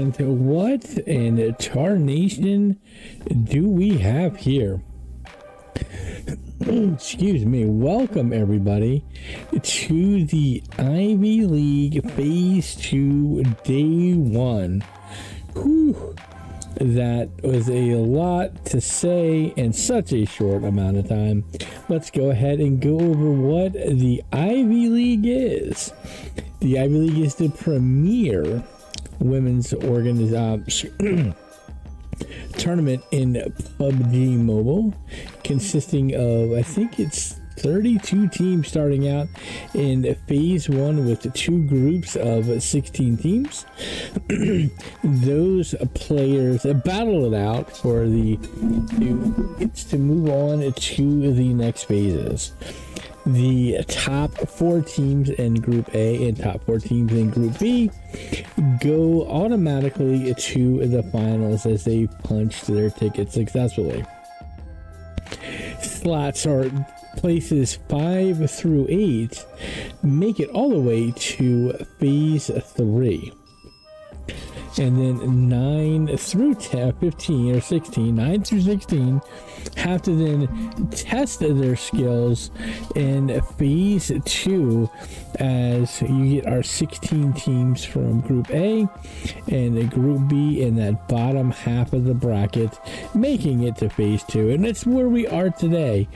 And what in tarnation do we have here? Excuse me. Welcome, everybody, to the Ivy League Phase 2 Day 1. Whew. That was a lot to say in such a short amount of time. Let's go ahead and go over what the Ivy League is. The Ivy League is the premier women's tournament in PUBG Mobile, consisting of, I think it's 32 teams starting out in phase 1 with 2 groups of 16 teams. Those players battle it out for the gets to move on to the next phases. The top 4 teams in Group A and top 4 teams in Group B go automatically to the finals as they punch their tickets successfully. Slots are places 5 through 8 make it all the way to phase 3. And then 9 through 10, 15 or 16, 9 through 16 have to then test their skills in phase 2 as you get our 16 teams from Group A and Group B in that bottom half of the bracket, making it to phase 2. And that's where we are today.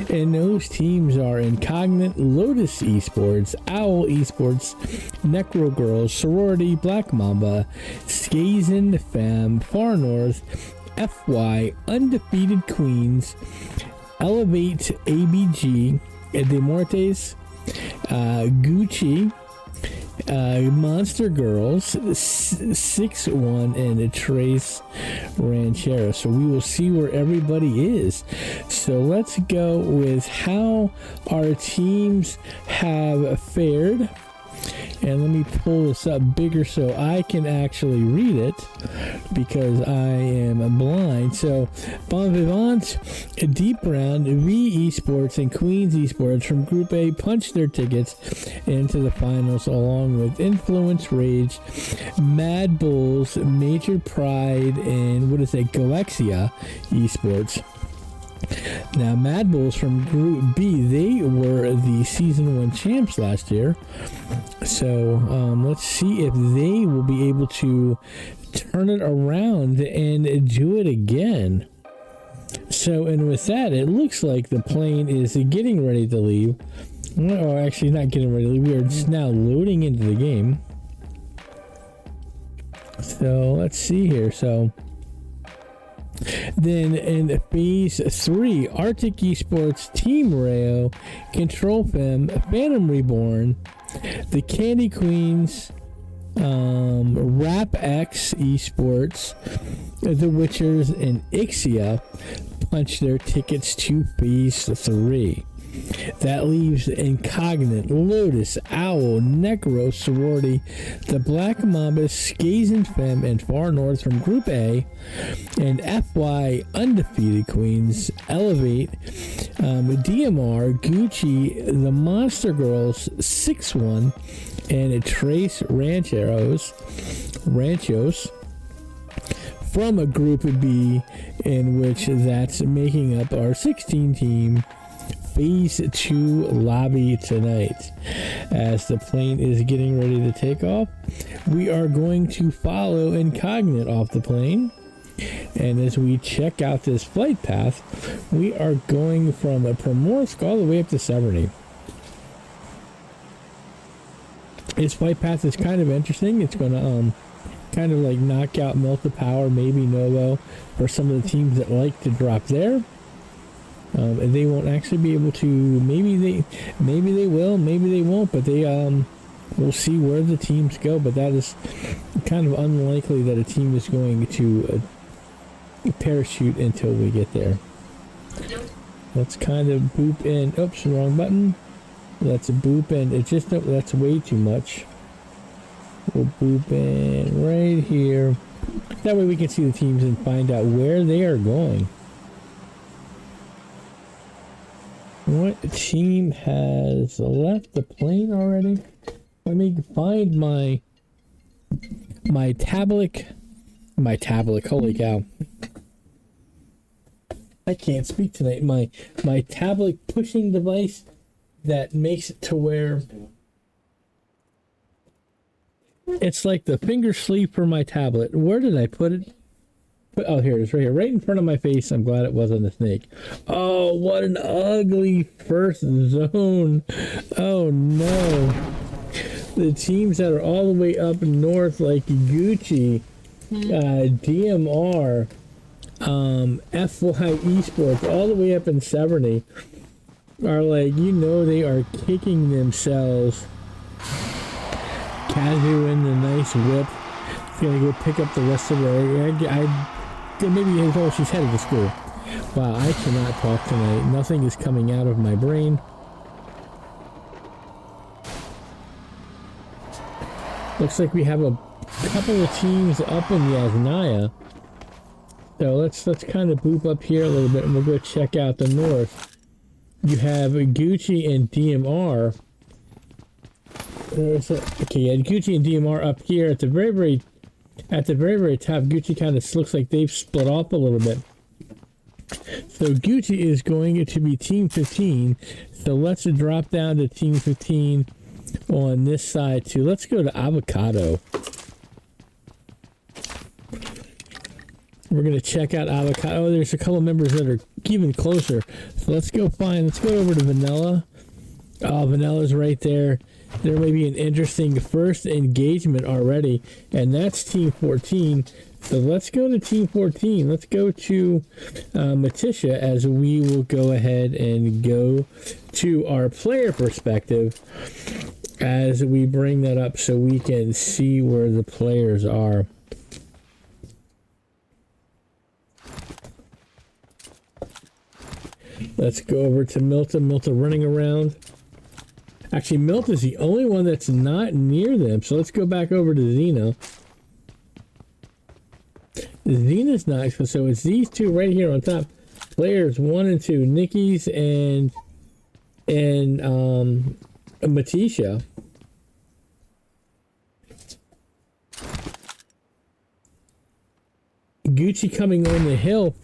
And those teams are Incognit, Lotus Esports, Owl Esports, Necro Girls, Sorority, Black Mamba, Skazen Fam, Far North, FY, Undefeated Queens, Elevate ABG, Demortes, Gucci, Monster Girls, 6-1, and Trace Ranchero. So we will see where everybody is. So let's go with how our teams have fared. And let me pull this up bigger so I can actually read it because I am blind. So, Bon Vivant, Deep Round, V Esports, and Queens Esports from Group A punched their tickets into the finals along with Influence Rage, Mad Bulls, Major Pride, and Galexia Esports. Now, Mad Bulls from Group B, they were the Season 1 champs last year. So, let's see if they will be able to turn it around and do it again. So, and with that, it looks like the plane is getting ready to leave. Or actually, not getting ready to leave. We are just now loading into the game. So, let's see here. So, then in phase 3, Arctic Esports, Team Rayo, Control Fem, Phantom Reborn, the Candy Queens, Rap X Esports, the Witchers, and Ixia punch their tickets to phase 3. That leaves Incognit, Lotus, Owl, Necro, Sorority, the Black Mamba, Skazen Fem, and Far North from Group A, and FY, Undefeated Queens, Elevate, DMR, Gucci, the Monster Girls, 6-1, and Trace Ranchos from a Group B, in which that's making up our 16 team phase 2 lobby tonight. As the plane is getting ready to take off, we are going to follow Incognit off the plane. And as we check out this flight path, we are going from Primorsk all the way up to Severny. This flight path is kind of interesting. It's going to kind of like knock out Melta Power, maybe Novo, for some of the teams that like to drop there. And they won't actually be able to. Maybe they will, maybe they won't. But they we'll see where the teams go. But that is kind of unlikely that a team is going to parachute until we get there. Let's kind of boop in. Oops, wrong button. Let's boop in. It's just that's way too much. We'll boop in right here. That way we can see the teams and find out where they are going. What team has left the plane already? Let me find my tablet My tablet, holy cow. I can't speak tonight. My tablet pushing device that makes it to where it's like the finger sleeve for my tablet. Where did I put it? Oh, here it is, right here, right in front of my face. I'm glad it wasn't a snake. Oh, what an ugly first zone. Oh, no. The teams that are all the way up north, like Gucci, DMR, FY Esports, all the way up in Severny, are like, they are kicking themselves. Kazu in the nice whip. She's gonna go pick up the rest of her. Maybe she's headed to school. Wow, I cannot talk tonight. Nothing is coming out of my brain. Looks like we have a couple of teams up in Yasnaya. So let's kind of boop up here a little bit and we'll go check out the north. You have Gucci and DMR. Okay, yeah, Gucci and DMR up here at the very top. Gucci kind of looks like they've split off a little bit. So Gucci is going to be Team 15. So let's drop down to Team 15 on this side too. Let's go to Avocado. We're going to check out Avocado. Oh, there's a couple members that are even closer. So let's go over to Vanilla. Oh, Vanilla's right there. There may be an interesting first engagement already, and that's Team 14. So let's go to Team 14. Let's go to Matisha as we will go ahead and go to our player perspective as we bring that up so we can see where the players are. Let's go over to Milton. Milton running around. Actually, Milt is the only one that's not near them. So let's go back over to Xena. Xena's not. So it's these two right here on top. Players 1 and 2. Nikki's and Matisha. Gucci coming on the hill.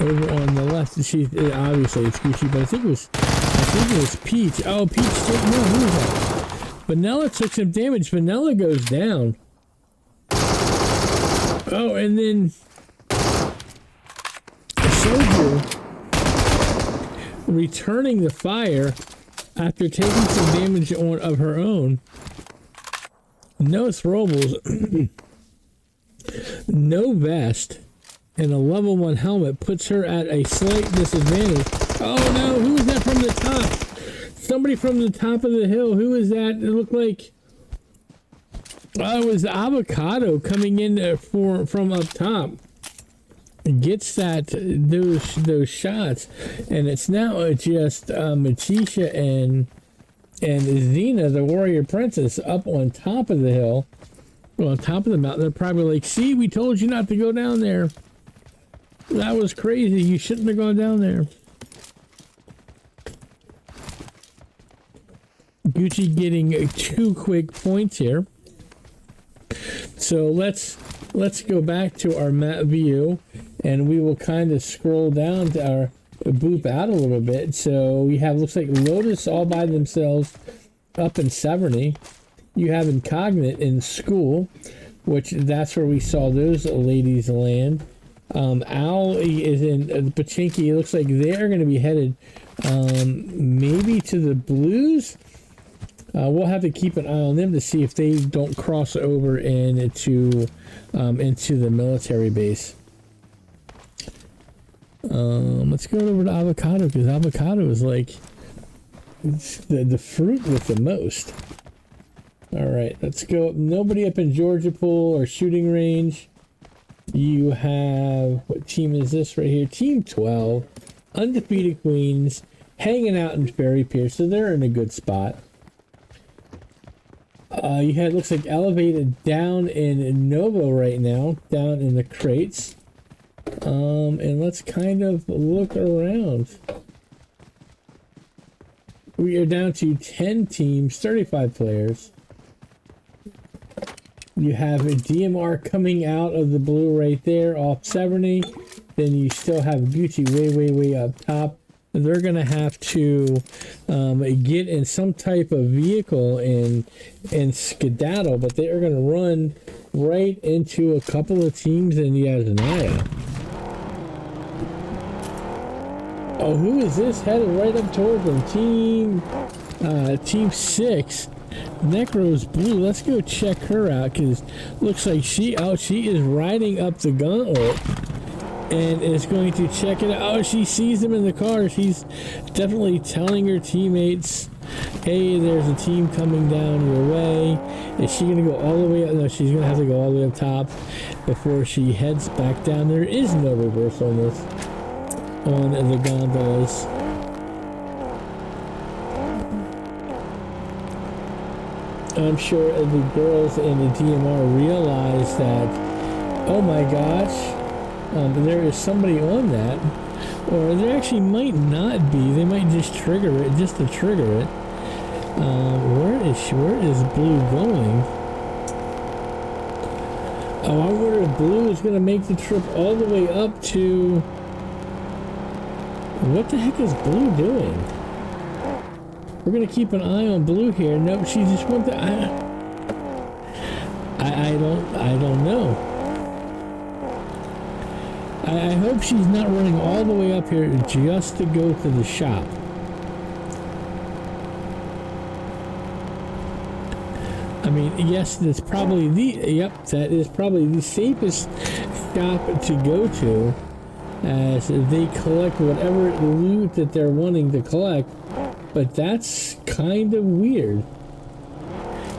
Over on the left. She obviously it's Gucci, but I think it was Peach. Oh, Peach took who was that? Vanilla took some damage. Vanilla goes down. Oh, and then Soju returning the fire after taking some damage of her own. No throwables, no vest, and a level 1 helmet puts her at a slight disadvantage. Oh no, who is that from the top? Somebody from the top of the hill. Who is that? It looked like... Oh, it was Avocado coming in from up top. Gets those shots. And it's now just Matisha and Xena, the warrior princess, up on top of the hill. Well, on top of the mountain. They're probably like, see, we told you not to go down there. That was crazy. You shouldn't have gone down there. Gucci getting 2 quick points here. So let's go back to our map view, and we will kind of scroll down to our boop out a little bit. So we have, looks like Lotus all by themselves up in Severny. You have Incognite in school, which that's where we saw those ladies land. Owl is in Pachinki. It looks like they're going to be headed maybe to the Blues. We'll have to keep an eye on them to see if they don't cross over into the military base. Let's go over to Avocado, because Avocado is like the fruit with the most. All right, let's go. Nobody up in Georgia Pool or shooting range. You have, what team is this right here? Team 12, Undefeated Queens, hanging out in Ferry Pier, so they're in a good spot. You had, looks like, Elevated down in Novo right now, down in the crates. And let's kind of look around. We are down to 10 teams, 35 players. You have a DMR coming out of the blue right there off 70. Then you still have Gucci way up top. They're going to have to get in some type of vehicle and skedaddle, but they are going to run right into a couple of teams in Yasnaya. Oh, who is this headed right up towards them? Team 6. Necro's blue. Let's go check her out, because looks like she is riding up the gauntlet and is going to check it out. Oh, she sees them in the car. She's definitely telling her teammates, hey, there's a team coming down your way. Is she going to go all the way up? No, she's going to have to go all the way up top before she heads back down. There is no reverse on this, on the gondolas. I'm sure the girls in the DMR realize that, oh my gosh, there is somebody on that, or there actually might not be. They might just trigger it, just to trigger it. Where is blue going? Oh, I wonder if blue is going to make the trip all the way up to... What the heck is blue doing? We're going to keep an eye on blue here. Nope, she just went to... I don't know. I hope she's not running all the way up here just to go to the shop. I mean, yes, that's probably that is probably the safest shop to go to, as they collect whatever loot that they're wanting to collect. But that's kind of weird.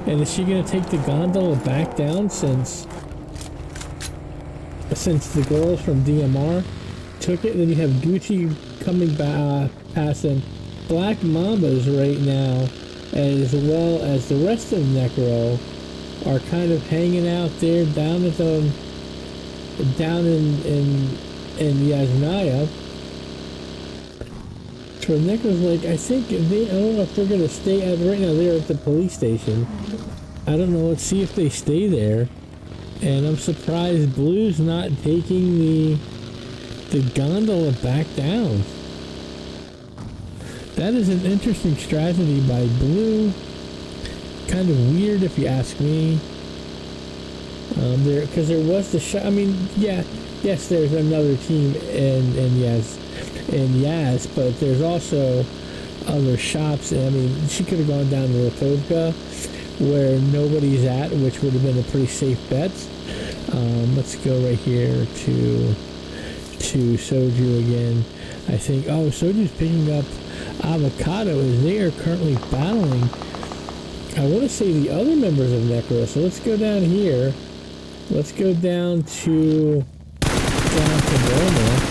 And is she going to take the gondola back down since the girls from DMR took it? And then you have Gucci coming past them. Black Mambas right now, as well as the rest of Necro, are kind of hanging out there down in Yasnaya. So Necro's like, I don't know if they're gonna stay at right now. They're at the police station. I don't know. Let's see if they stay there. And I'm surprised Blue's not taking the gondola back down. That is an interesting strategy by Blue. Kind of weird if you ask me. Because there was the shot. I mean, yes, there's another team in Yaz, but there's also other shops. I mean, she could have gone down to Ratovka, where nobody's at, which would have been a pretty safe bet. Let's go right here to Soju again. I think, Soju's picking up Avocado as they are currently battling, I want to say, the other members of Necro. So let's go down here. Let's go down to Burma,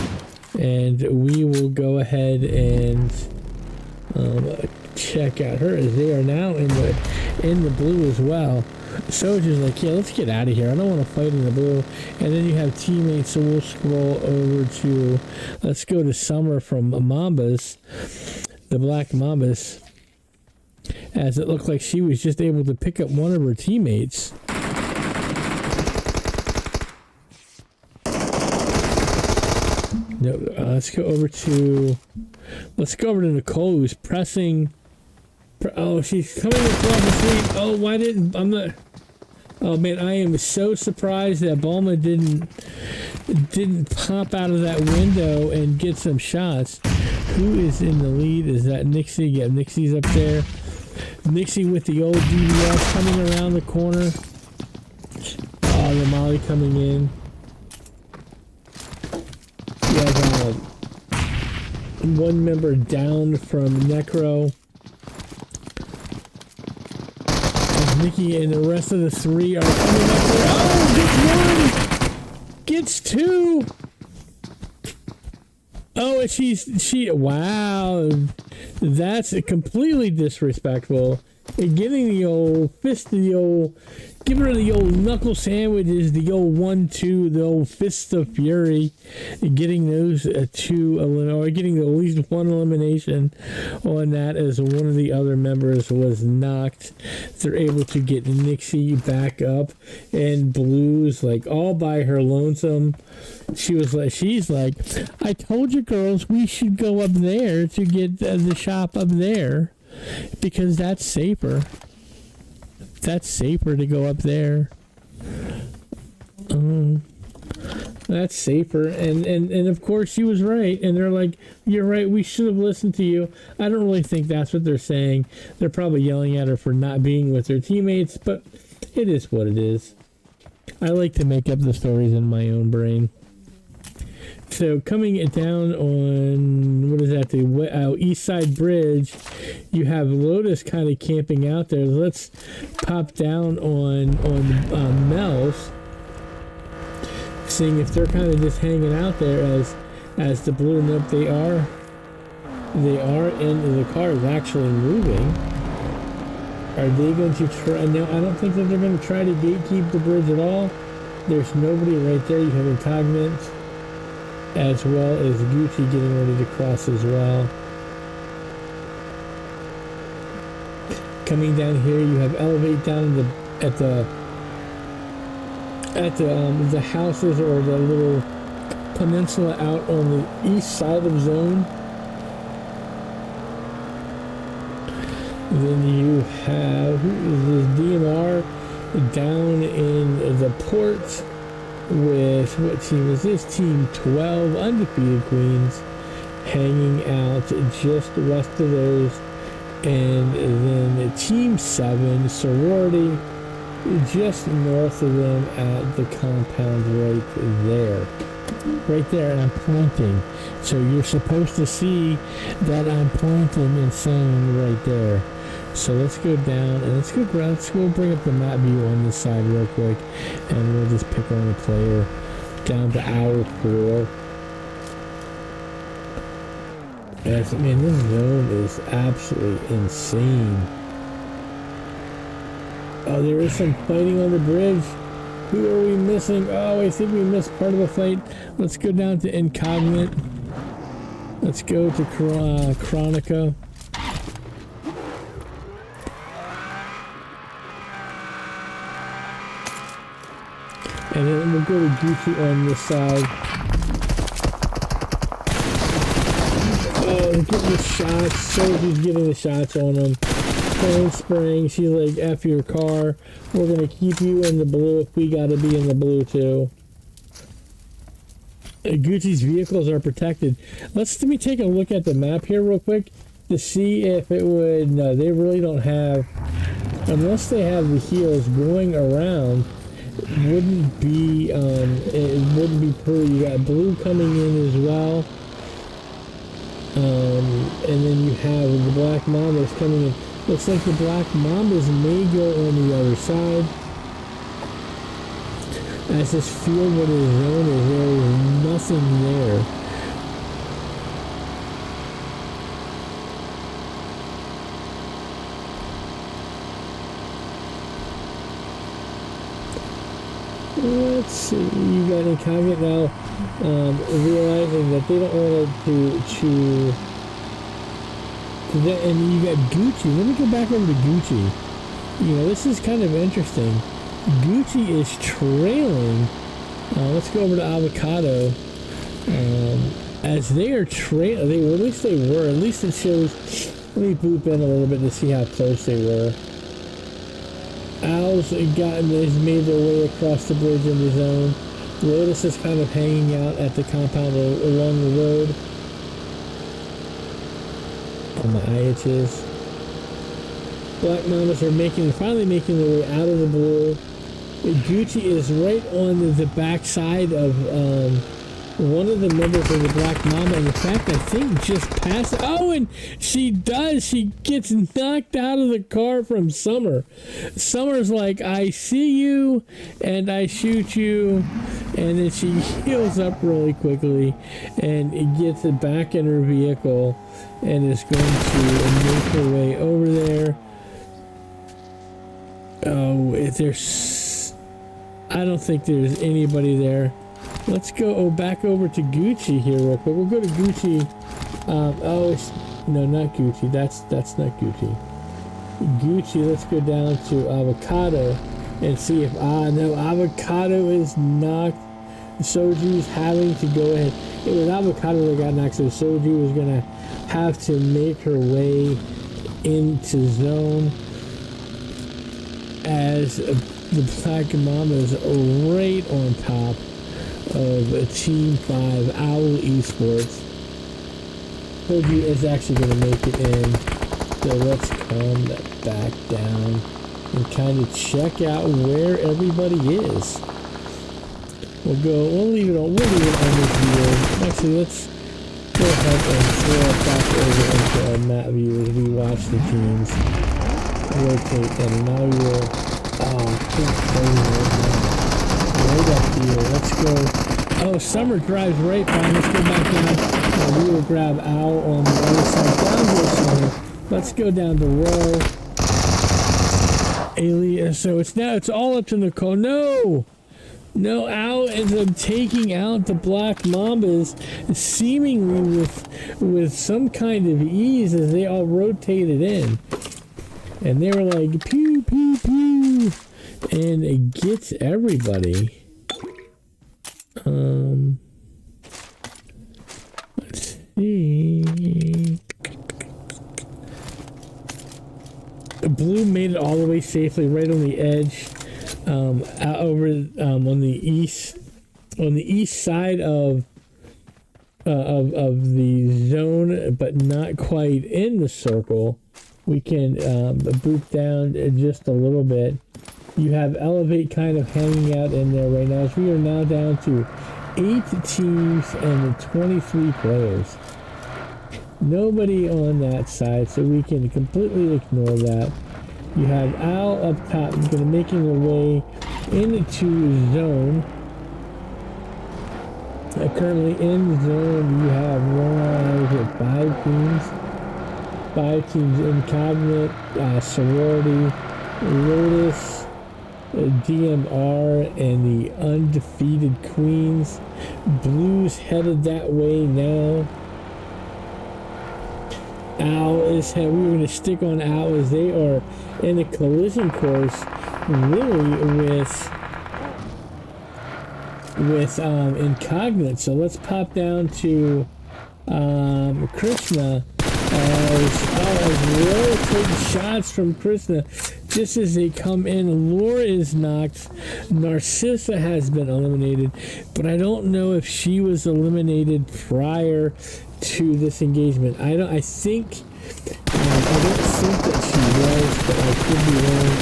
and we will go ahead and check out her, as they are now in the blue as well. Soldier's like, yeah, let's get out of here. I don't want to fight in the blue. And then you have teammates, so we'll scroll over to, let's go to Summer from Mambas, the Black Mambas, as it looked like she was just able to pick up one of her teammates. No, let's go over to Nicole, who's pressing. Oh, she's coming across the street. Oh, why didn't I'm not? Oh man, I am so surprised that Bulma didn't pop out of that window and get some shots. Who is in the lead? Is that Nixie? Yeah, Nixie's up there. Nixie with the old DVS coming around the corner. Oh, the Molly coming in. You have one member down from Necro. Nikki and the rest of the three are coming up there. Oh, gets one! Gets two! Oh, and wow. That's completely disrespectful. and getting the old fist, giving her the old knuckle sandwiches, the old 1-2, the old fist of fury, and getting those two, or getting at least one elimination on that, as one of the other members was knocked. They're able to get Nixie back up, and Blue's like all by her lonesome. She's like, I told you girls we should go up there to get the shop up there, because that's safer. That's safer to go up there. That's safer. And of course she was right. And they're like, you're right, we should have listened to you. I don't really think that's what they're saying. They're probably yelling at her for not being with her teammates, but it is what it is. I like to make up the stories in my own brain. So coming down on, what is that, the East Side Bridge, you have Lotus kind of camping out there. Let's pop down on Mel's, seeing if they're kind of just hanging out there as the Blue. Nope, they are, and the car is actually moving. Are they going to try? No, I don't think that they're going to try to gatekeep the bridge at all. There's nobody right there. You have Incognito, as well as Gucci getting ready to cross as well. Coming down here, you have Elevate down at the houses, or the little peninsula out on the east side of Zone. Then you have, who is this, DMR down in the port with, what team is this? Team 12, Undefeated Queens, hanging out just west of those. And then Team 7, Sorority, just north of them at the compound right there. Right there, and I'm pointing. So you're supposed to see that I'm pointing and saying right there. So let's go down, and let's go bring up the map view on this side real quick, and we'll just pick on the player down to our 4. Man, this zone is absolutely insane. Oh, there is some fighting on the bridge. Who are we missing? Oh, I think we missed part of the fight. Let's go down to Incognito. Let's go to Chronica. And then we'll go to Gucci on this side. Oh, getting the shots. Sophie's getting the shots on him. Phone spraying. She's like, F your car. We're going to keep you in the blue if we got to be in the blue too. Gucci's vehicles are protected. Let me take a look at the map here real quick to see if it would. No, they really don't have. Unless they have the heels going around, it wouldn't be pretty. You got blue coming in as well. And then you have the Black Mambas coming in. Looks like the Black Mambas may go on the other side. As this field with his zone is, there is nothing there. Let's see, you got Incognito now, realizing that they don't want to and you got Gucci. Let me go back over to Gucci. You know, this is kind of interesting. Gucci is trailing. Let's go over to Avocado. As they are trailing, at least they were. At least it shows. Let me boop in a little bit to see how close they were. Owls has made their way across the bridge in the zone. Lotus is kind of hanging out at the compound along the road. On my eye itches. Black Mamas are finally making their way out of the blue. Gucci is right on the back side of one of the members of the Black Mama. In fact, I think just past. Oh, and she does. She gets knocked out of the car from Summer. Summer's like, I see you, and I shoot you. And then she heals up really quickly and gets it back in her vehicle and is going to make her way over there. Oh, if there's... I don't think there's anybody there. Let's go back over to Gucci here real quick. We'll go to Gucci. No, not Gucci. That's not Gucci. Gucci, let's go down to Avocado and see if... no, Avocado is knocked. Soju's having to go ahead. It was Avocado that got knocked, so Soju was going to have to make her way into zone as the Black Mamba is right on top of Team 5 Owl Esports. Soju is actually going to make it in, so let's come back down and kind of check out where everybody is. We'll leave it on this view. Actually, let's go ahead and throw it back over into our map view as we watch the teams rotate. And now we will, right up here. Let's go. Oh, Summer drives right by. Let's go back down. And we will grab Owl on the other side. Down here, Summer. Let's go down to Row. Alias. So it's all up to Nicole. No! No, Owl ends up taking out the Black Mambas seemingly with some kind of ease as they all rotated in. And they were like, pew, pew, pew. And it gets everybody. Let's see. Blue made it all the way safely right on the edge. Out over on the east side of the zone, but not quite in the circle. We can boot down just a little bit. You have Elevate kind of hanging out in there right now. So we are now down to 8 teams and 23 players. Nobody on that side, so we can completely ignore that. You have Owl up top, going to making her way into zone. Currently in zone, you have 5 teams: Incognite, Sorority, Lotus, DMR, and the Undefeated Queens. Blue's headed that way now. Owl is we're going to stick on Owl as they are in a collision course really with Incognite. So let's pop down to Krishna as Roar takes shots from Krishna just as they come in. Lore is knocked. Narcissa has been eliminated, but I don't know if she was eliminated prior to this engagement. I don't think that she was, but I could be wrong.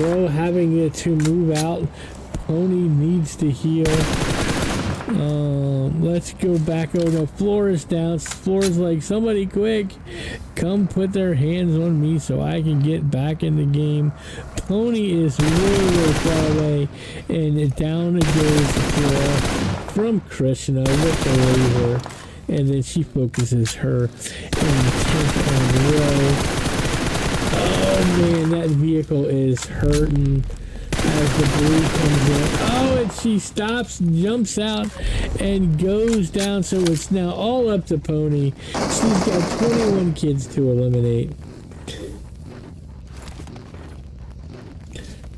Ro having to move out. Pony needs to heal. Let's go back. Oh no, Floor is down. Floor's like, somebody quick, come put their hands on me so I can get back in the game. Pony is really far away, and down it goes Floor from Krishna with the laser. And then she focuses her intent on Row. Oh man, that vehicle is hurting as the blue comes in. Oh, and she stops, jumps out, and goes down. So it's now all up to Pony. She's got 21 kids to eliminate.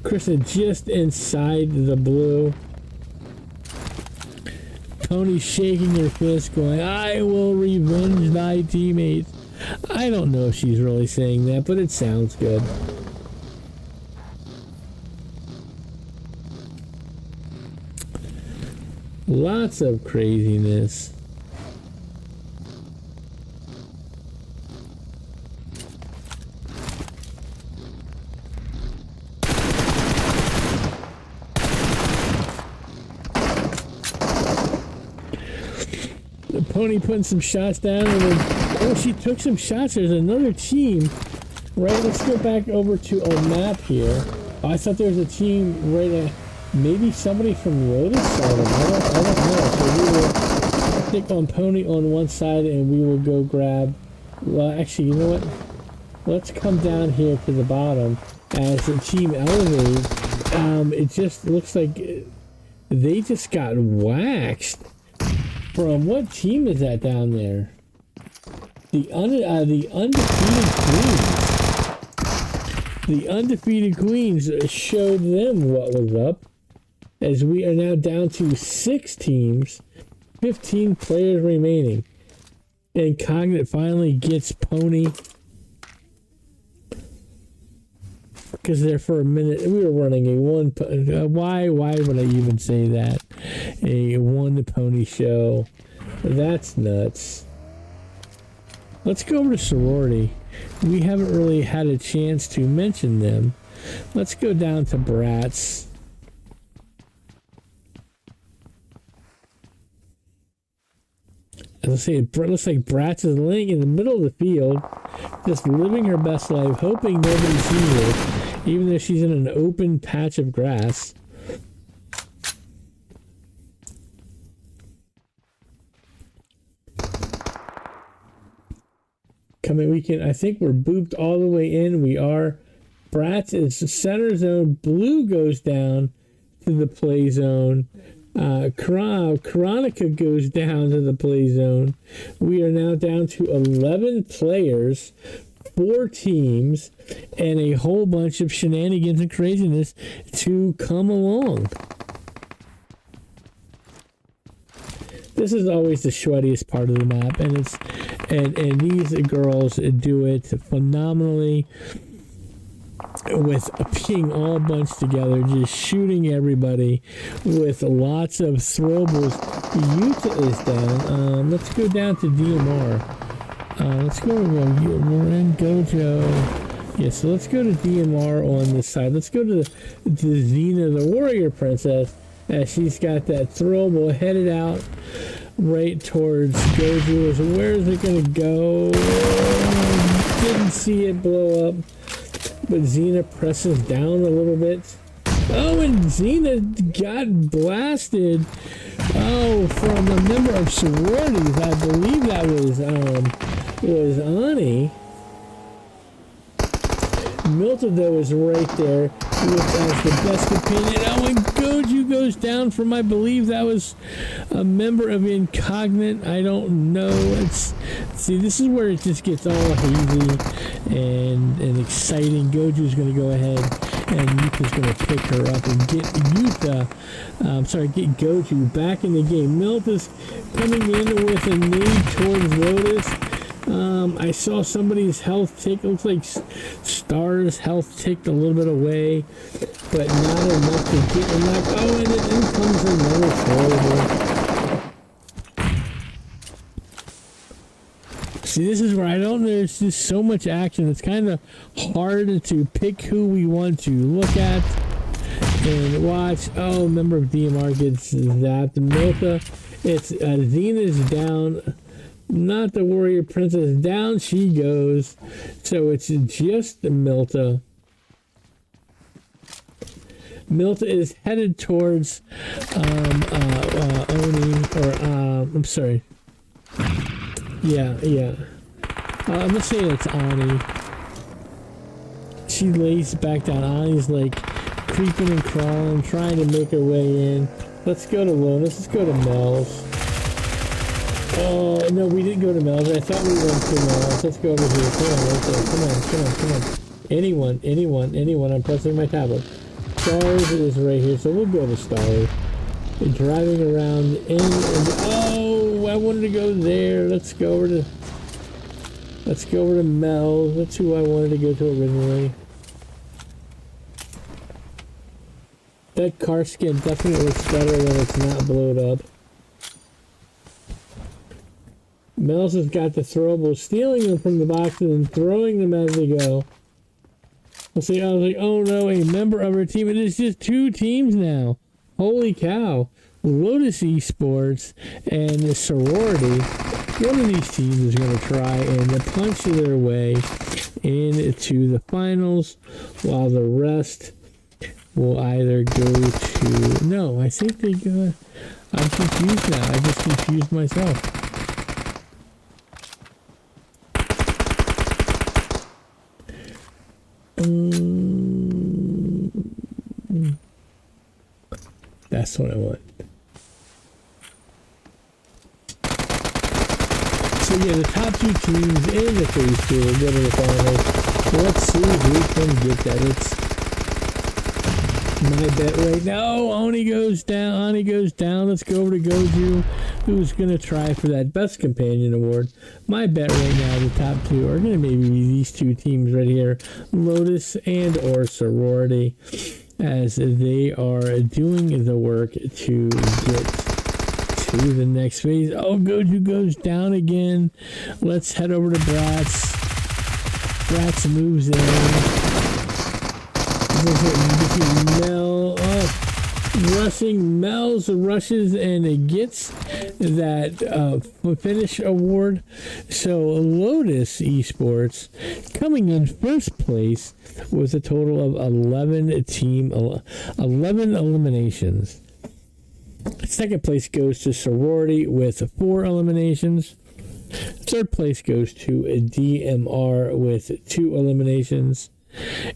Krista just inside the blue. Pony shaking her fist going, I will revenge thy teammates. I don't know if she's really saying that, but it sounds good. Lots of craziness. Pony putting some shots down, and then, she took some shots. There's another team. Right, let's go back over to our map here. Oh, I thought there was a team right there. Maybe somebody from Lotus side. I don't know. So we will stick on Pony on one side, and we will go grab... Well, actually, you know what? Let's come down here to the bottom as the team elevates. It just looks like they just got waxed. From what team is that down there? The undefeated Queens. The undefeated Queens showed them what was up, as we are now down to 6 teams, 15 players remaining. And Cognate finally gets Pony. Because there for a minute, we were running a one... why would I even say that? A one pony show. That's nuts. Let's go over to Sorority. We haven't really had a chance to mention them. Let's go down to Bratz. As I say, it looks like Bratz is laying in the middle of the field, just living her best life, hoping nobody sees her, even though she's in an open patch of grass. Coming weekend, I think we're booped all the way in. We are. Bratz is center zone. Blue goes down to the play zone. Karonica goes down to the play zone. We are now down to 11 players, 4 teams, and a whole bunch of shenanigans and craziness to come along. This is always the sweatiest part of the map, and and these girls do it phenomenally. With being all bunched together, just shooting everybody with lots of throwables. Utah is down. Let's go down to DMR. Let's go. We're in Gojo. Yeah, so let's go to DMR on this side. Let's go to Xena, the warrior princess, as she's got that throwable headed out right towards Gojo. So where is it going to go? Didn't see it blow up. But Xena presses down a little bit. Oh, and Xena got blasted. Oh, from a member of sororities. I believe that was Ani. Milton, though, is right there as the best companion. Oh, and Goju goes down from, I believe that was a member of Incognate. I don't know. See, this is where it just gets all hazy and exciting. Goju's going to go ahead and Yuta's going to pick her up and get get Goju back in the game. Milt is coming in with a nade towards Lotus. I saw somebody's health tick. It looks like Star's health ticked a little bit away, but not enough to get him back. Oh, and then in comes another throwable. See, this is where I don't know. There's just so much action. It's kind of hard to pick who we want to look at and watch. Oh, member of DMR gets zapped. Milka, it's Xena's down. Not the warrior princess. Down she goes. So it's just Milta. Milta is headed towards Oni, or I'm sorry. Yeah. I'm gonna say it's Ani. She lays back down. Ani's like creeping and crawling, trying to make her way in. Let's go to Lotus. Let's go to Mel's. Oh, no, we didn't go to Mel's. I thought we went to Mel's. Let's go over here. Come on. Anyone. I'm pressing my tablet. Stars is right here, so we'll go to Stars. Driving around in and oh, I wanted to go there. Let's go over to Mel's. That's who I wanted to go to originally. That car skin definitely looks better when it's not blowed up. Mel's has got the throwables, stealing them from the boxes and throwing them as they go. I was like, oh no, a member of her team. It is just 2 teams now. Holy cow. Lotus Esports and the sorority. One of these teams is going to try and punch their way into the finals, while the rest will either go to... No, I think they go... I'm confused now. I just confused myself. last one I want. So yeah, the top 2 teams in the phase 2 will go to the finals. Let's see who can get that. It's my bet right now. Oni goes down. Ani goes down. Let's go over to Goju, who's going to try for that Best Companion Award. My bet right now, the top 2 are going to maybe be these 2 teams right here, Lotus and or Sorority, as they are doing the work to get to the next phase. Oh, Goju goes down again. Let's head over to Bratz. Bratz moves in. Mel rushing. Mel's rushes and it gets that finish award. So Lotus Esports coming in first place with a total of 11 eliminations. Second place goes to Sorority with 4 eliminations. Third place goes to DMR with 2 eliminations.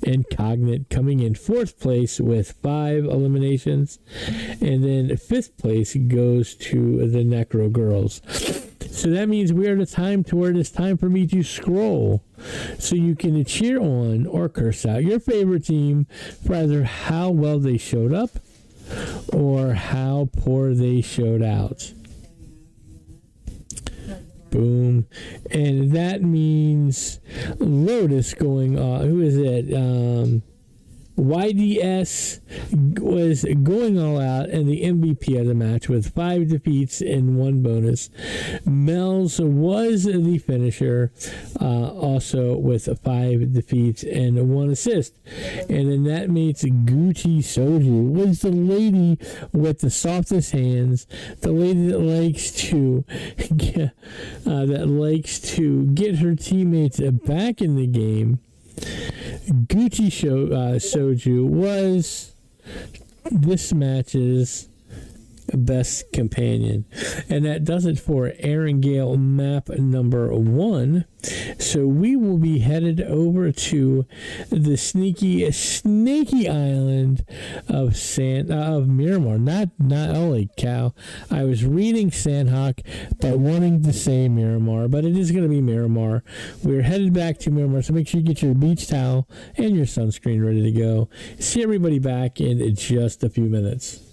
And Cognate coming in 4th place with 5 eliminations. And then 5th place goes to the Necro Girls. So that means we are at a time to where it is time for me to scroll. So you can cheer on or curse out your favorite team for either how well they showed up or how poor they showed out. Boom. And that means Lotus going who is it? YDS was going all out and the MVP of the match with 5 defeats and 1 bonus. Mel's was the finisher, also with 5 defeats and 1 assist. And then that makes Gucci Soju was the lady with the softest hands, the lady that likes to get her teammates back in the game. Gucci Soju was this match's best companion. And that does it for Aaron Gale map number 1. So we will be headed over to the snaky island of Miramar. Not holy cow. I was reading Sandhawk but wanting to say Miramar, but it is going to be Miramar. We're headed back to Miramar, so make sure you get your beach towel and your sunscreen ready to go. See everybody back in just a few minutes.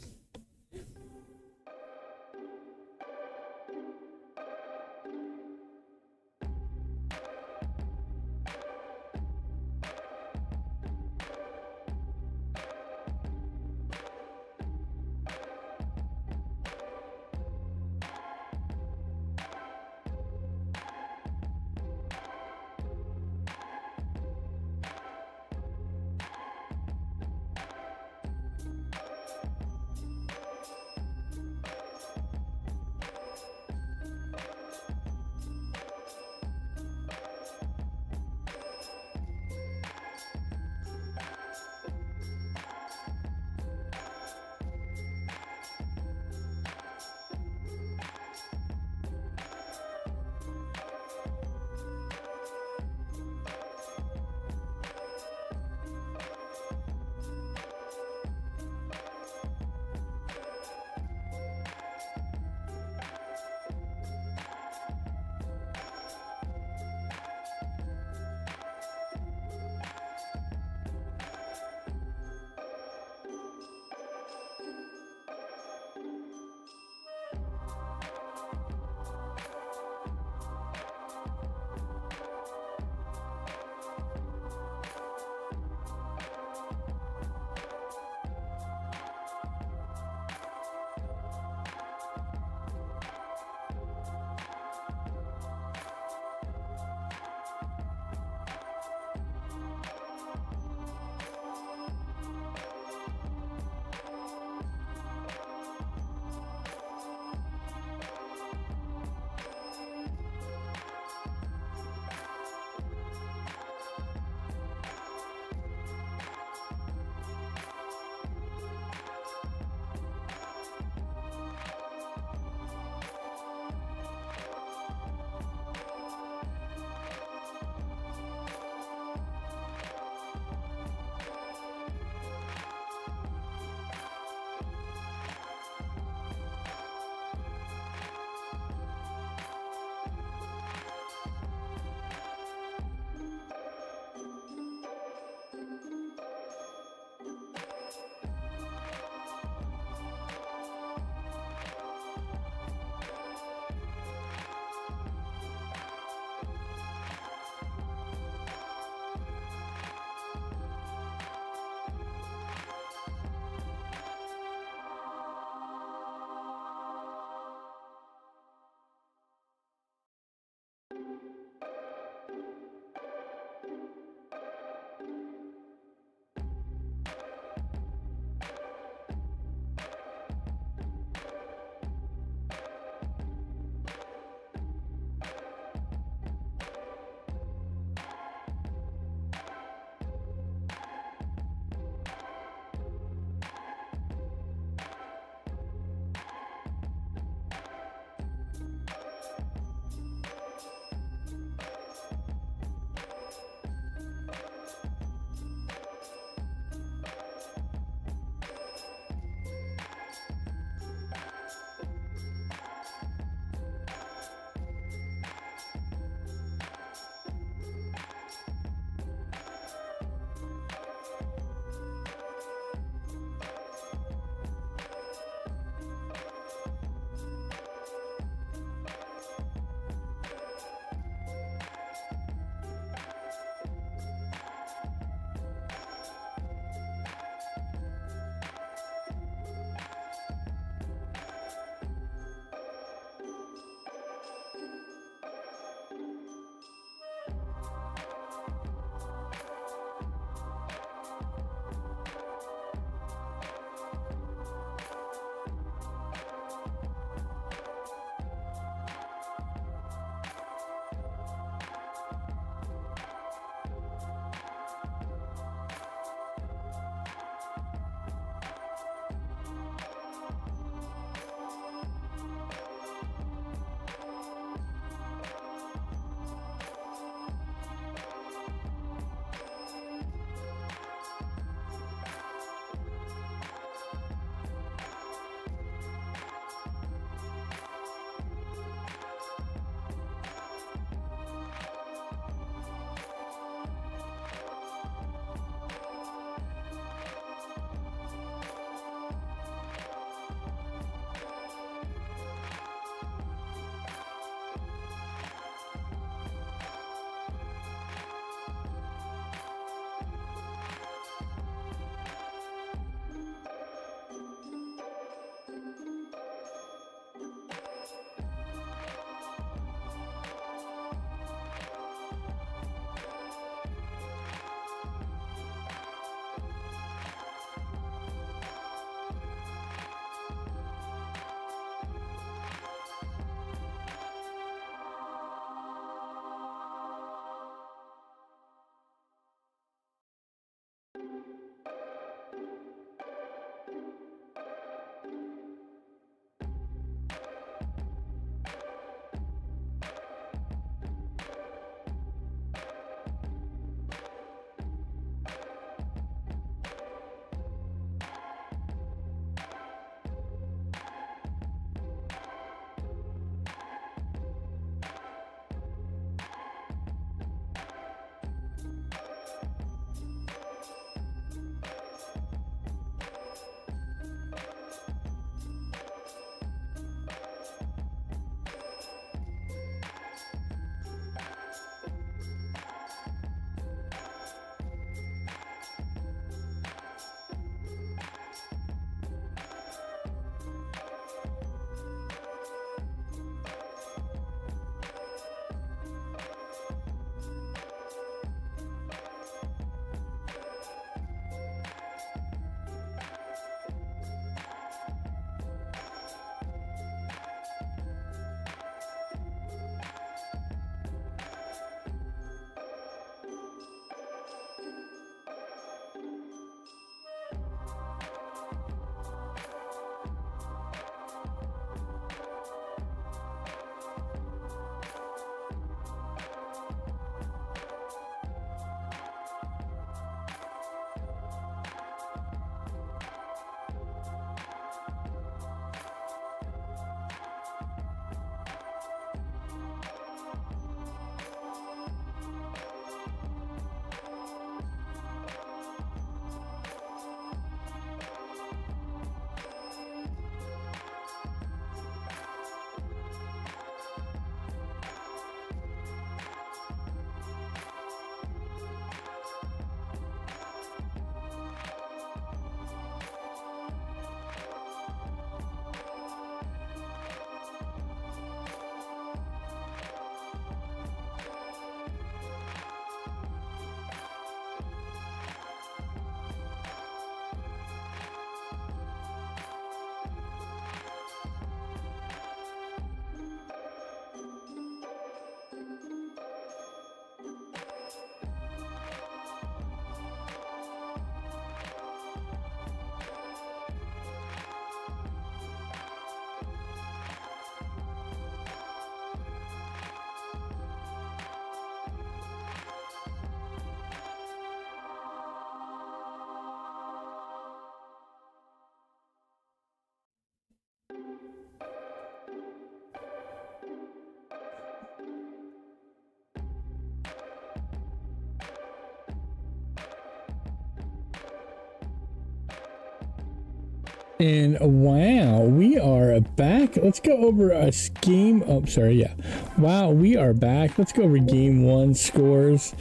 And wow, we are back. Let's go over a game. Oh, sorry, yeah. Wow, we are back. Let's go over game one scores.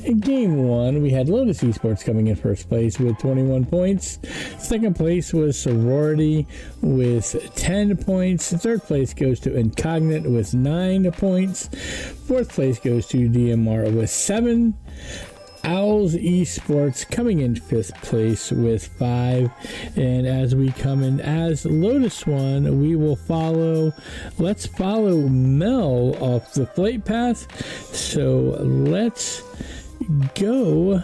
In game one, we had Lotus Esports coming in first place with 21 points. Second place was Sorority with 10 points. Third place goes to Incognite with 9 points. Fourth place goes to DMR with 7. Owls Esports coming in fifth place with 5, and as we come in as Lotus One, we will let's follow Mel off the flight path. So let's go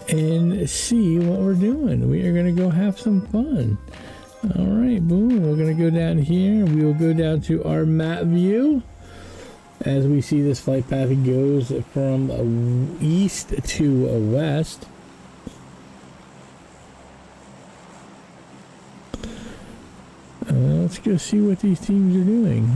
and see what we're doing. We are going to go have some fun. All right, boom. We're going to go down here. We will go down to our map view. As we see, this flight path goes from east to west. Let's go see what these teams are doing.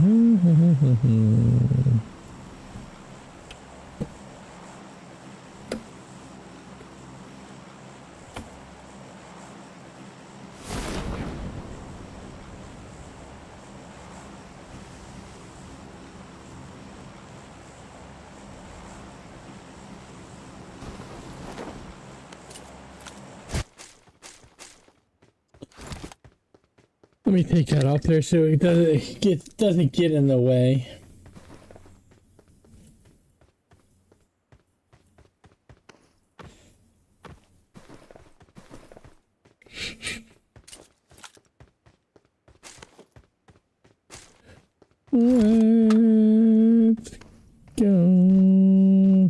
Let me take that off there so it doesn't get in the way. Let's go.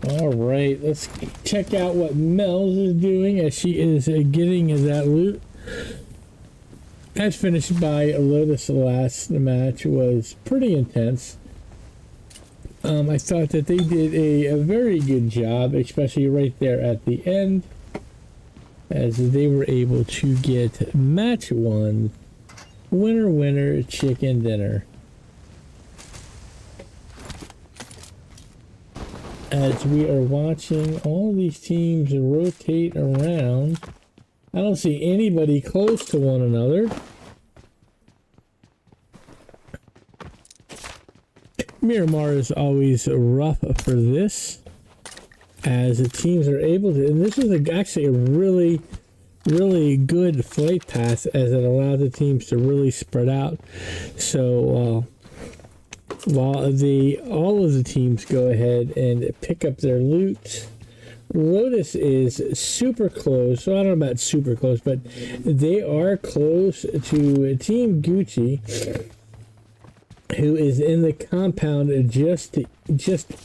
All right, let's check out what Mel's is doing as she is getting that loot. As finished by Lotus last match was pretty intense. I thought that they did a very good job, especially right there at the end, as they were able to get match 1, winner chicken dinner. As we are watching all these teams rotate around, I don't see anybody close to one another. Miramar is always rough for this, as the teams are able to, and this is actually a really good flight path, as it allows the teams to really spread out. So while all of the teams go ahead and pick up their loot, Lotus is super close. So I don't know about super close, but they are close to Team Gucci, who is in the compound just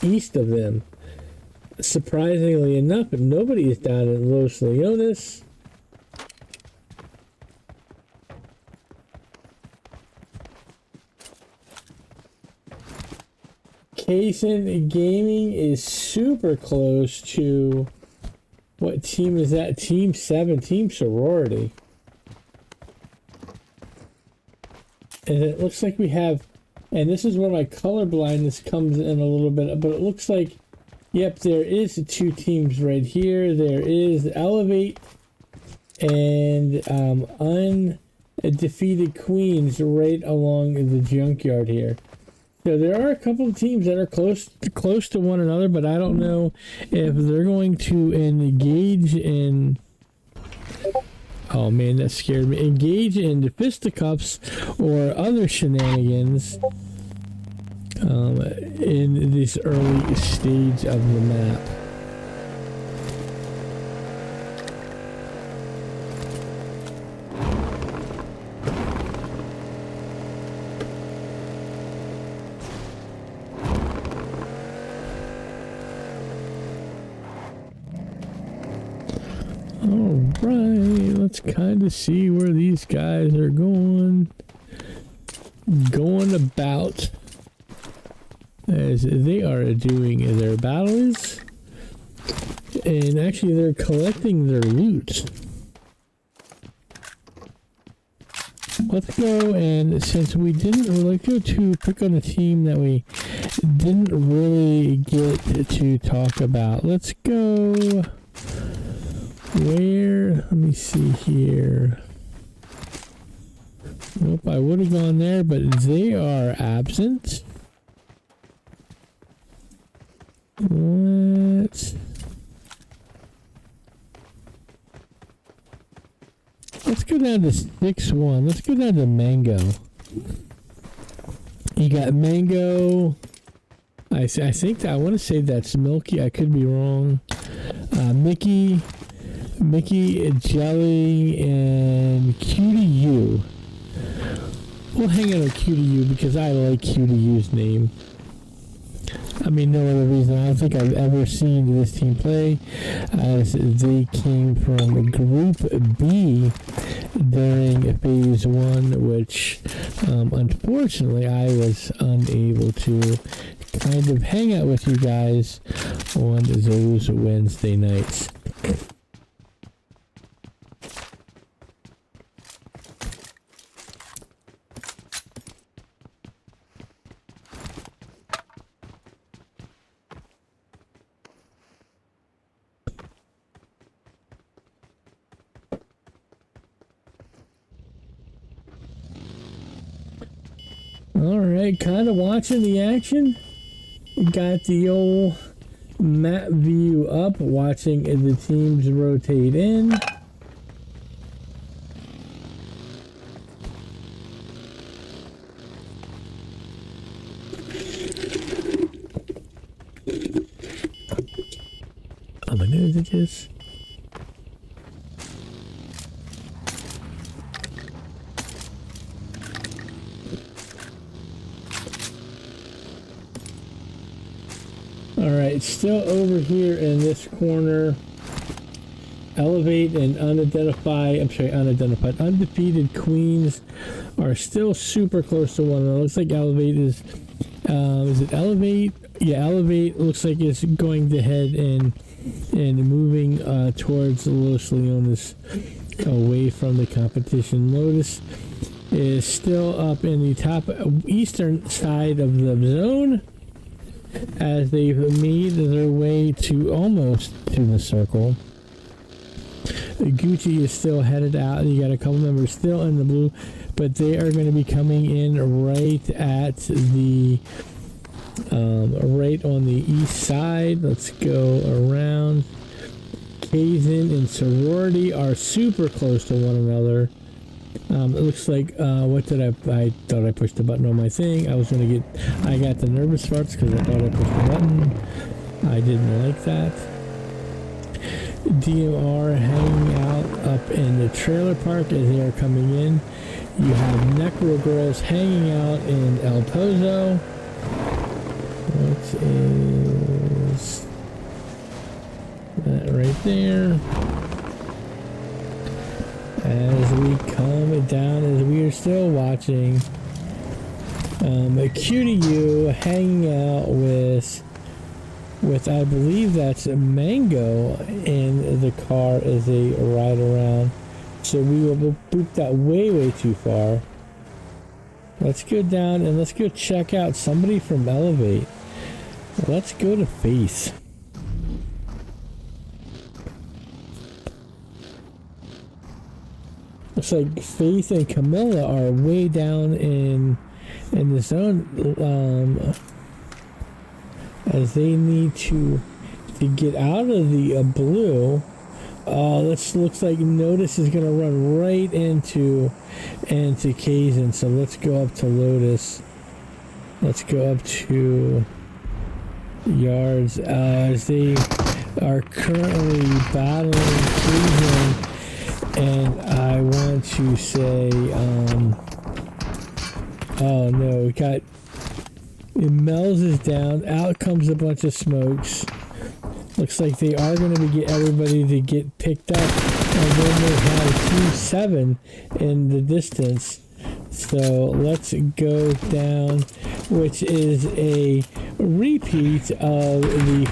east of them. Surprisingly enough, nobody is down in Los Leones. Kaysen Gaming is super close to, what team is that? Team 7, Team Sorority. And it looks like we have, and this is where my color blindness comes in a little bit, but it looks like, yep, there is 2 teams right here. There is Elevate and Undefeated Queens right along the junkyard here. So there are a couple of teams that are close to one another, but I don't know if they're going to engage in, oh man, that scared me, engage in fisticuffs or other shenanigans in this early stage of the map. Alright, let's kind of see where these guys are going about, as they are doing their battles, and actually they're collecting their loot. Let's go, and since we didn't really go to pick on a team that we didn't really get to talk about, let's go Where? Let me see here. Nope, I would have gone there, but they are absent. What? Let's go down to 6-1. Let's go down to Mango. You got Mango. I think I want to say that's Milky. I could be wrong. Mickey, Jelly, and Cutie U. We'll hang out with Cutie U because I like Cutie U's name. I mean, no other reason. I don't think I've ever seen this team play, as they came from Group B during Phase 1, which unfortunately I was unable to kind of hang out with you guys on those Wednesday nights. Alright, kind of watching the action. Got the old map view up, watching the teams rotate in. Oh, my nose itches. Alright, still over here in this corner. Elevate and undefeated Queens are still super close to one another. Looks like Elevate is it Elevate? Yeah, Elevate looks like it's going to head and moving towards Los Leones, away from the competition. Lotus is still up in the top eastern side of the zone, as they've made their way to almost to the circle. Gucci is still headed out. You got a couple members still in the blue, but they are going to be coming in right at the right on the east side. Let's go around. Kaizen and Sorority are super close to one another. It looks like, what did I thought I pushed the button on my thing. I got the nervous farts because I thought I pushed the button. I didn't like that. DMR hanging out up in the trailer park as they are coming in. You have Necro Girls hanging out in El Pozo. What is that right there? As we come down, as we are still watching, Cutie U hanging out with I believe that's a Mango in the car as they ride around. So we will boop that way too far. Let's go down and let's go check out somebody from Elevate. Let's go to Faith. Looks like Faith and Camilla are way down in the zone, as they need to get out of the blue. This looks like Notice is gonna run right into Kaizen. So let's go up to Lotus. Let's go up to Yards, as they are currently battling Kaizen. And I want to say, oh no, we got, Mel's is down, out comes a bunch of smokes. Looks like they are going to get everybody to get picked up, and then they have Team 7 in the distance. So let's go down, which is a repeat of the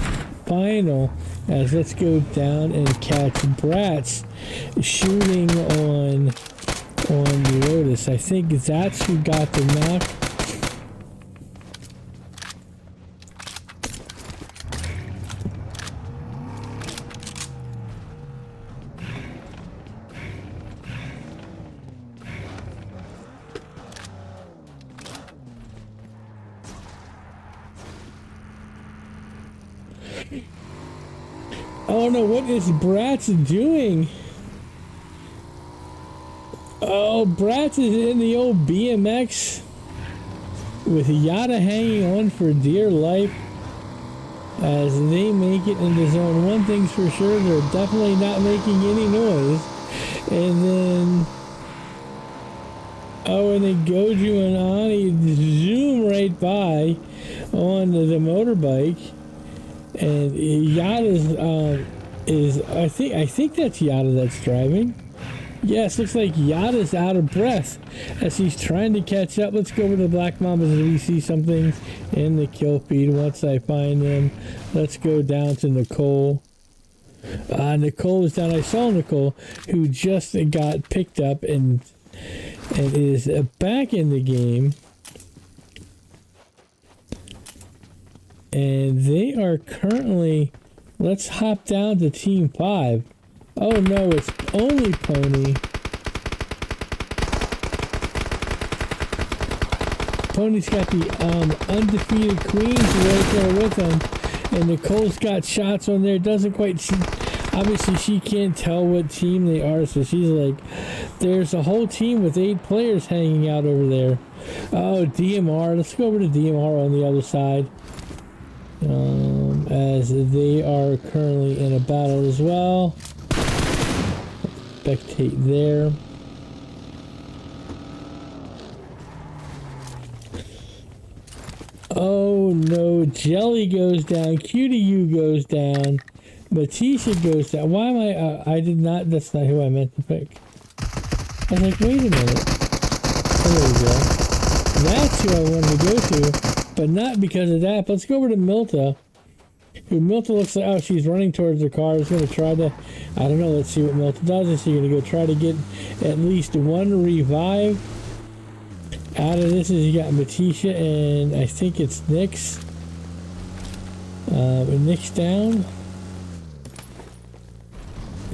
final, as let's go down and catch Bratz shooting on the Lotus. I think that's who got the knock. Oh no, what is Bratz doing? Oh, Bratz is in the old BMX with Yada hanging on for dear life as they make it into zone. One thing's for sure, they're definitely not making any noise. And then, and then Goju and Ani zoom right by on the motorbike. And Yada's I think that's Yada that's driving. Yes, looks like Yada's out of breath as he's trying to catch up. Let's go over to Black Mambas as we see something in the kill feed. Once I find them, let's go down to Nicole. Nicole is down. I saw Nicole, who just got picked up and is back in the game. And they are currently... Let's hop down to Team 5. Oh no, it's only Pony. Pony's got the undefeated Queens right there with him. And Nicole's got shots on there. Doesn't quite... Obviously, she can't tell what team they are. So she's like... There's a whole team with 8 players hanging out over there. Oh, DMR. Let's go over to DMR on the other side. As they are currently in a battle as well. Spectate there. Oh no, Jelly goes down, QTU goes down, Matisha goes down. Why am I did not, that's not who I meant to pick. I was like, wait a minute. Oh, there we go. That's who I wanted to go to, but not because of that. But let's go over to Milta. Who Milta looks like, oh, she's running towards her car. Is going to try to, I don't know, let's see what Milta does. Is she going to go try to get at least one revive out of this? Is you got Matisha and I think it's Nyx. Nyx down.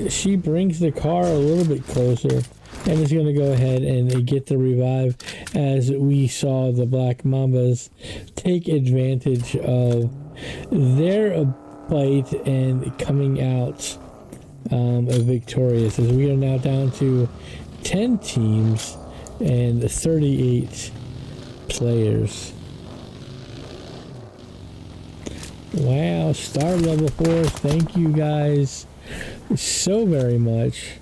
She brings the car a little bit closer and is going to go ahead and get the revive as we saw the Black Mambas take advantage of their fight and coming out victorious, as we are now down to 10 teams and 38 players. Wow, star level 4, thank you guys so very much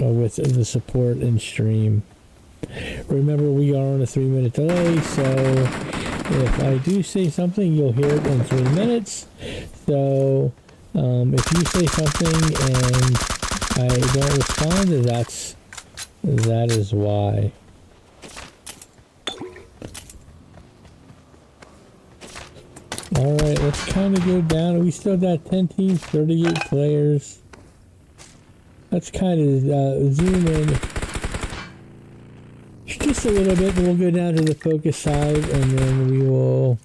with the support and stream. Remember, we are on a 3-minute delay, so if I do say something, you'll hear it in 3 minutes. So if you say something and I don't respond, that is why. Alright, let's kind of go down. We still got 10 teams, 38 players. Let's kind of zoom in just a little bit, and we'll go down to the focus side, and then we will...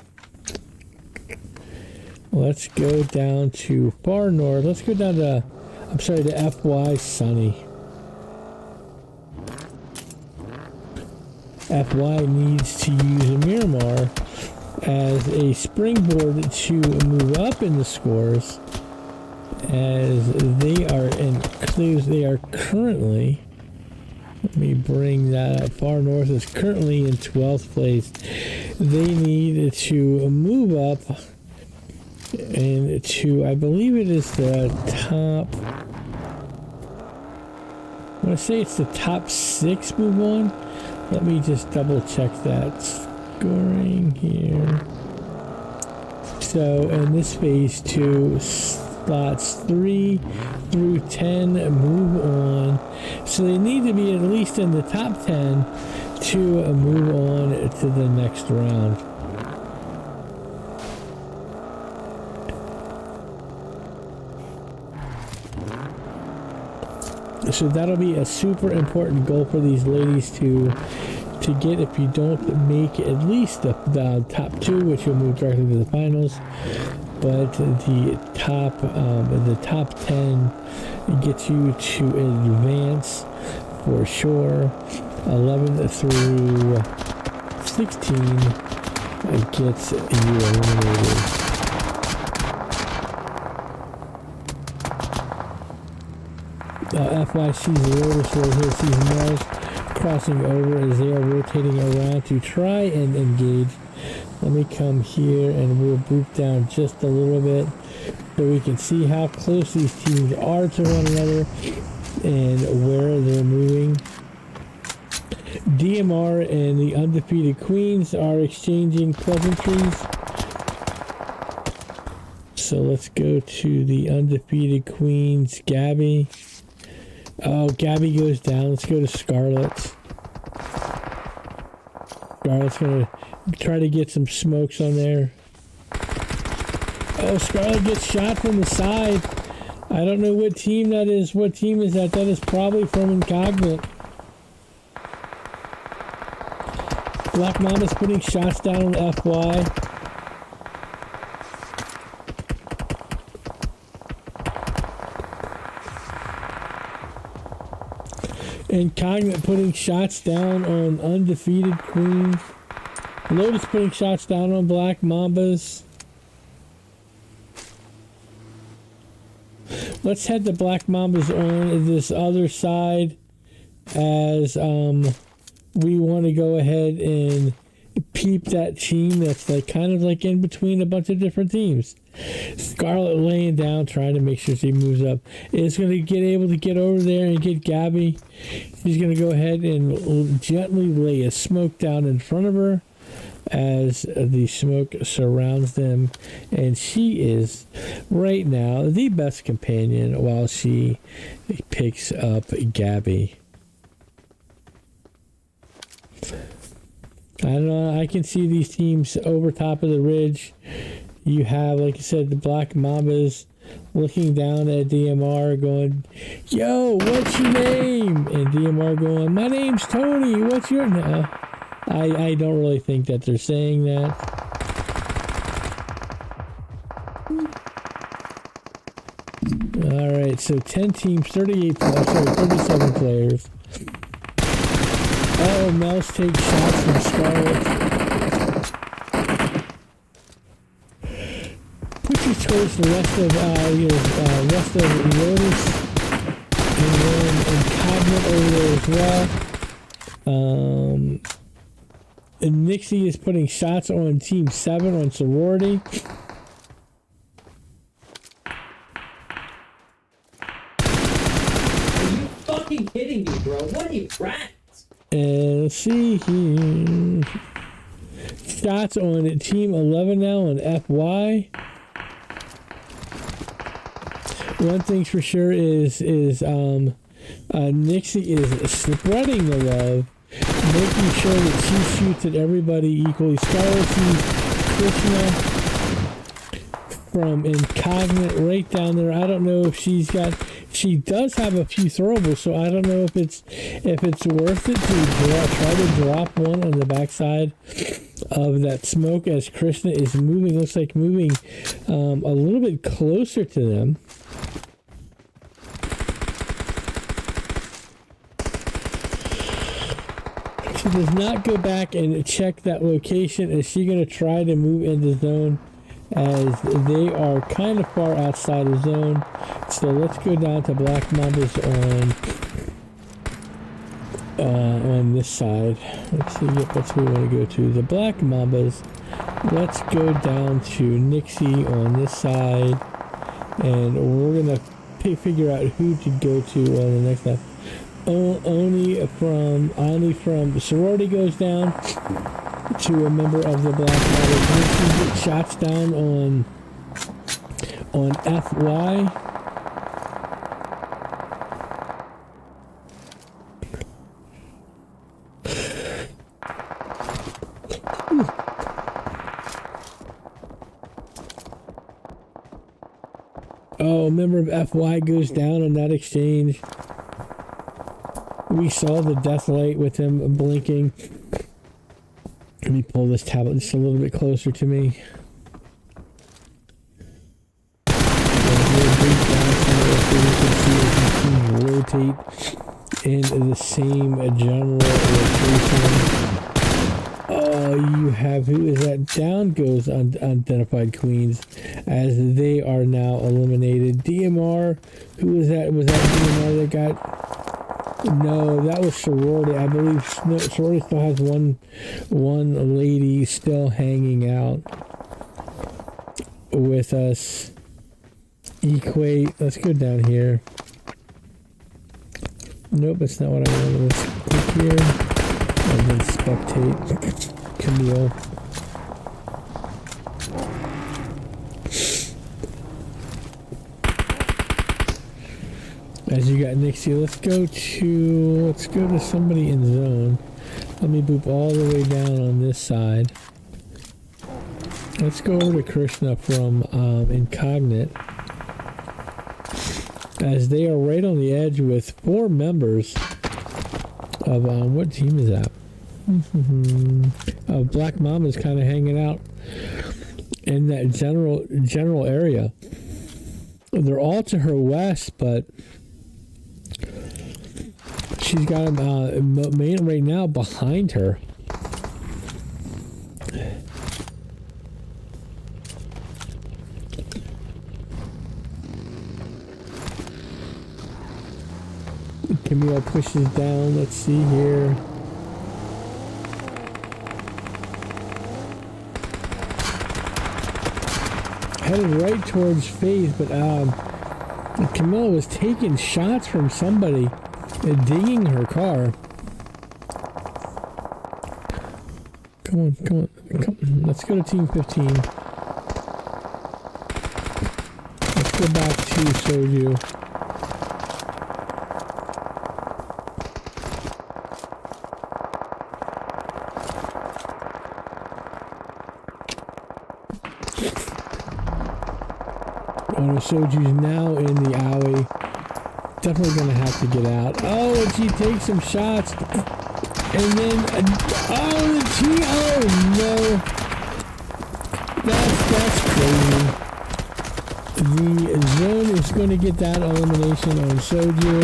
Let's go down to far north. Let's go down to, I'm sorry, to FY Sunny. FY needs to use Miramar as a springboard to move up in the scores, as they are currently, let me bring that up, far north is currently in 12th place. They need to move up and to, I believe it is the top, I want to say it's the top 6 move on. Let me just double check that scoring here. So in this phase 2, slots 3 through 10 move on. So they need to be at least in the top 10 to move on to the next round. So that'll be a super important goal for these ladies to get. If you don't make at least the top 2, which will move directly to the finals, but the top 10 gets you to advance for sure. 11 through 16 gets you eliminated. FY sees Lotus right here, sees Mars crossing over as they are rotating around to try and engage. Let me come here and we'll boop down just a little bit so we can see how close these teams are to one another and where they're moving. DMR and the Undefeated Queens are exchanging pleasantries. So let's go to the Undefeated Queens, Gabby. Oh, Gabby goes down. Let's go to Scarlet. Scarlet's gonna try to get some smokes on there. Oh, Scarlet gets shot from the side. I don't know what team that is. What team is that? That is probably from Incognito. Black Mama's putting shots down on FY. Incognito putting shots down on Undefeated Queens. Lotus putting shots down on Black Mambas. Let's head the Black Mambas on this other side as we want to go ahead and peep that team that's like kind of like in between a bunch of different teams. Scarlet laying down, trying to make sure she moves up. Is going to get able to get over there and get Gabby. She's going to go ahead and gently lay a smoke down in front of her as the smoke surrounds them. And she is right now the best companion while she picks up Gabby. I don't know. I can see these teams over top of the ridge. You have, like I said, the Black Mambas looking down at DMR going, yo, what's your name? And DMR going, my name's Tony. What's your name? I don't really think that they're saying that. All right, so 10 teams, 37 players. Oh, Mouse takes shots from Scarlet. Pushes towards the rest of Lotus. And then Incognito over there as well. And Nixie is putting shots on Team 7 on Sorority. Are you fucking kidding me, bro? What are you rats? And let's see here. Shots on Team 11 now on FY. One thing's for sure is Nixie is spreading the love, making sure that she shoots at everybody equally. Scarlet sees Krishna from Incognito right down there. I don't know if she does have a few throwables, so I don't know if it's worth it to try to drop one on the backside of that smoke as Krishna is moving. Looks like moving a little bit closer to them. She does not go back and check that location. Is she going to try to move into zone as they are kind of far outside of zone? So let's go down to Black Mambas on this side. Let's see what we want to go to. The Black Mambas. Let's go down to Nixie on this side, and we're gonna figure out who to go to on the next side. Oni from Sorority goes down to a member of the Black Mambas. Nixie gets shots down on FY. Oh, a member of FY goes down in that exchange. We saw the death light with him blinking. Let me pull this tablet just a little bit closer to me. Rotate in the same general rotation. Oh, you have, who is that? Down goes unidentified queens, as they are now eliminated. DMR, who is that? Was that DMR that got? No, that was sorority. I believe sorority still has one lady still hanging out with us. Equate. Let's go down here. Nope, that's not what I wanted. Let's click here and then spectate Camille. As you got Nixie, let's go to somebody in zone. Let me boop all the way down on this side. Let's go over to Krishna from Incognite, as they are right on the edge with 4 members of what team is that? Black Mama's kind of hanging out in that general area. They're all to her west, but she's got a main right now behind her. Camille pushes down. Let's see here. Headed right towards FaZe, but Camille was taking shots from somebody digging her car. Come on. Let's go to Team 15. Let's go back to Soju. Soju's now in the alley. Definitely gonna have to get out. Oh, and she takes some shots. And then, oh no. That's crazy. The zone is going to get that elimination on Soju.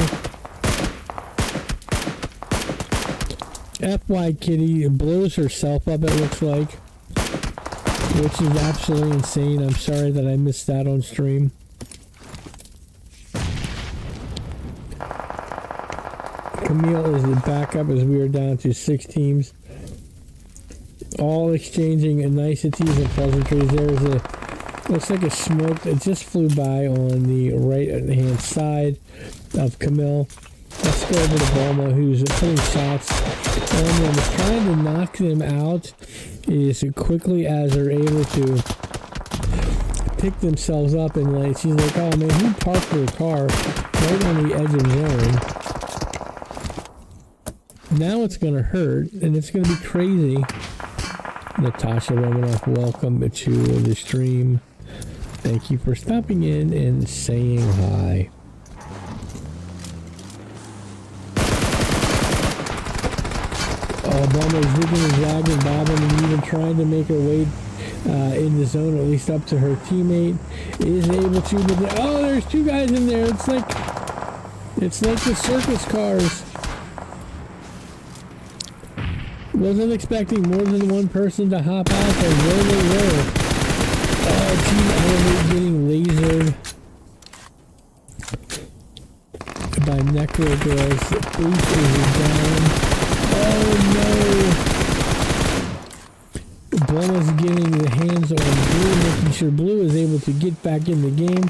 FY Kitty blows herself up, it looks like, which is absolutely insane. I'm sorry that I missed that on stream. Camille is the backup as we are down to 6 teams, all exchanging niceties and pleasantries. There's looks like a smoke that just flew by on the right hand side of Camille. Let's go over to Bulma, who's putting shots on them, trying to knock them out as quickly as they're able to pick themselves up. And like, she's like, oh man, who parked their car right on the edge of zone? Now it's going to hurt, and it's going to be crazy. Natasha Romanoff, welcome to the stream. Thank you for stopping in and saying hi. Obama is zigging and zagging, bobbing, and even trying to make her way in the zone, at least up to her teammate. Is able to, but oh, there's 2 guys in there. It's like the circus cars. Wasn't expecting more than one person to hop out, but there they were. Team Elevate getting lasered by Necro Girls. Boost is down. Oh no! Bulma's getting the hands on Blue, making sure Blue is able to get back in the game,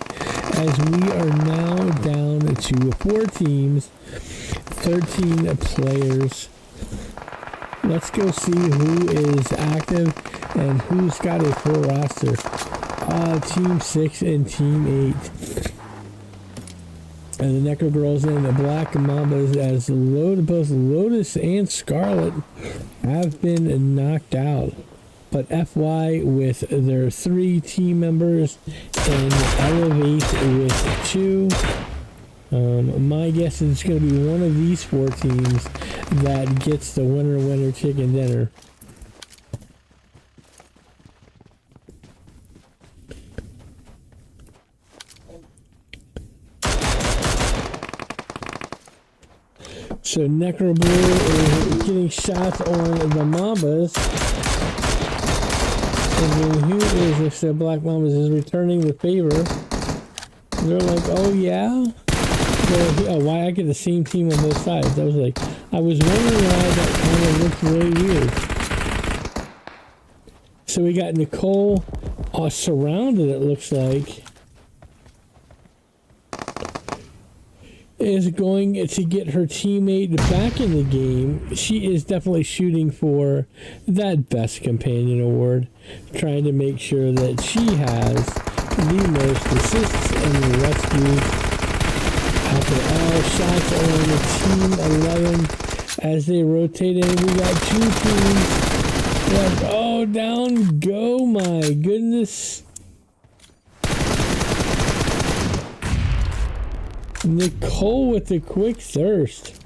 as we are now down to 4 teams, 13 players. Let's go see who is active and who's got a full roster. Team 6 and Team 8. And the Necro Girls and the Black Mambas, as both Lotus and Scarlet have been knocked out. But FY with their 3 team members and Elevate with 2. My guess is it's going to be one of these 4 teams that gets the winner chicken dinner. So Necro Blue is getting shots on the Mambas. And then who is this? The Black Mambas is returning the favor. They're like, oh yeah? Why I get the same team on both sides? I was wondering why that kind of looked really weird. So we got Nicole surrounded, it looks like. Is going to get her teammate back in the game. She is definitely shooting for that best companion award, trying to make sure that she has the most assists and rescues. After all, shots are on the team 11 as they rotate in. We got two teams. Oh, down go, my goodness. Nicole with the quick thirst.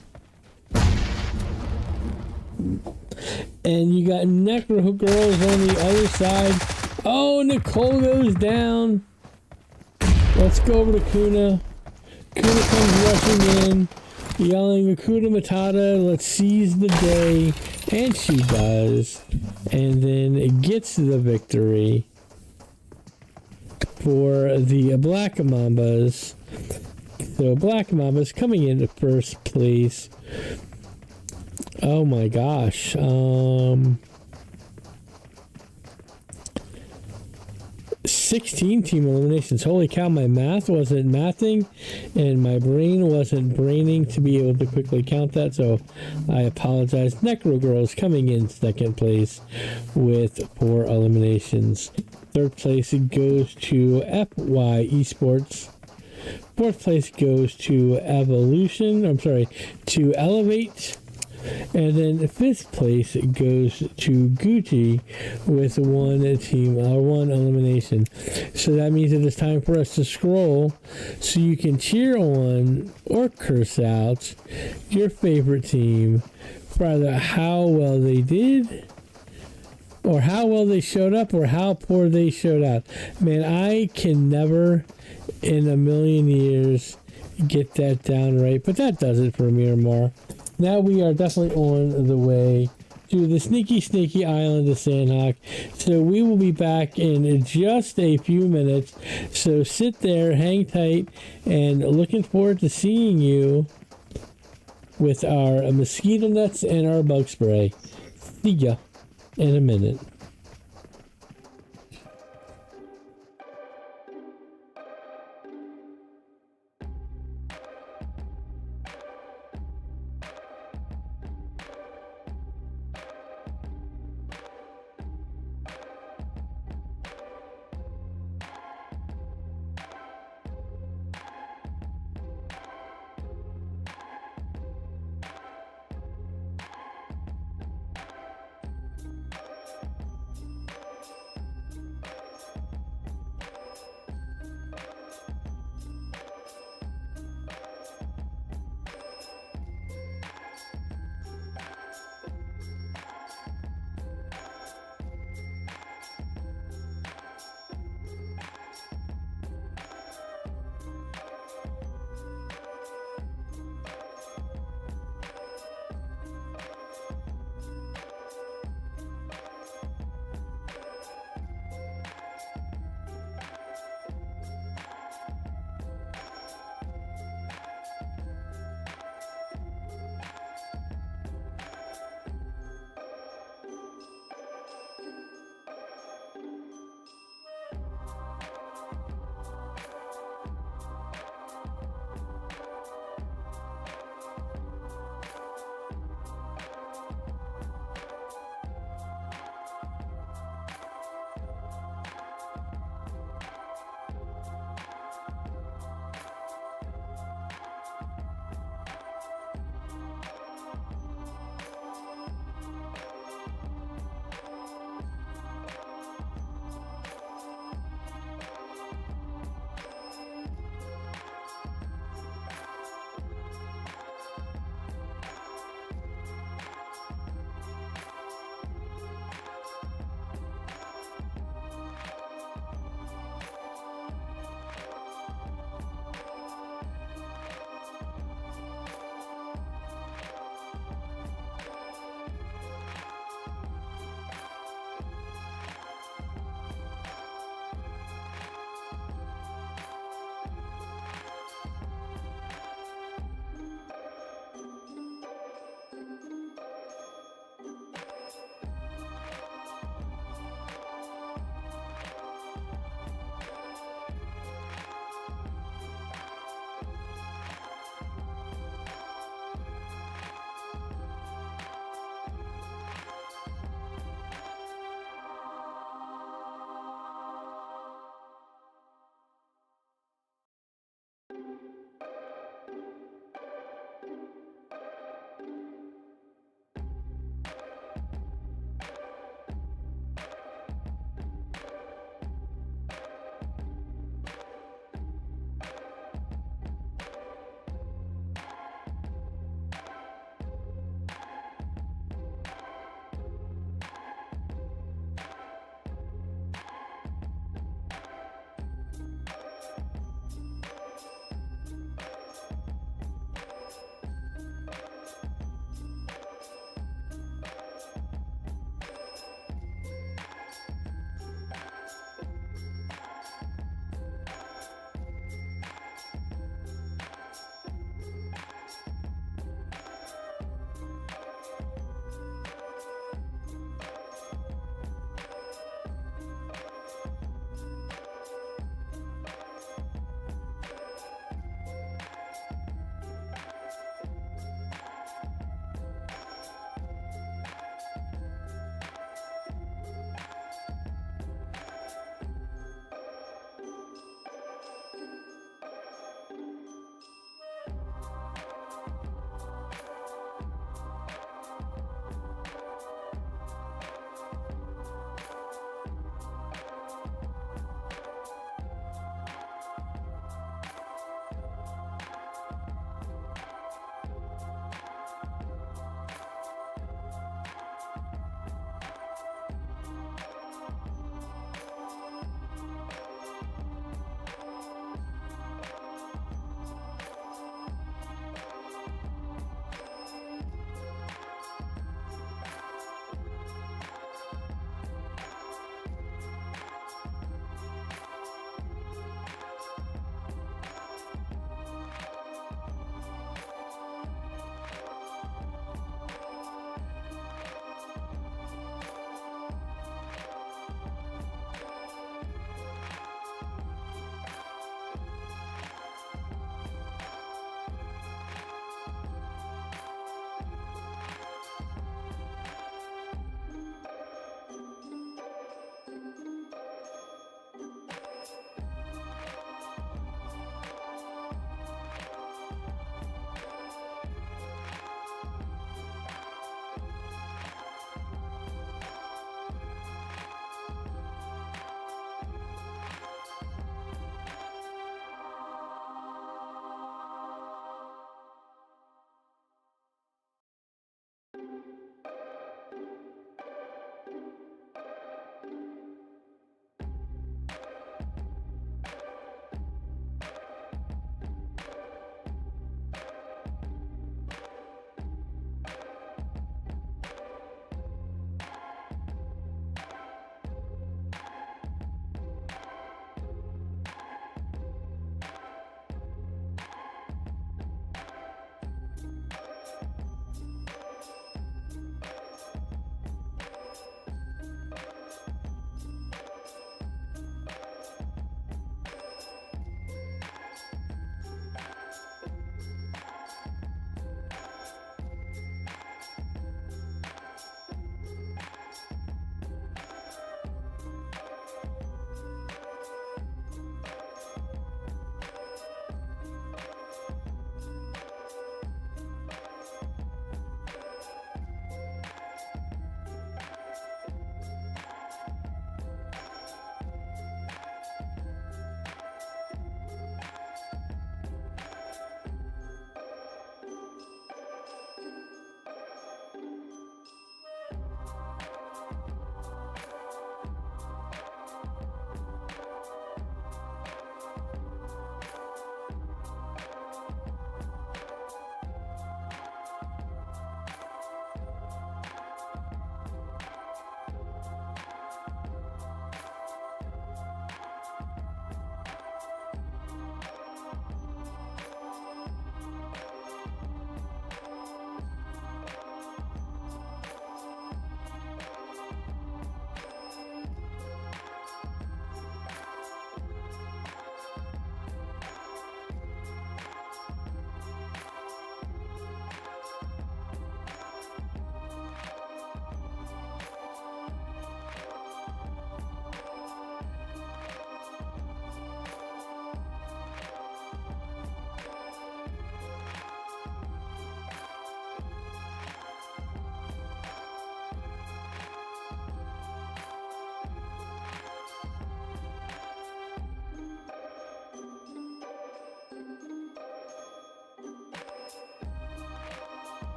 And you got Necro Girls on the other side. Oh, Nicole goes down. Let's go over to Kuna. Kuna comes rushing in, yelling, Hakuna Matata, let's seize the day. And she does. And then gets the victory for the Black Mambas. So Black Mambas coming into first place. Oh my gosh. 16 team eliminations. Holy cow, my math wasn't mathing and my brain wasn't braining to be able to quickly count that, so I apologize. Necro Girls coming in second place with 4 eliminations. Third place goes to FY Esports. Fourth place goes to to Elevate. And then fifth place goes to Gucci with one elimination. So that means it is time for us to scroll so you can cheer on or curse out your favorite team for either how well they did, or how well they showed up, or how poor they showed out. Man, I can never in a million years get that down right, but that does it for Miramar. Now we are definitely on the way to the sneaky island of Sandhawk. So we will be back in just a few minutes. So sit there, hang tight, and looking forward to seeing you with our mosquito nets and our bug spray. See ya in a minute.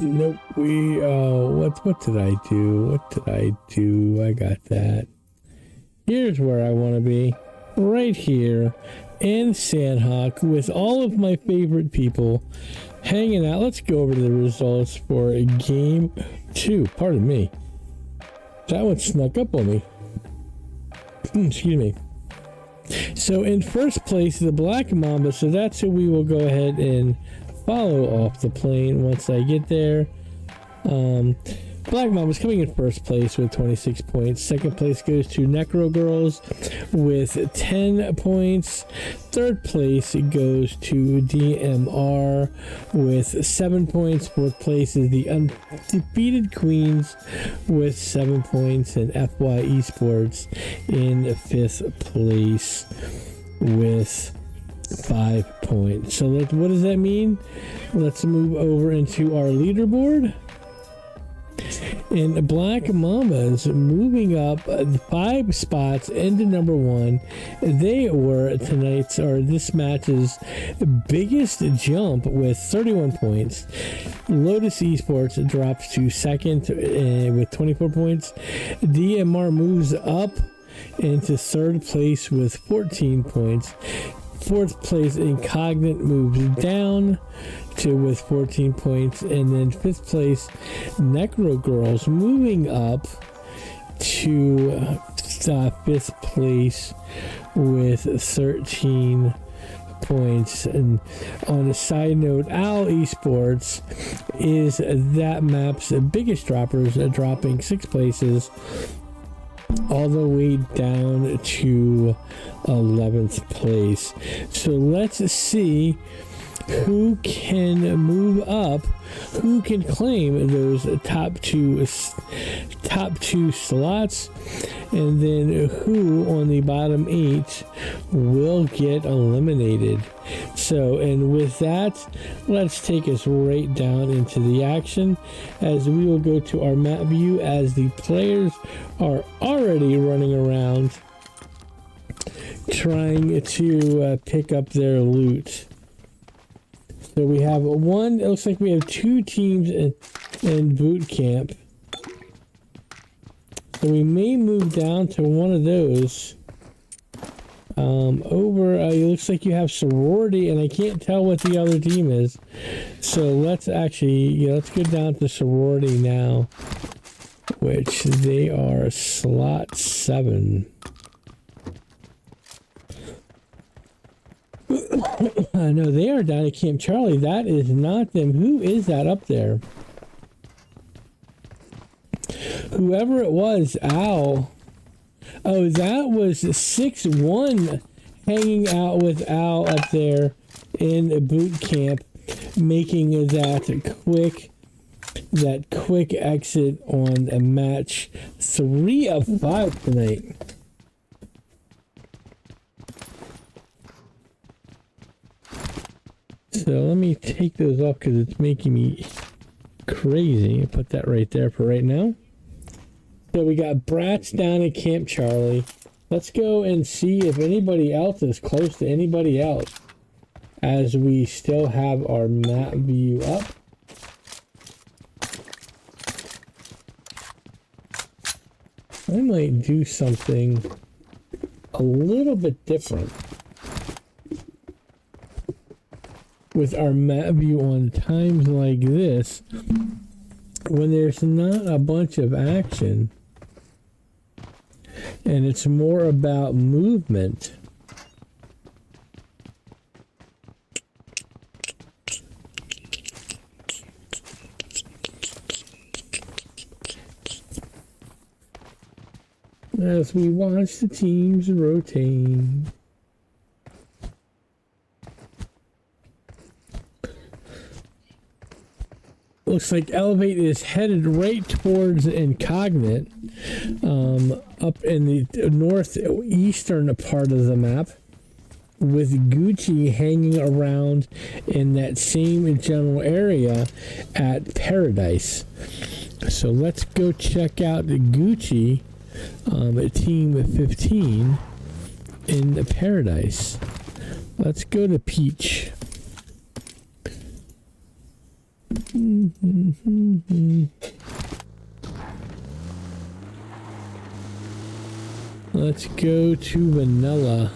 Nope. What did I do? What did I do? I got that. Here's where I want to be. Right here in Sandhawk with all of my favorite people hanging out. Let's go over the results for game 2. Pardon me. That one snuck up on me. Excuse me. So in first place, the Black Mamba. So that's who we will go ahead and follow off the plane once I get there. Black Mamba's coming in first place with 26 points. Second place goes to Necro Girls with 10 points. Third place goes to DMR with 7 points. Fourth place is the Undefeated Queens with 7 points. And FY Esports in fifth place with 5 points. So what does that mean? Let's move over into our leaderboard. And Black Mambas moving up 5 spots into number 1. They were this match's biggest jump with 31 points. Lotus Esports drops to second with 24 points. DMR moves up into third place with 14 points. Fourth place, Incognite moves down with 14 points, and then fifth place, Necro Girls moving up to fifth place with 13 points. And on a side note, Owl Esports is that map's biggest droppers, dropping 6 places all the way down to 11th place. So let's see who can move up, who can claim those top two slots, and then who on the bottom 8 will get eliminated. So, and with that, let's take us right down into the action as we will go to our map view as the players are already running around trying to pick up their loot. So we have it looks like we have 2 teams in boot camp. So we may move down to one of those. It looks like you have sorority, and I can't tell what the other team is. So let's go down to sorority now, which they are slot 7. No, they are down at Camp Charlie. That is not them. Who is that up there? Whoever it was, Owl. Oh, that was 6-1 hanging out with Owl up there in boot camp, making that quick exit on a match 3 of 5 tonight. So let me take those off because it's making me crazy. I'll put that right there for right now. So we got Brats down at Camp Charlie. Let's go and see if anybody else is close to anybody else as we still have our map view up. I might do something a little bit different with our map view on times like this when there's not a bunch of action and it's more about movement. As we watch the teams rotate. Looks like Elevate is headed right towards Incognite, up in the northeastern part of the map, with Gucci hanging around in that same general area at Paradise. So let's go check out the Gucci at Team 15 in the Paradise. Let's go to Peach. Let's go to vanilla.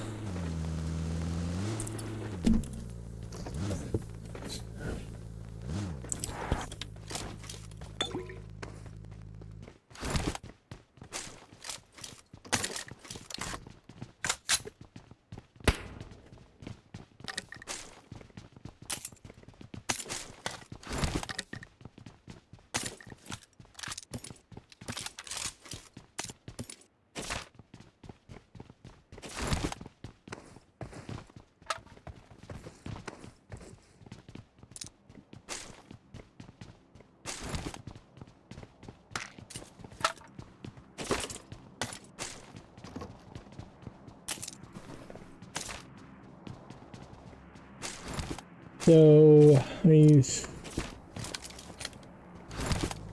So please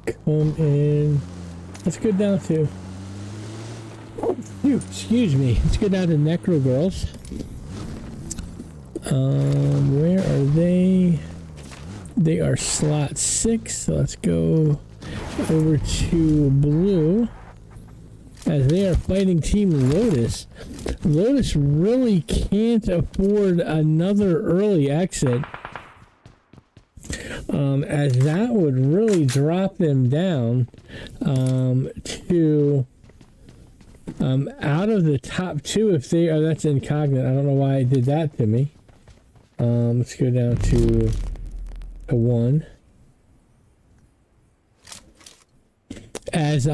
come in. Let's go down to. Excuse me. Let's go down to Necro Girls. Where are they? They are slot 6. So let's go over to blue. As they are fighting Team Lotus. Lotus really can't afford another early exit. As that would really drop them down to out of the top 2 if they are. That's incognito. I don't know why I did that to me. Let's go down to a 1. As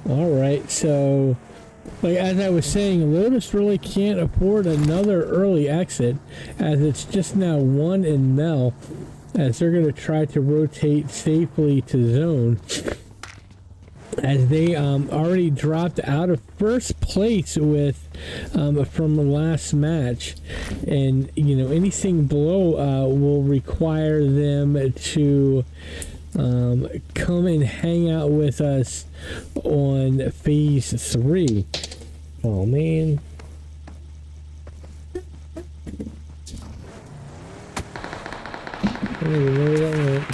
all right, so like as I was saying, Lotus really can't afford another early exit, as it's just now 1 in Mel, as they're going to try to rotate safely to zone, as they already dropped out of first place with from the last match, and you know anything below will require them to come and hang out with us on phase 3. Oh man. I don't even know where that went.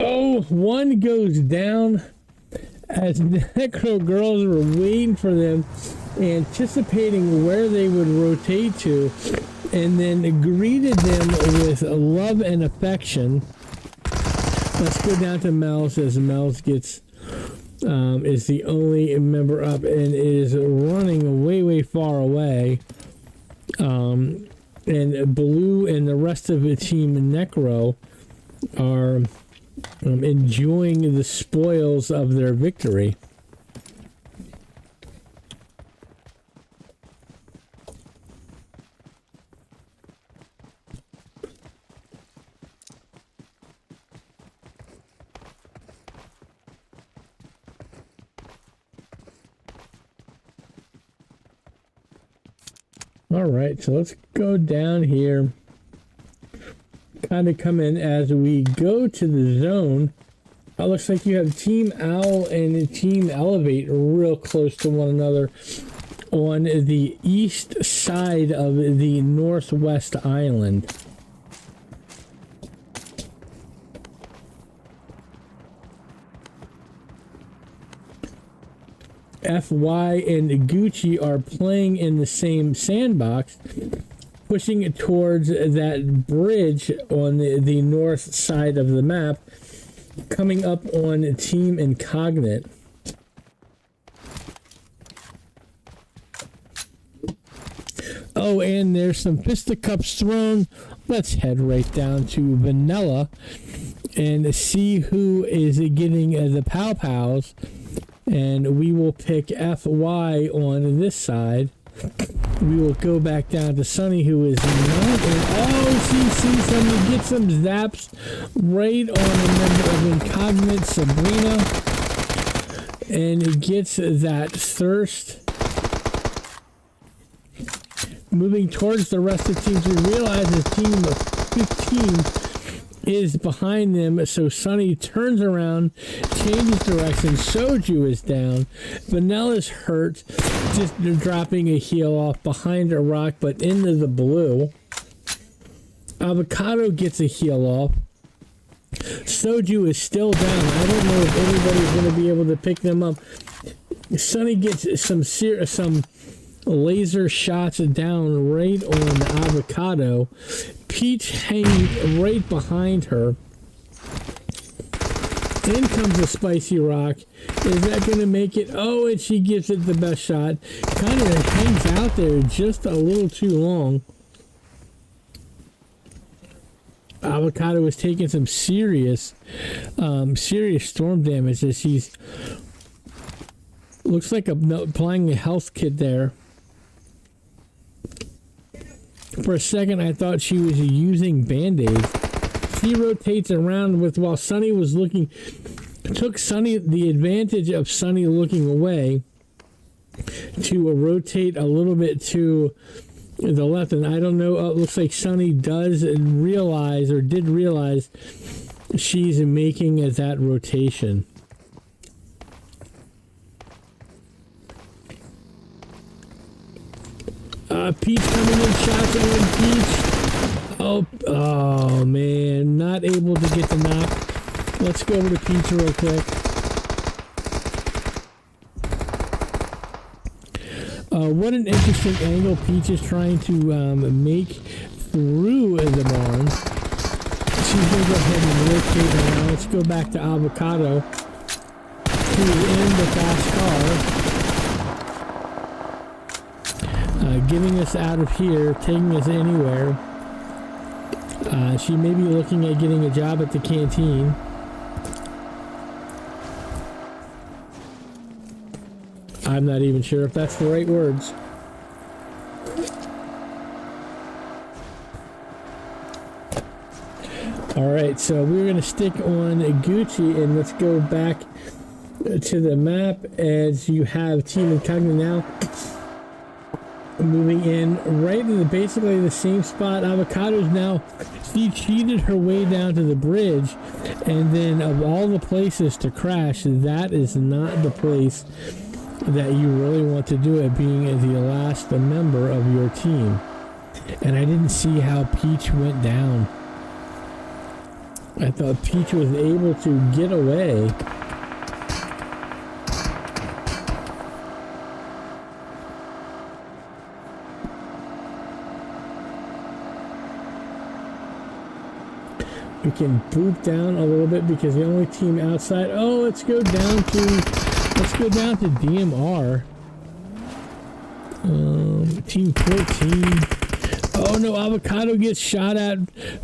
Oh, 1 goes down as Necro Girls were waiting for them, anticipating where they would rotate to, and then greeted them with love and affection. Let's go down to Mel's, as Mel's gets is the only member up and is running way far away. And Blue and the rest of the team Necro are enjoying the spoils of their victory. All right, so let's go down here. Kind of come in as we go to the zone. It looks like you have Team Owl and Team Elevate real close to one another on the east side of the northwest island. FY and Gucci are playing in the same sandbox, pushing it towards that bridge on the north side of the map, coming up on Team Incognite. Oh, and there's some fisticuffs thrown. Let's head right down to Vanilla and see who is getting the Pow Pows And we will pick FY on this side. We will go back down to Sunny, who is not in. Oh, she sees somebody get some zaps right on a member of Incognite, Sabrina. And it gets that thirst. Moving towards the rest of the teams, we realize the team of 15 is behind them, so Sunny turns around, changes direction. Soju is down. Vanilla's hurt, just dropping a heel off behind a rock, but into the blue. Avocado gets a heel off. Soju is still down. I don't know if anybody's going to be able to pick them up. Sunny gets some laser shots down right on Avocado. Peach hanging right behind her. In comes a spicy rock. Is that going to make it? Oh, and she gives it the best shot. Kind of hangs out there just a little too long. Avocado is taking some serious storm damage as she's looks like applying a health kit there. For a second, I thought she was using Band-Aids. She rotates around while Sunny was looking. Took Sunny the advantage of Sunny looking away to rotate a little bit to the left. And I don't know. It looks like Sunny did realize she's making that rotation. Peach coming in, shots on Peach. Oh man, not able to get the knock. Let's go over to Peach real quick. What an interesting angle Peach is trying to make through the barn. She's going to go ahead and rotate around. Let's go back to Avocado, who's in the fast car. Getting us out of here, taking us anywhere. She may be looking at getting a job at the canteen. I'm not even sure if that's the right words. Alright, so we're going to stick on Gucci and let's go back to the map as you have Team Incognito now. Moving in right in basically the same spot. Avocado's now, she cheated her way down to the bridge, and then of all the places to crash, that is not the place that you really want to do it, being the last member of your team. And I didn't see how Peach went down. I thought Peach was able to get away. We can boop down a little bit because the only team outside. Oh, let's go down to DMR. Team 14. Oh no, Avocado gets shot at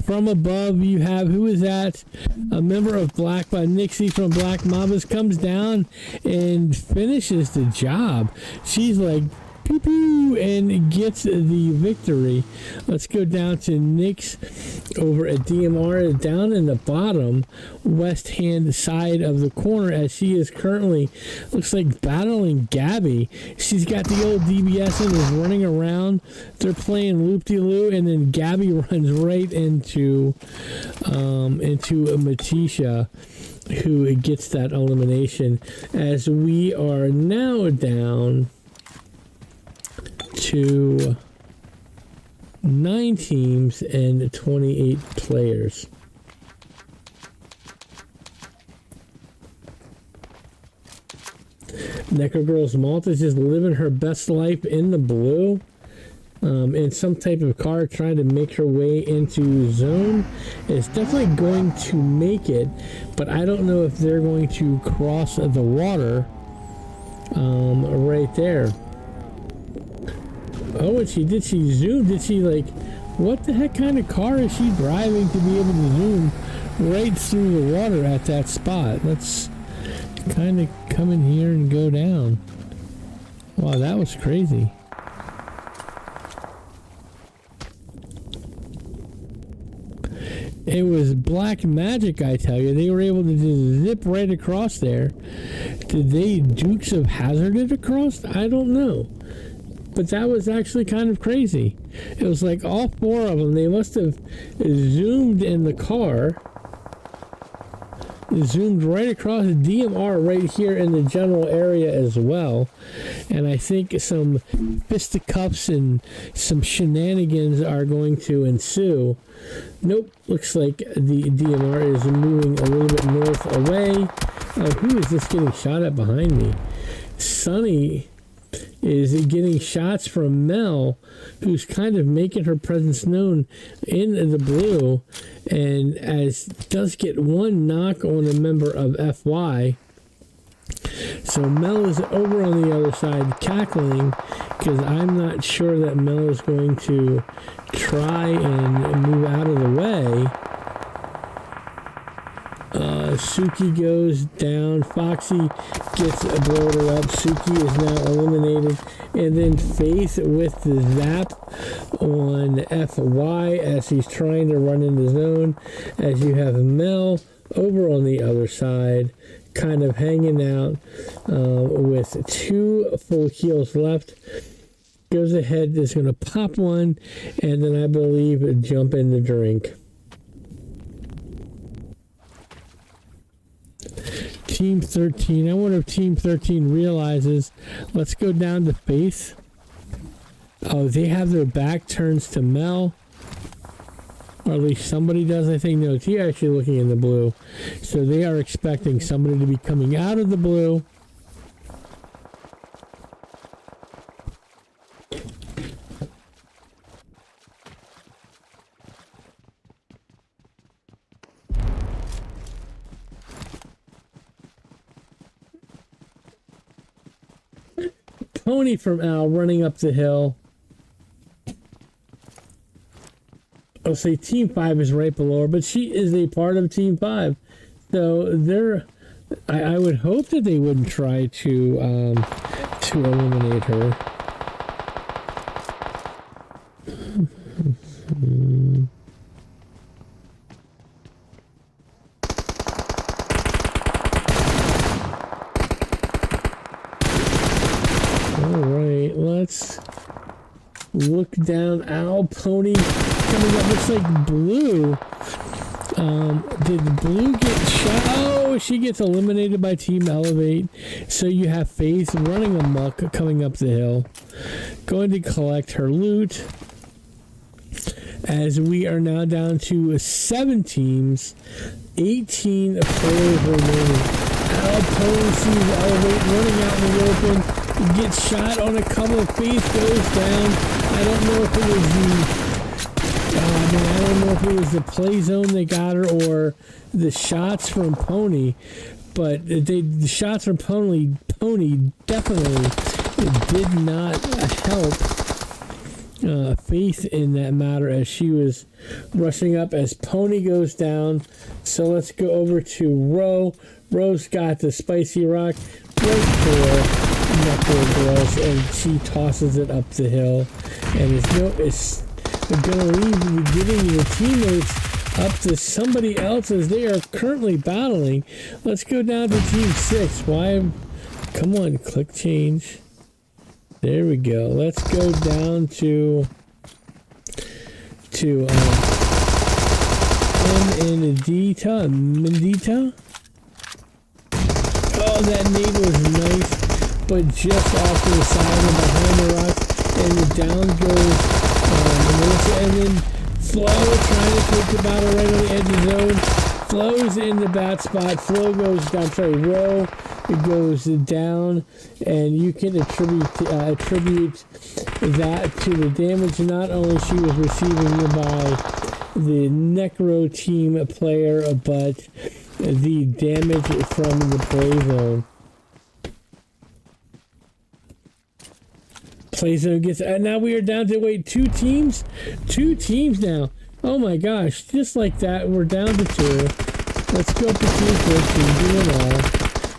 from above. You have, who is that? A member of Black by Nixie from Black Mambas comes down and finishes the job. She's like, pew pew, and gets the victory. Let's go down to Nyx over at DMR, down in the bottom west hand side of the corner, as she is currently, looks like, battling Gabby. She's got the old DBS and is running around. They're playing loop-de-loo, and then Gabby runs right into Matisha, who gets that elimination, as we are now down to 9 teams and 28 players. Necro Girls Malta is just living her best life in the blue. In some type of car, trying to make her way into zone. It's definitely going to make it, but I don't know if they're going to cross the water right there. Oh, and she zoom? Did she, like, what the heck kind of car is she driving to be able to zoom right through the water at that spot? Let's kind of come in here and go down. Wow, that was crazy. It was black magic, I tell you. They were able to just zip right across there. Did they Dukes of Hazzard it across? I don't know. But that was actually kind of crazy. It was like all four of them. They must have zoomed in the car. Zoomed right across the DMR right here in the general area as well. And I think some fisticuffs and some shenanigans are going to ensue. Nope, looks like the DMR is moving a little bit north away. Who is this getting shot at behind me? Sunny is getting shots from Mel, who's kind of making her presence known in the blue, and as does get one knock on a member of FY. So Mel is over on the other side cackling, because I'm not sure that Mel is going to try and move out of the way. Suki goes down. Foxy gets a bloater up. Suki is now eliminated. And then Faith with the zap on FY as he's trying to run in the zone. As you have Mel over on the other side, kind of hanging out with 2 full kills left. Goes ahead, is going to pop one, and then I believe jump in the drink. Team 13. I wonder if Team 13 realizes. Let's go down to Faith. Oh, they have their back turns to Mel. Or at least somebody does, I think. No, he's actually looking in the blue. So they are expecting somebody to be coming out of the blue. Pony from Al running up the hill. I'll say Team 5 is right below her, but she is a part of Team 5. So they're, I would hope that they wouldn't try to eliminate her. Let's look down. Owl Pony coming up. Looks like Blue. Did Blue get shot? Oh, she gets eliminated by Team Elevate. So you have Faith running amok coming up the hill. Going to collect her loot. As we are now down to 7 teams. 18 players remaining. Owl Pony sees Elevate running out in the open. Gets shot on a couple of feet, goes down. I don't know if it was the play zone that got her or the shots from Pony, but the shots from Pony definitely did not help Faith in that matter as she was rushing up as Pony goes down. So let's go over to Ro. Ro's got the spicy rock right for Knuckle, and she tosses it up the hill, and it's gonna leave giving the teammates up to somebody else as they are currently battling. Let's go down to Team 6. Why? Come on, click change. There we go. Let's go down to Mendita. Oh, that nade was nice. But just off to the side and behind the rock, and the down goes Melissa, and then Flo trying to take the battle right on the edge of the zone. Flo's in the bad spot. Flo goes down. Ro, it goes down, and you can attribute that to the damage not only she was receiving by the Necro team player, but the damage from the play zone. Play zone gets, and now we are down to 2 teams? 2 teams now. Oh my gosh, just like that, we're down to 2. Let's go up to Team 14, do it all.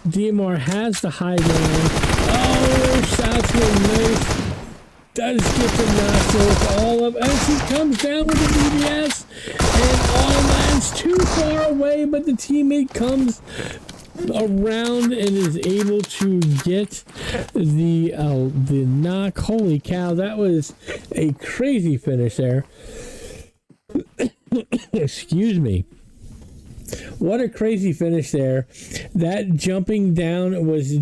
DMR has the high ground. Oh, shots were nice. Does get the knock with all of as he comes down with the DBS, and all lands too far away, but the teammate comes around and is able to get the knock. Holy cow, that was a crazy finish there. Excuse me. What a crazy finish there. That jumping down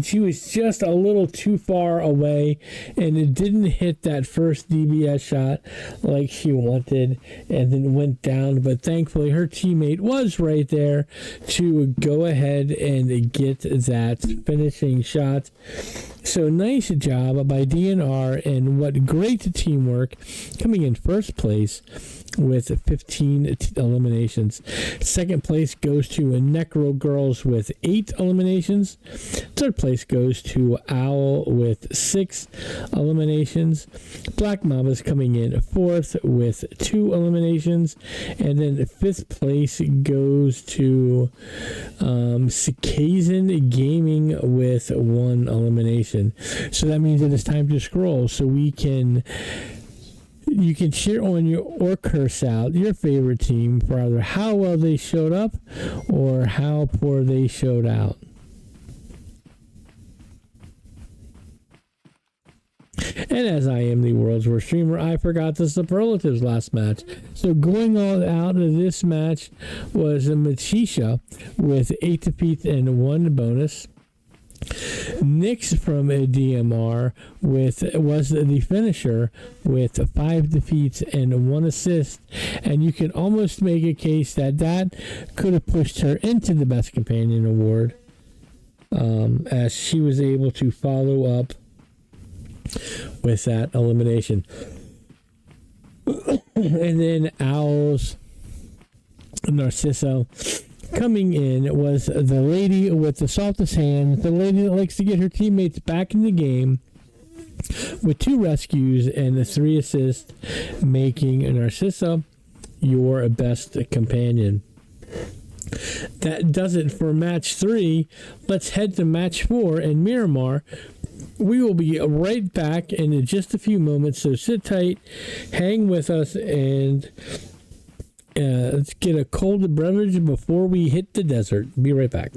she was just a little too far away, and it didn't hit that first DBS shot like she wanted, and then went down. But thankfully her teammate was right there to go ahead and get that finishing shot. So nice job by DNR, and what great teamwork, coming in first place with 15 eliminations. Second place goes to Necro Girls with 8 eliminations. Third place goes to Owl with 6 eliminations. Black Mama's coming in fourth with 2 eliminations. And then fifth place goes to Cicazin Gaming with 1 elimination. So that means it is time to scroll, so you can cheer on or curse out your favorite team for either how well they showed up or how poor they showed out. And as I am the world's worst streamer, I forgot the superlatives last match. So going all out of this match was Matisha with 8 defeats and 1 bonus. Nyx from a DMR was the finisher with 5 defeats and 1 assist, and you can almost make a case that could have pushed her into the Best Companion award, as she was able to follow up with that elimination. And then Owl's Narciso coming in was the lady with the softest hand, the lady that likes to get her teammates back in the game, with 2 rescues and 3 assists, making Narcissa your best companion. That does it for match 3. Let's head to match 4 in Miramar. We will be right back in just a few moments, so sit tight, hang with us, and let's get a cold beverage before we hit the desert. Be right back.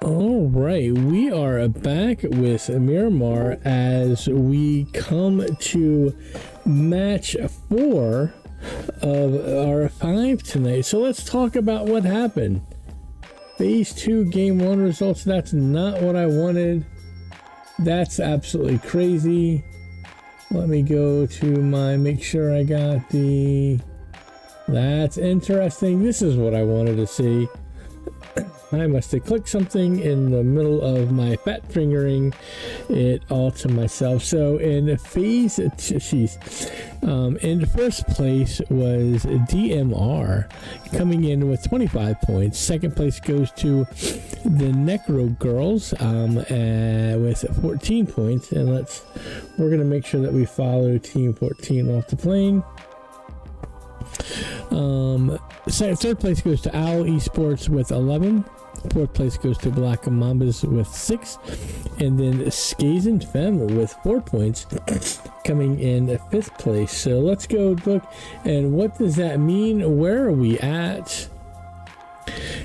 All right, we are back with Miramar as we come to match 4 of our 5 tonight. So let's talk about what happened. Phase 2 game 1 results. That's not what I wanted. That's absolutely crazy. Let me go to make sure I got the... That's interesting. This is what I wanted to see. I must have clicked something in the middle of my fat fingering it all to myself. So in phase, in first place was DMR coming in with 25 points. Second place goes to the Necro Girls with 14 points. And we're gonna make sure that we follow Team 14 off the plane. Third place goes to Owl Esports with 11. Fourth place goes to Black Mambas with 6. And then Skazen Femme with 4 points coming in fifth place. So let's go look. And what does that mean? Where are we at?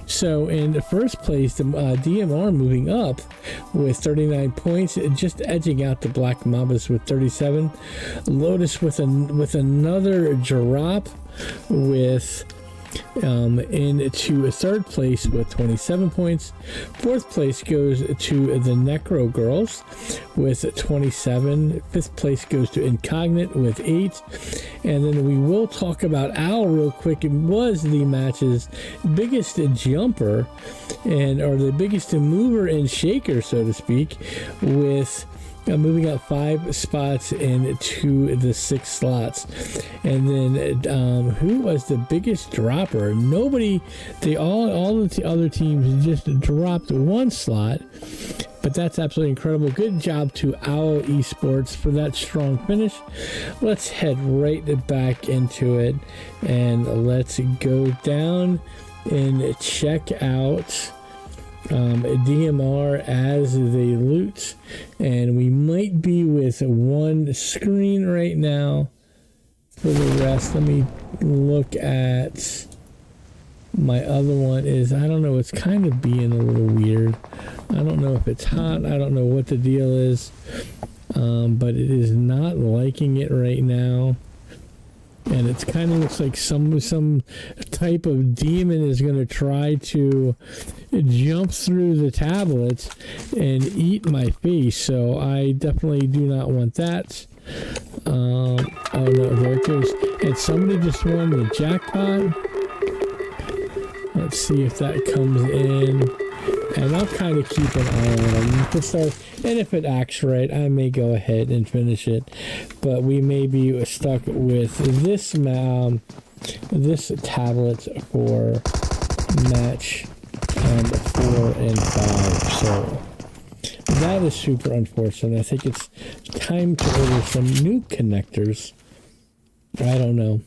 So in the first place, the DMR moving up with 39 points, just edging out the Black Mambas with 37. Lotus with another drop with into third place with 27 points. Fourth place goes to the Necro Girls with 27. Fifth place goes to Incognite with 8. And then we will talk about Owl real quick. It was the match's biggest jumper or the biggest mover and shaker, so to speak, with moving up 5 spots into the 6 slots. And then who was the biggest dropper? Nobody. All of the other teams just dropped 1 slot, but that's absolutely incredible. Good job to Owl Esports for that strong finish. Let's head right back into it and let's go down and check out DMR as they loot, and we might be with 1 screen right now. For the rest, let me look at my other one. I don't know, it's kind of being a little weird. I don't know if it's hot, I don't know what the deal is, but it is not liking it right now. And it kind of looks like some type of demon is going to try to jump through the tablets and eat my face. So I definitely do not want that. Oh no, there it goes. And somebody just won the jackpot. Let's see if that comes in. And I'll kind of keep an eye on them. And if it acts right, I may go ahead and finish it. But we may be stuck with this tablet for match 4 and 5. So that is super unfortunate. I think it's time to order some new connectors. I don't know.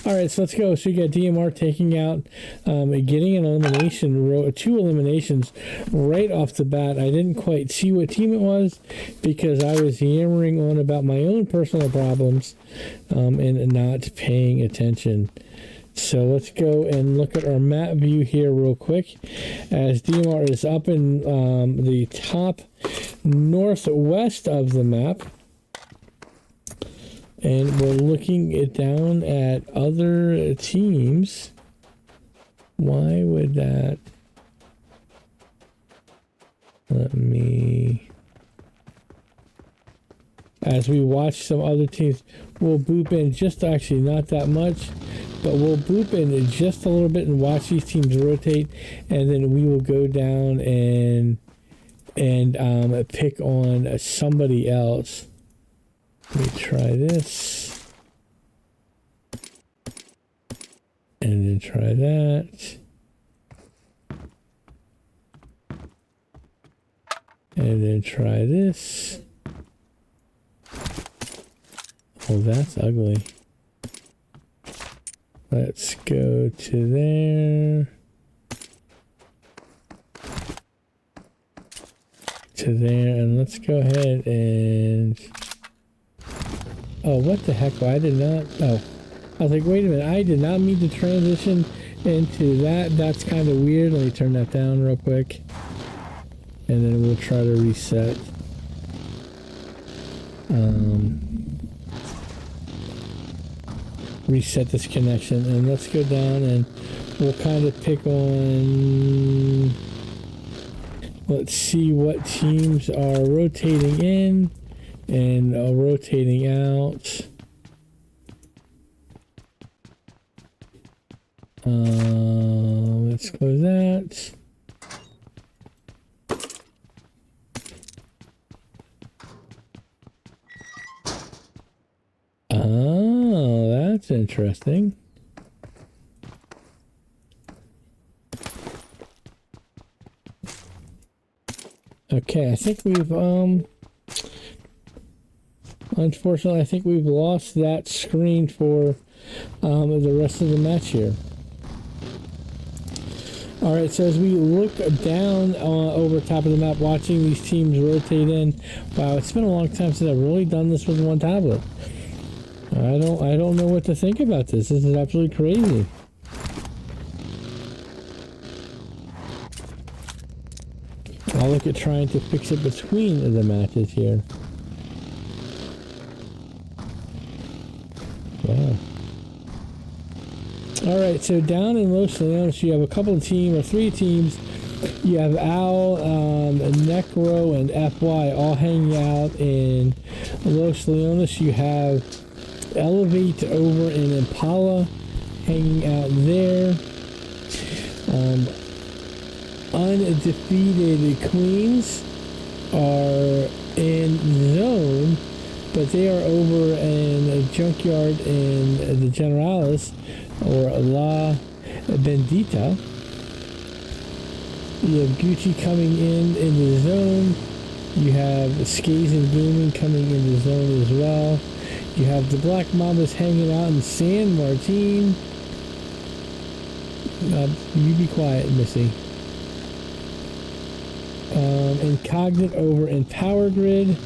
All right, so let's go. So you got DMR taking out, getting an elimination, 2 eliminations right off the bat. I didn't quite see what team it was because I was yammering on about my own personal problems and not paying attention. So let's go and look at our map view here real quick as DMR is up in the top northwest of the map. And we're looking it down at other teams. Why would that? Let me... As we watch some other teams, we'll boop in just actually not that much, but we'll boop in just a little bit and watch these teams rotate, and then we will go down and pick on somebody else. Let me try this. And then try that. And then try this. Oh, that's ugly. Let's go to there. To there, and let's go ahead and... Oh, what the heck? I did not... Oh. I was like, wait a minute. I did not mean to transition into that. That's kind of weird. Let me turn that down real quick. and then we'll try to reset. Reset this connection, and let's go down and we'll kind of pick on, let's see what teams are rotating in and rotating out. Let's close that. Oh, that's interesting. Okay, I think we've, unfortunately, I think we've lost that screen for, the rest of the match here. Alright, so as we look down over top of the map, watching these teams rotate in, wow, it's been a long time since I've really done this with one tablet. I don't know what to think about this. This is absolutely crazy. I'll look at trying to fix it between the matches here. Wow. Alright, so down in Los Leones, you have a couple of teams, or 3 teams. You have Al, Necro, and FY all hanging out in Los Leones. You have Elevate over in Impala hanging out there. Undefeated Queens are in Zone, but they are over in a Junkyard in the Generalis, or La Bendita. You have Gucci coming in the Zone. You have Skazen Gaming coming in the Zone as well. You have the Black Mambas hanging out in San Martin. You be quiet, Missy. Incognit over in Power Grid.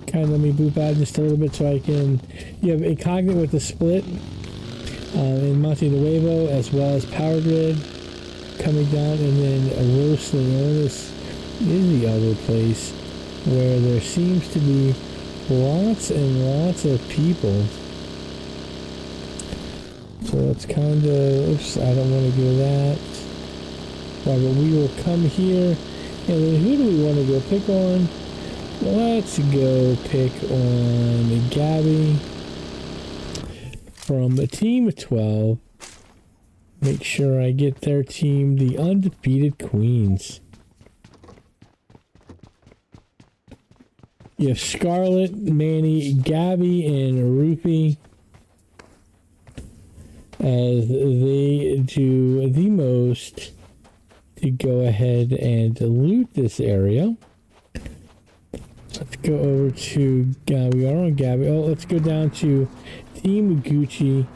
Kind of let me boop out just a little bit so I can... You have Incognit with the split in Monte Nuevo, as well as Power Grid coming down, and then Los Leones is the other place where there seems to be lots and lots of people. So it's kind of, oops, I don't want to do that. Right, but we will come here, and then who do we want to go pick on? Let's go pick on Gabby from Team 12. Make sure I get their team, the Undefeated Queens. You have Scarlet, Manny, Gabby, and Rupee as they do the most to go ahead and loot this area. Let's go over to, we are on Gabby. Oh, let's go down to Team Gucci.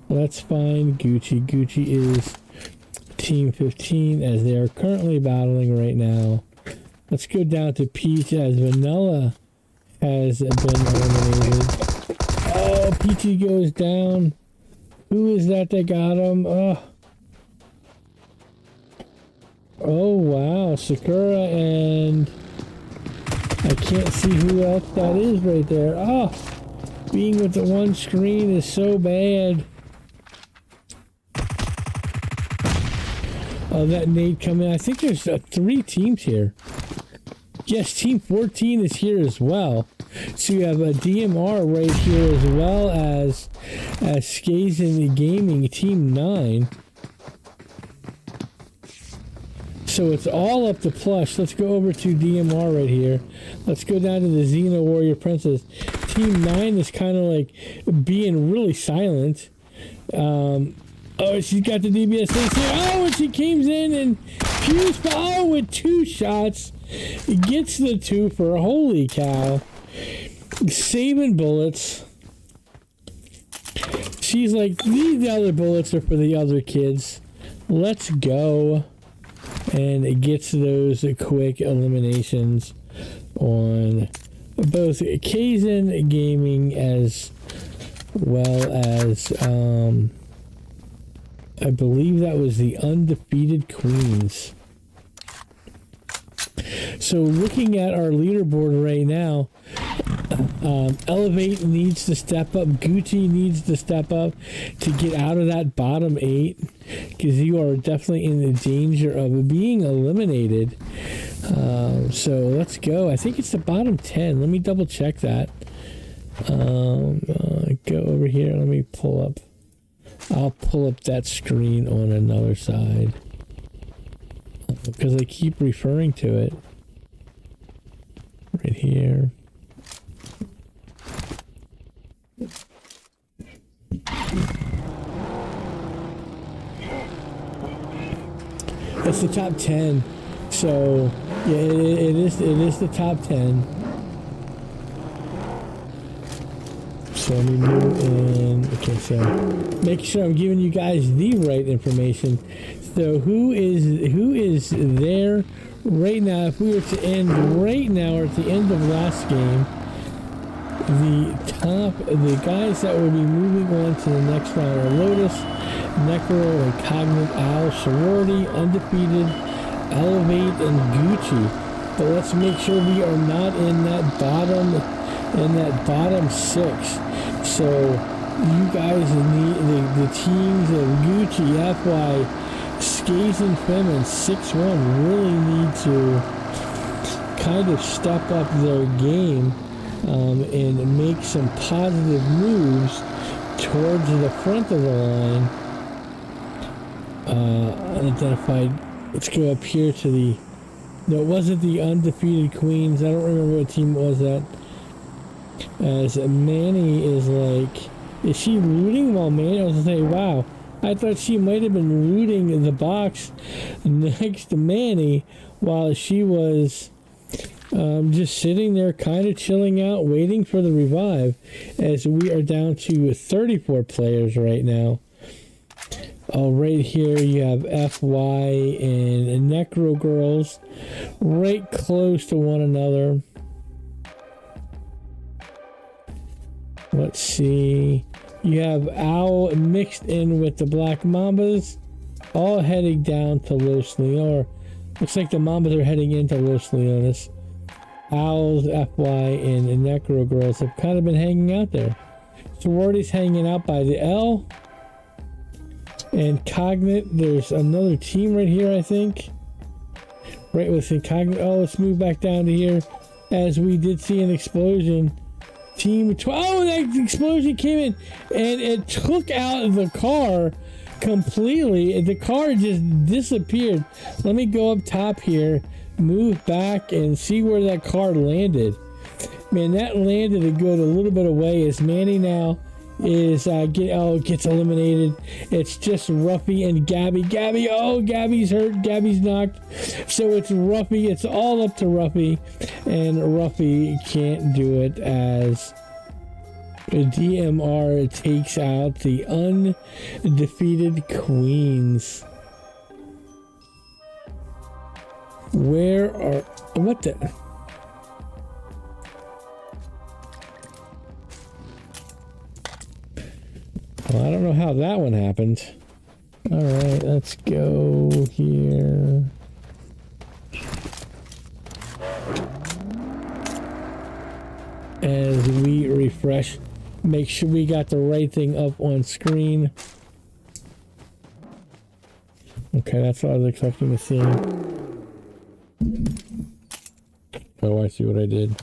Let's find Gucci. Gucci is Team 15 as they are currently battling right now. Let's go down to Peach as Vanilla has been eliminated. Oh, Peachy goes down. Who is that got him? Oh. Oh, wow. Sakura and... I can't see who else that is right there. Oh, being with the one screen is so bad. Oh, that nade coming. I think there's 3 teams here. Yes, Team 14 is here as well. So you have a DMR right here as well as Skazen Gaming Team 9. So it's all up to plush. Let's go over to DMR right here. Let's go down to the Xena Warrior Princess. Team 9 is kind of like being really silent. Oh, she's got the DBS thing here. Oh, and she came in and fused. Oh, with 2 shots. Gets the 2 for holy cow. Saving bullets. She's like, these other bullets are for the other kids. Let's go. And it gets those quick eliminations on both Kaizen Gaming as well as I believe that was the Undefeated Queens. So looking at our leaderboard right now, Elevate needs to step up. Gucci needs to step up to get out of that bottom 8, because you are definitely in the danger of being eliminated. So let's go. I think it's the bottom 10. Let me double check that. Go over here. Let me pull up. I'll pull up that screen on another side, because I keep referring to it. Right here. It's the top 10. So yeah, it is the top 10. So let me move in. Okay, so make sure I'm giving you guys the right information. So who is there right now? If we were to end right now, or at the end of last game, the guys that will be moving on to the next round are Lotus, Necro, and Cognate, Owl, Sorority, Undefeated, Elevate, and Gucci. But let's make sure we are not in that bottom 6. So you guys in the teams of Gucci, FY, Skaze, and Fem, and 6-1 really need to kind of step up their game and make some positive moves towards the front of the line. Unidentified. Let's go up here to the... No, it wasn't the Undefeated Queens. I don't remember what team it was that. As Manny is like... Is she looting while Manny... I was going to say, wow. I thought she might have been looting the box next to Manny while she was just sitting there kind of chilling out, waiting for the revive, as we are down to 34 players right now. Right here you have FY and Necro Girls right close to one another. Let's see. You have Owl mixed in with the Black Mambas, all heading down to Los Leones. Looks like the Mambas are heading into Los Leones. Owls, FY, and Necro Girls have kind of been hanging out there. Sorority's hanging out by the L. And Cognate, there's another team right here, I think. Right within Cognate. Oh, let's move back down to here. As we did see an explosion. Team 12. Oh, that explosion came in and it took out the car completely. The car just disappeared. Let me go up top here, move back, and see where that car landed. Man, that landed a little bit away, as Manny now is gets eliminated. It's just Ruffy and Gabby. Gabby's hurt. Gabby's knocked. So it's Ruffy. It's all up to Ruffy, and Ruffy can't do it as DMR takes out the Undefeated Queens. What the? Well, I don't know how that one happened. All right, let's go here. As we refresh, make sure we got the right thing up on screen. Okay, that's what I was expecting to see. Oh, I see what I did.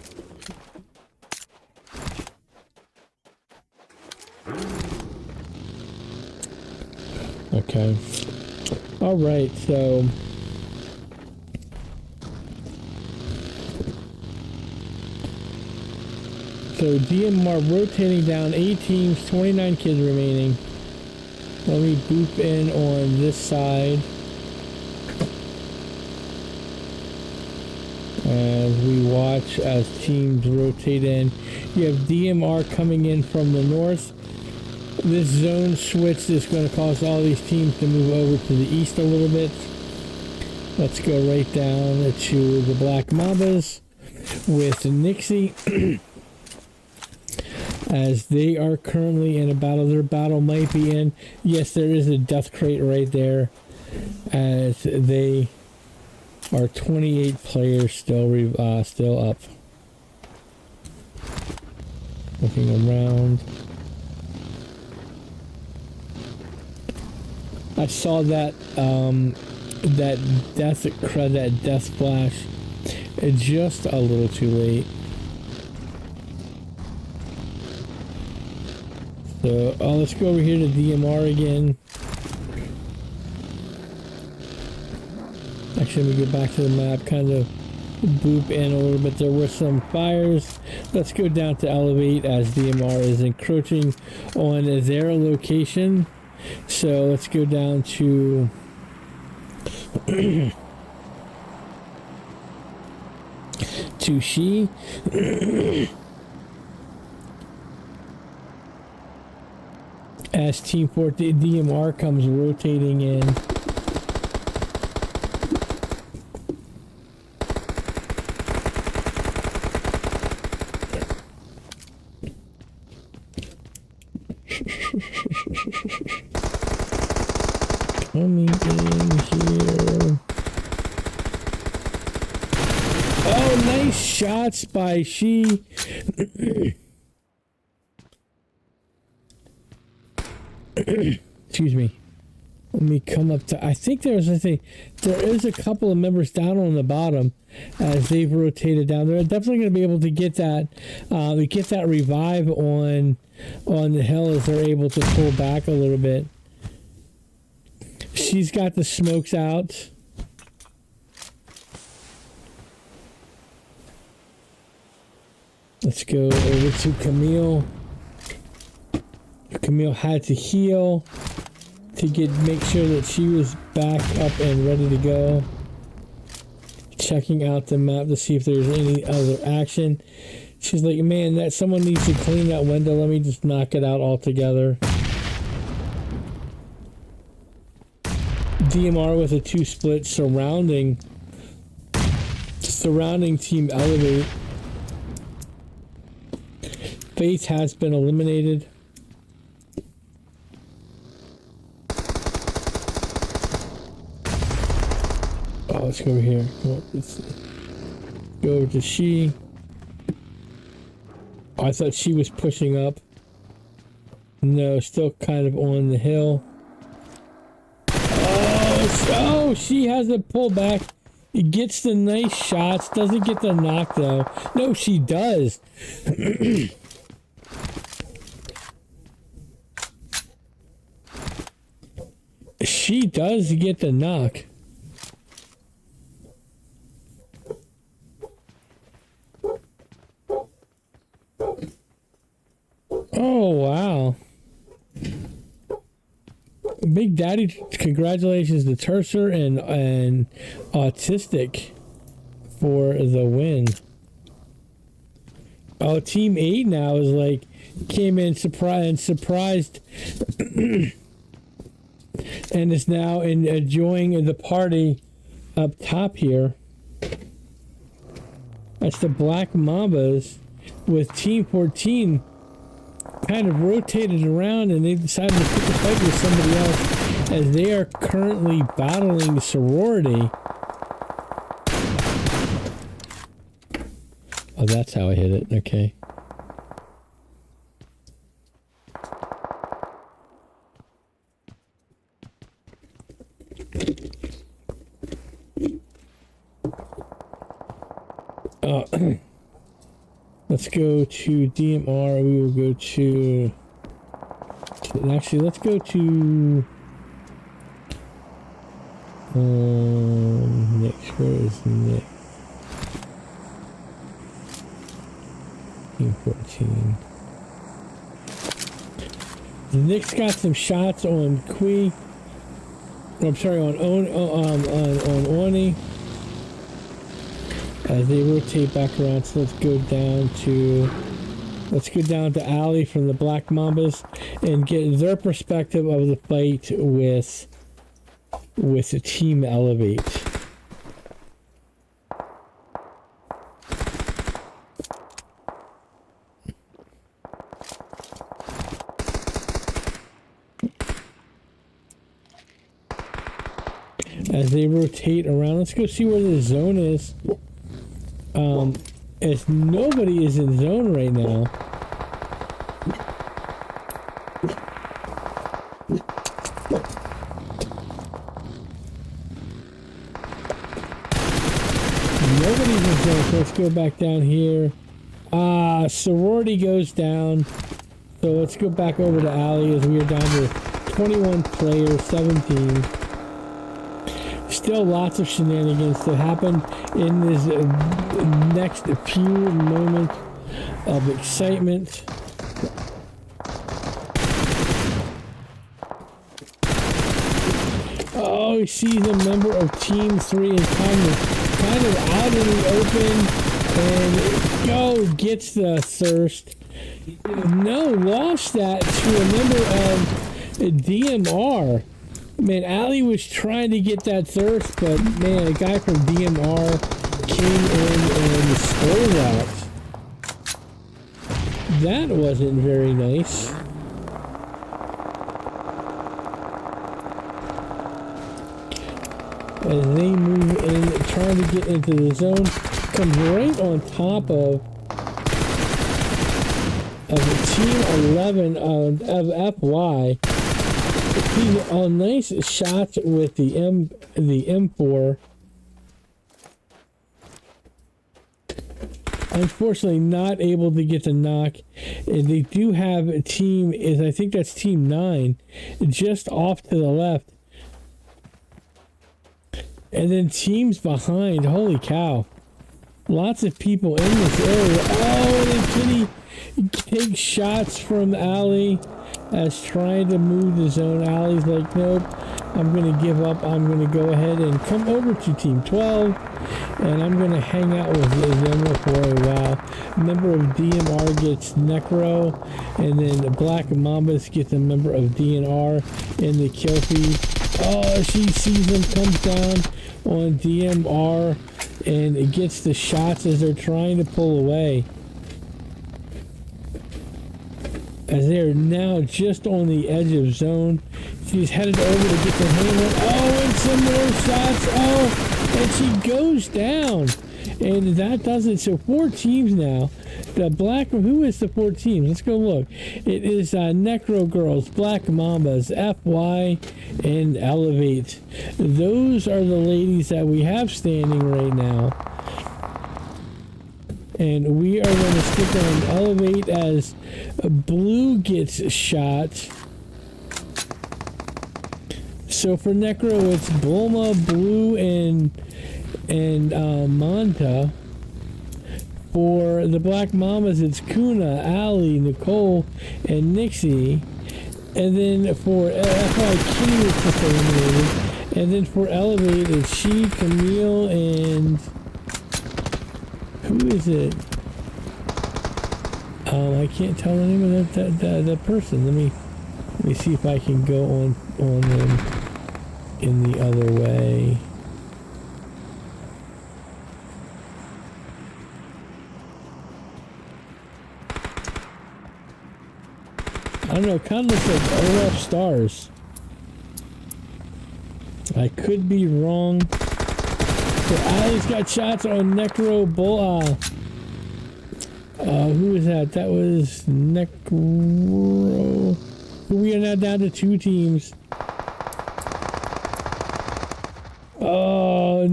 Okay. All right, so DMR rotating down 8 teams, 29 kids remaining. Let me boop in on this side as we watch as teams rotate in. You have DMR coming in from the north. This zone switch is going to cause all these teams to move over to the east a little bit. Let's go right down to the Black Mambas with Nixie. As they are currently in a battle. Their battle might be in. Yes, there is a death crate right there. As they Our 28 players still up. Looking around. I saw that that death splash just a little too late. So let's go over here to DMR again. Actually, let me get back to the map, kind of boop in a little bit. There were some fires. Let's go down to Elevate as DMR is encroaching on their location. So let's go down to to She. As Team 4 DMR comes rotating in. Coming in here. Oh, nice shots by She. Excuse me. Let me come up to. I think there is a couple of members down on the bottom as they've rotated down. They're definitely going to be able to get that revive on the hill as they're able to pull back a little bit. She's got the smokes out. Let's go over to Camille. Camille had to heal to make sure that she was back up and ready to go. Checking out the map to see if there's any other action. She's like, man, that someone needs to clean that window. Let me just knock it out altogether. DMR with a 2 split surrounding Team Elevate. Faith has been eliminated. Oh, let's go over here. Let's go over to She. Oh, I thought She was pushing up. No, still kind of on the hill. Oh, She has to pull back. It gets the nice shots. Doesn't get the knock though. No, she does. She does get the knock. Oh, wow. Big Daddy, congratulations to Tercer and Autistic for the win. Oh, Team 8 now is like, came in surprised and is now enjoying the party up top here. That's the Black Mambas with Team 14 kind of rotated around, and they decided to pick a fight with somebody else as they are currently battling sorority. Oh, that's how I hit it. Okay. Let's go to DMR. We will go to actually, let's go to next. Where is Nick? Team 14. Nick's got some shots on Kui. I'm sorry, on Oni. As they rotate back around, so let's go down to Ali from the Black Mambas and get their perspective of the fight with the Team Elevate. as they rotate around. Let's go see where the zone is. As nobody is in zone right now. Nobody's in zone, so let's go back down here. Sorority goes down. So let's go back over to Alley as we are down to 21 players, 17. Still lots of shenanigans to happen in this next few moments of excitement. Oh, he sees a member of Team 3 and kind of out in the open, and gets the thirst. No, lost that to a member of DMR. Man, Ali was trying to get that thirst, but man, a guy from DMR came in and stole that. That wasn't very nice. As they move in, trying to get into the zone, comes right on top of Team 11 of FY. A nice shot with the M4. Unfortunately, not able to get the knock. And they do have a team, I think that's Team 9, just off to the left. And then teams behind. Holy cow. Lots of people in this area. Oh, and Kitty takes shots from Ali as trying to move the zone. Ali's like, nope, I'm going to give up. I'm going to go ahead and come over to Team 12. And I'm going to hang out with them for a while. Member of DMR gets Necro. And then the Black Mambas gets a member of DNR in the kill feed. Oh, she sees him, comes down on DMR, and it gets the shots as they're trying to pull away. As they're now just on the edge of zone. She's headed over to get the hammer. Oh, and some more shots. Oh, and she goes down. And that does it. So 4 teams now. The Black, who is the 4 teams? Let's go look. It is Necro Girls, Black Mambas, FY, and Elevate. Those are the ladies that we have standing right now. And we are going to stick on Elevate as Blue gets shot. So for Necro, it's Bulma, Blue, and Manta. For the Black Mamas, it's Kuna, Ali, Nicole, and Nixie. And then for FY Kitty, it's just eliminated. And then for Elevate, it's she, Camille, and who is it? I can't tell the name of that person. Let me see if I can go on them in the other way. I don't know, kind of looks like Olaf Stars. I could be wrong. So Ali's got shots on Necro Bull. Who was that? That was Necro. We are now down to 2 teams. Oh,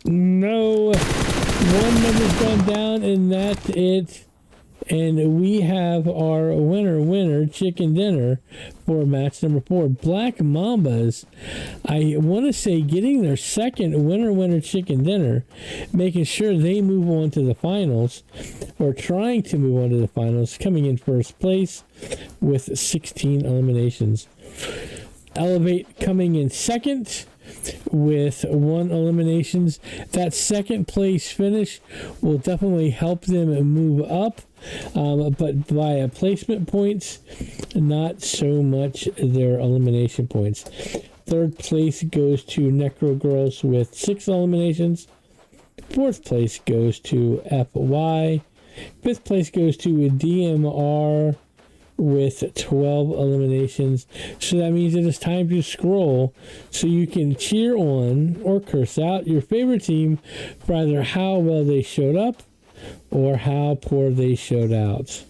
no. One member's gone down, and that's it. And we have our winner, chicken dinner for match number 4. Black Mambas, I want to say, getting their second winner, chicken dinner, making sure they move on to the finals, or trying to move on to the finals, coming in first place with 16 eliminations. Elevate coming in second with 1 eliminations. That second place finish will definitely help them move up, but via placement points, not so much their elimination points. Third place goes to Necro Girls with 6 eliminations. Fourth place goes to FY. Fifth place goes to DMR with 12 eliminations. So that means it is time to scroll so you can cheer on or curse out your favorite team for either how well they showed up or how poor they showed out.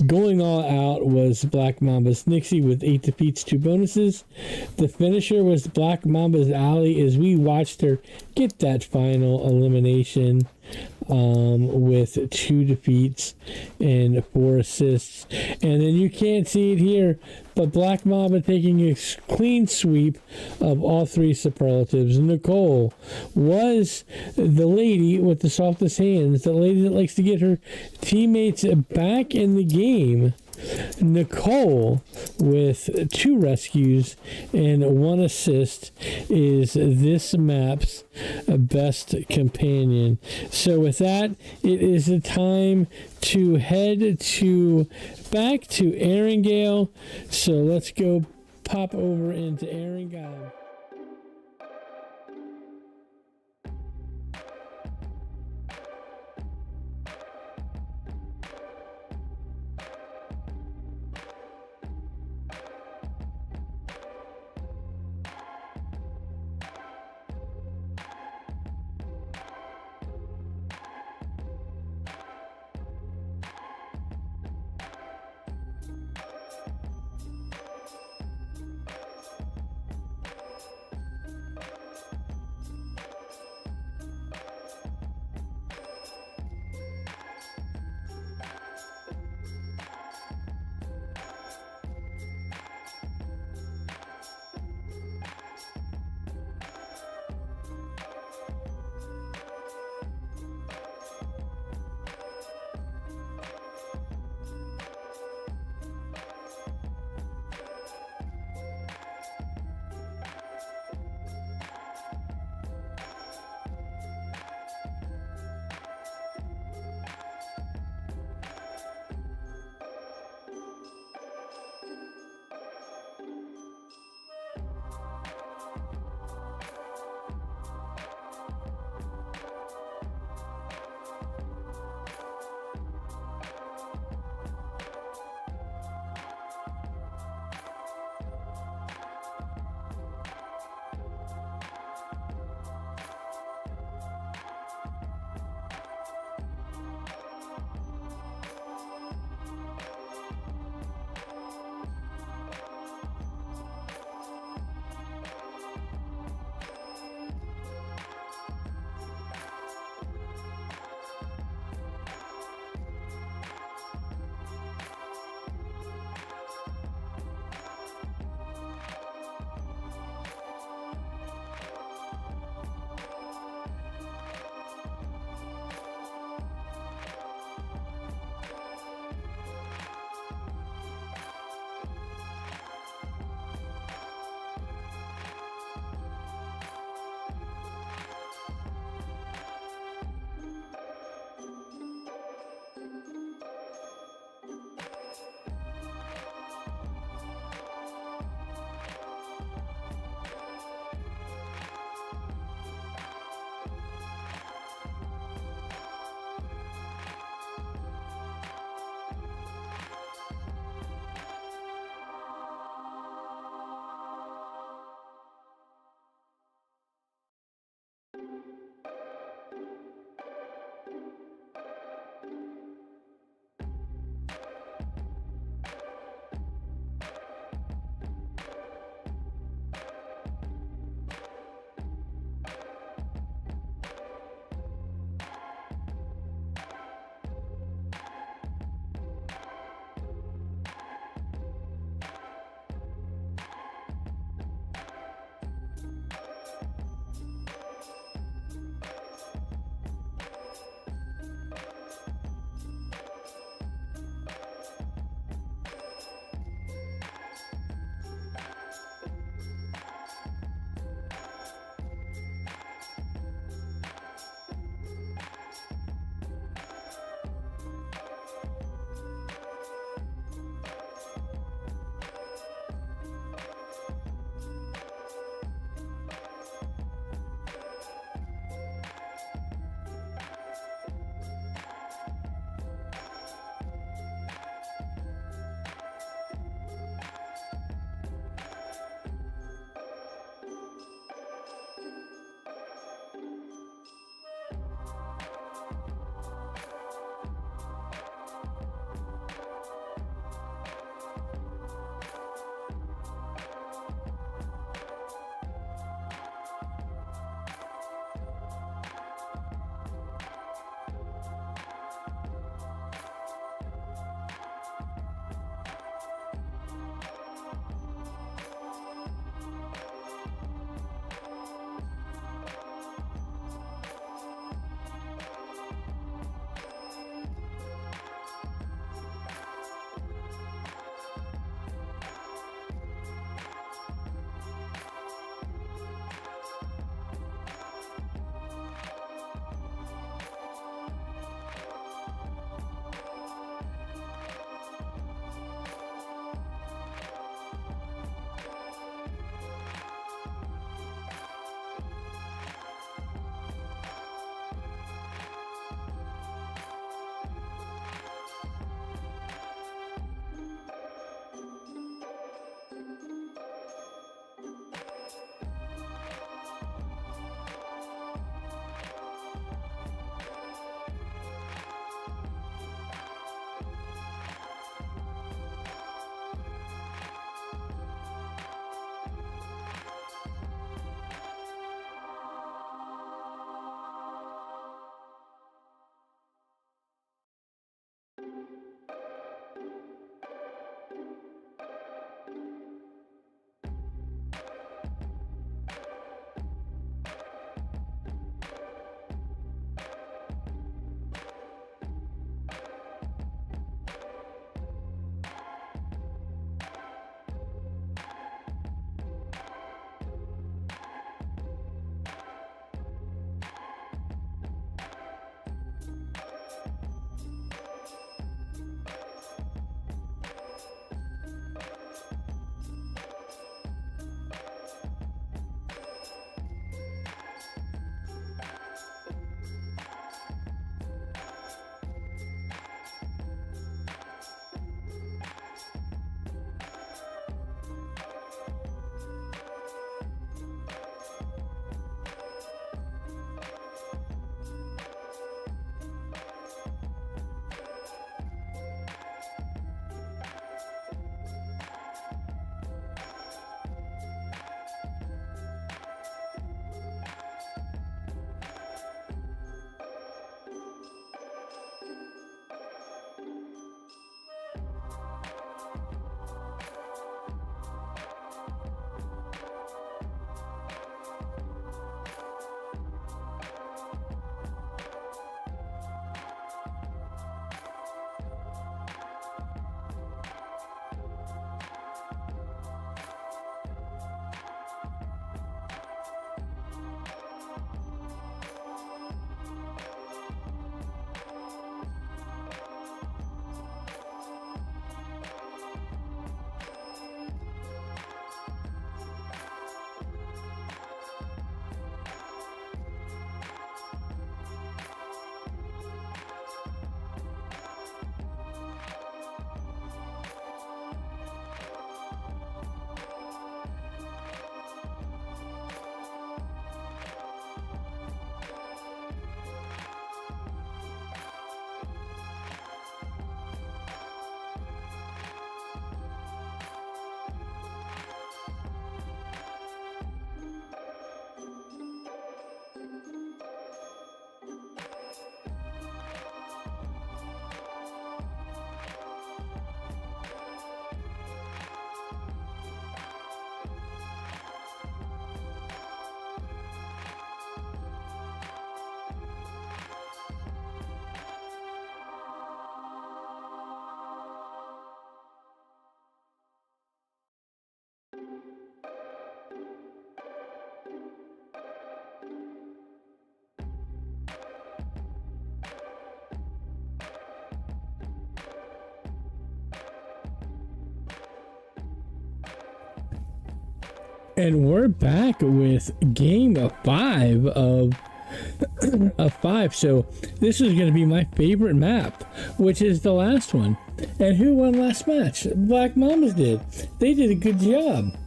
Going all out was Black Mamba's Nixie with 8 defeats, 2 bonuses. The finisher was Black Mamba's Alley as we watched her get that final elimination with 2 defeats and 4 assists. And then you can't see it here, but Black Mamba taking a clean sweep of all 3 superlatives. Nicole was the lady with the softest hands, the lady that likes to get her teammates back in the game. Nicole, with 2 rescues and 1 assist, is this map's best companion. So with that, it is the time to head back to Erangel. So let's go pop over into Erangel. And we're back with game 5 of 5. So this is going to be my favorite map, which is the last one. And who won last match? Black Mamas did. They did a good job.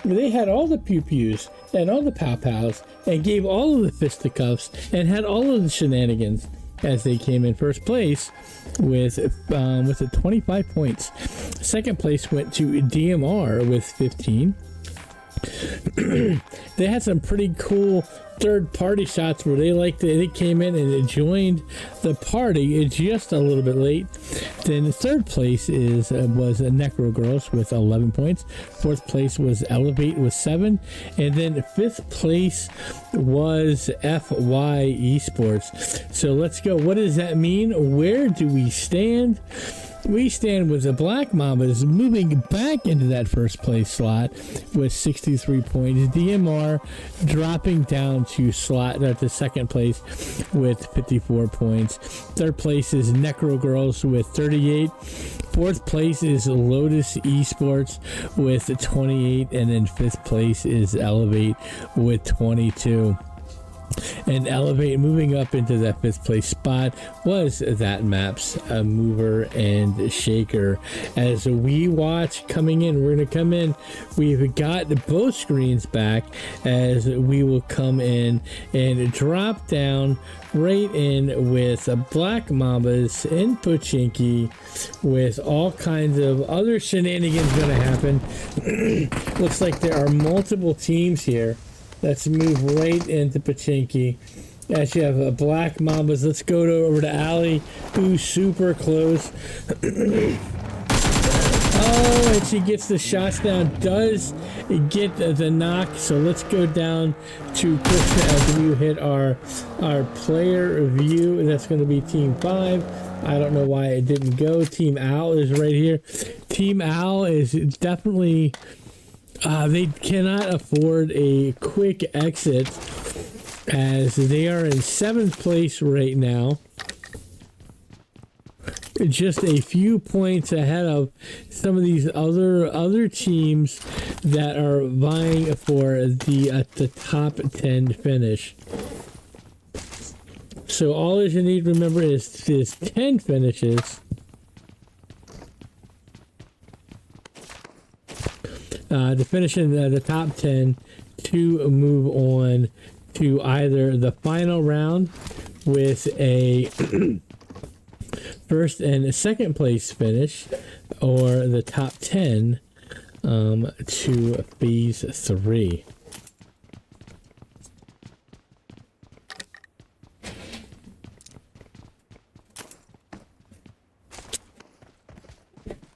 They had all the pew-pews and all the pow-pows and gave all of the fisticuffs and had all of the shenanigans as they came in first place with 25 points. Second place went to DMR with 15. They had some pretty cool third-party shots where they came in and joined the party just a little bit late. Then third place was Necro Girls with 11 points. Fourth place was Elevate with 7, and then fifth place was FY Esports. So let's go. What does that mean? Where do we stand? We stand with the Black Mamas moving back into that first place slot with 63 points. DMR dropping down to second place with 54 points. Third place is Necro Girls with 38. Fourth place is Lotus Esports with 28. And then fifth place is Elevate with 22. And Elevate moving up into that fifth place spot was that map's mover and shaker. As we watch coming in, we're going to come in. We've got both screens back as we will come in and drop down right in with Black Mamas in Pochinki with all kinds of other shenanigans going to happen. Looks like there are multiple teams here. Let's move right into Pochinki. As you have Black Mamas, let's go over to Ali, who's super close. Oh, and she gets the shots down, does get the knock. So let's go down to Krishna as we hit our player view. That's going to be Team 5. I don't know why it didn't go. Team Owl is right here. Team Owl is definitely... they cannot afford a quick exit as they are in 7th place right now. Just a few points ahead of some of these other teams that are vying for the top 10 finish. So all you need to remember is 10 finishes. To finish in the top 10 to move on to either the final round with a first and second place finish or the top 10 to phase 3.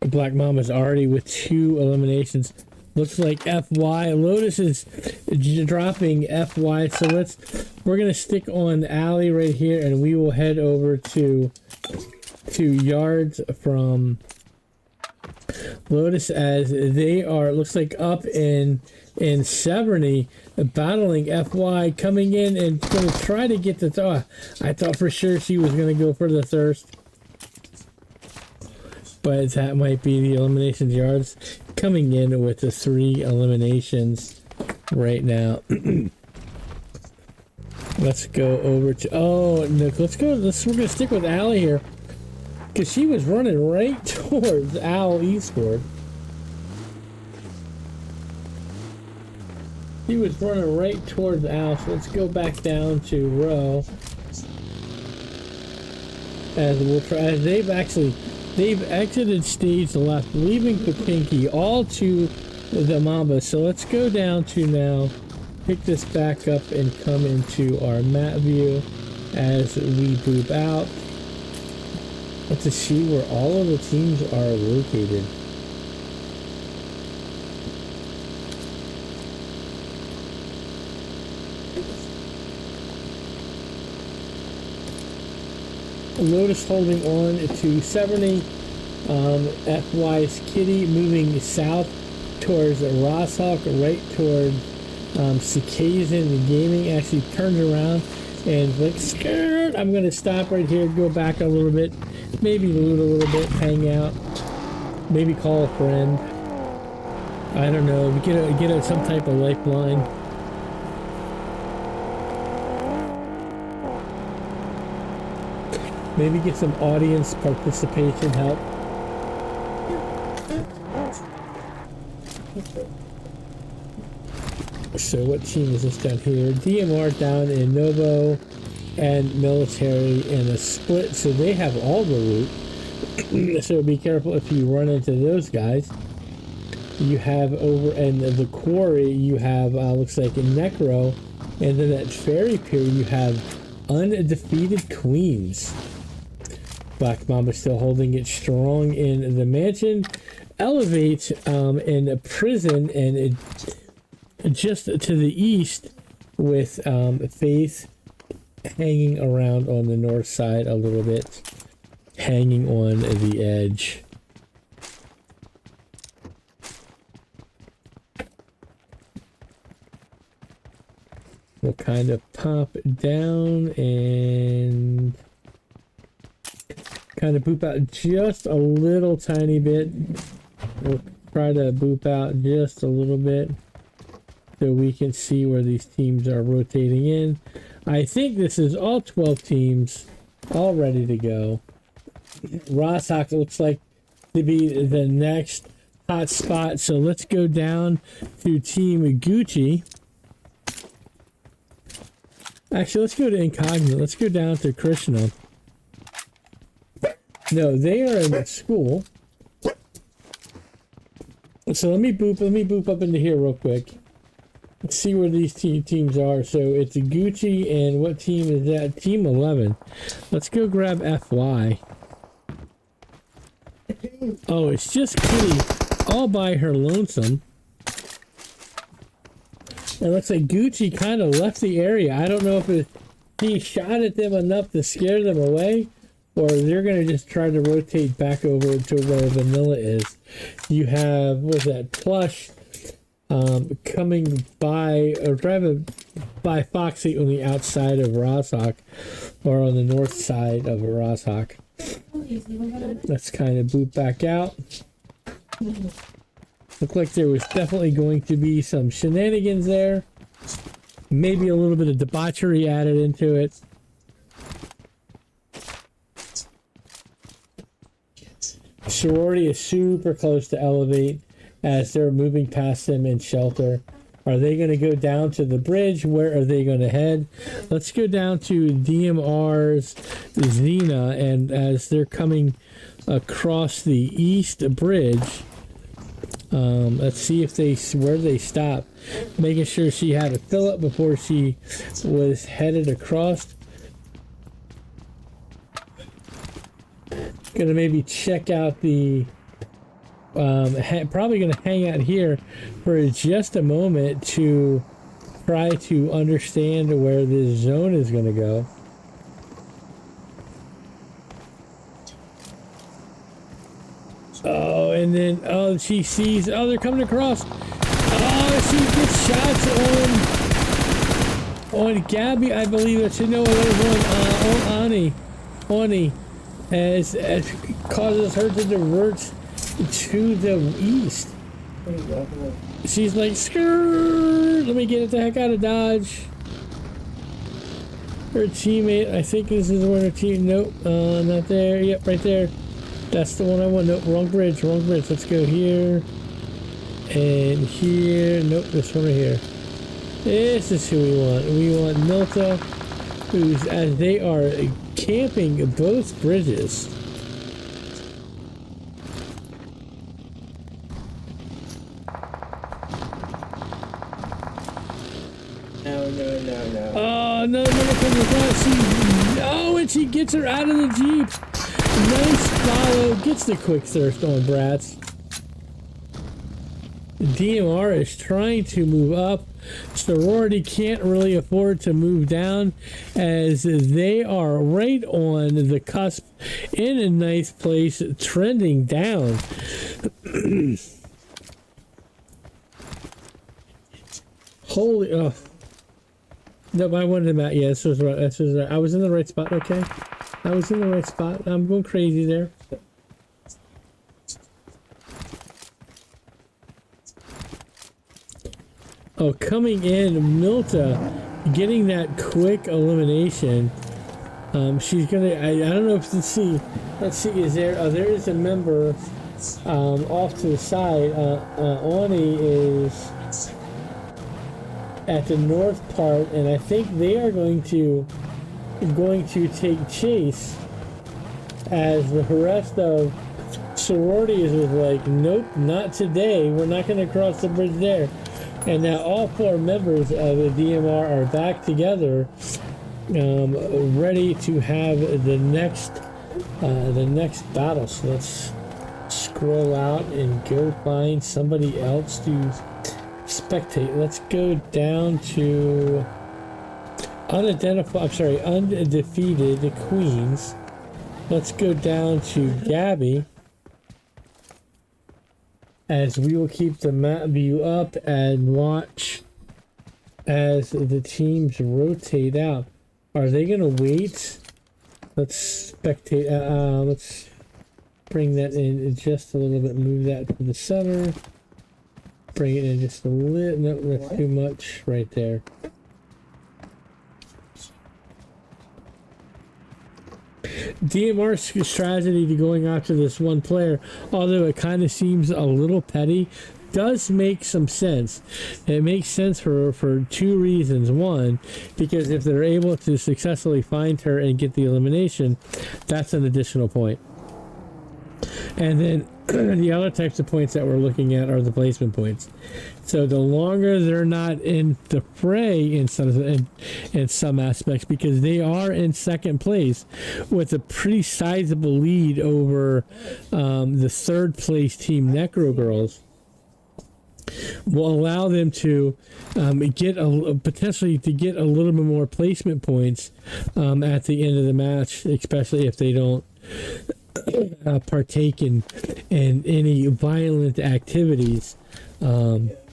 Black Mama's already with 2 eliminations. Looks like FY. Lotus is dropping FY. So we're going to stick on Alley right here, and we will head over to yards from Lotus as they are, looks like, up in Severny, battling FY, coming in and going to try to get the... I thought for sure she was going to go for the thirst. But that might be the eliminations yards coming in with the 3 eliminations right now. Let's go over to... Oh, no, we're going to stick with Allie here. Because she was running right towards Owl Eastward. He was running right towards Owl, so let's go back down to Row. As we'll try... As they've exited stage left, leaving Pochinki all to the Mamba. So let's go down to now, pick this back up and come into our map view as we boop out. Let's see where all of the teams are located. Lotus holding on to Severny. FY's Kitty moving south towards Rosshawk, right towards Cicazin Gaming. Actually turns around and like, skirt, I'm going to stop right here, go back a little bit, maybe loot a little bit, hang out, maybe call a friend. I don't know. We get a some type of lifeline. Maybe get some audience participation help. So what team is this down here? DMR down in Novo and military in a split, so they have all the loot. So be careful if you run into those guys. You have over in the quarry, you have looks like a Necro, and then at Fairy Pier you have undefeated Queens. Black Mamba still holding it strong in the mansion. Elevate in a prison, and it just to the east with Faith hanging around on the north side a little bit, hanging on the edge. We'll kind of pop down and kind of boop out just a little tiny bit. We'll try to boop out just a little bit so we can see where these teams are rotating in. I think this is all 12 teams all ready to go. Rosshawk looks like to be the next hot spot, so let's go down to Team Gucci. Actually, let's go to Incognito. Let's go down to Krishna. No, they are in school. So let me boop up into here real quick. Let's see where these teams are. So it's Gucci, and what team is that? Team 11. Let's go grab FY. Oh, it's just Kitty all by her lonesome. It looks like Gucci kind of left the area. I don't know if he shot at them enough to scare them away, or they're going to just try to rotate back over to where Vanilla is. You have, what's that, Plush coming by, or driving by Foxy on the outside of Rosshawk, or on the north side of Rosshawk. Let's kind of boot back out. Looked like there was definitely going to be some shenanigans there. Maybe a little bit of debauchery added into it. Sorority is super close to Elevate as they're moving past them in shelter. Are they going to go down to the bridge? Where are they going to head? Let's go down to DMR's Xena, and as they're coming across the east bridge, let's see if where they stop. Making sure she had a fill up before she was headed across. Gonna maybe check out the probably gonna hang out here for just a moment to try to understand where this zone is gonna go. Oh, and then she sees, they're coming across. Oh, she gets shots on Gabby, I believe. That should know what was on Oni. As causes her to divert to the east. She's like, skirt, let me get the heck out of Dodge. Her teammate, I think this is where her team, nope, not there, yep, right there. That's the one I want, nope, wrong bridge, let's go here, and here, nope, this one right here. This is who we want Milta, who's, as they are camping both bridges. No. Oh, no, comes across. And she gets her out of the Jeep. Nice follow. Gets the quick thirst on Bratz. DMR is trying to move up. Sorority can't really afford to move down as they are right on the cusp in a nice place, trending down. Holy, nope, I wanted him out. Yeah, this was right. I was in the right spot. Okay, I was in the right spot. I'm going crazy there. Oh, coming in, Milta getting that quick elimination. She's gonna. I don't know if let's see. Is there? There is a member off to the side. Oni is at the north part, and I think they are going to take chase, as the rest of sororities was like, nope, not today. We're not going to cross the bridge there. And now all 4 members of the DMR are back together, ready to have the next battle. So let's scroll out and go find somebody else to spectate. Let's go down to undefeated queens. Let's go down to Gabby, as we will keep the map view up and watch as the teams rotate out. Are they gonna wait? Let's spectate. Let's bring that in just a little bit. Move that to the center. Bring it in just a little. No, that's too much right there. DMR's strategy to going after this one player, although it kind of seems a little petty, does make some sense. It makes sense for 2 reasons. One, because if they're able to successfully find her and get the elimination, that's an additional point. And then the other types of points that we're looking at are the placement points. So the longer they're not in the fray in some aspects, because they are in second place with a pretty sizable lead over the 3rd place team, Necro Girls, will allow them to potentially get a little bit more placement points at the end of the match, especially if they don't partake in any violent activities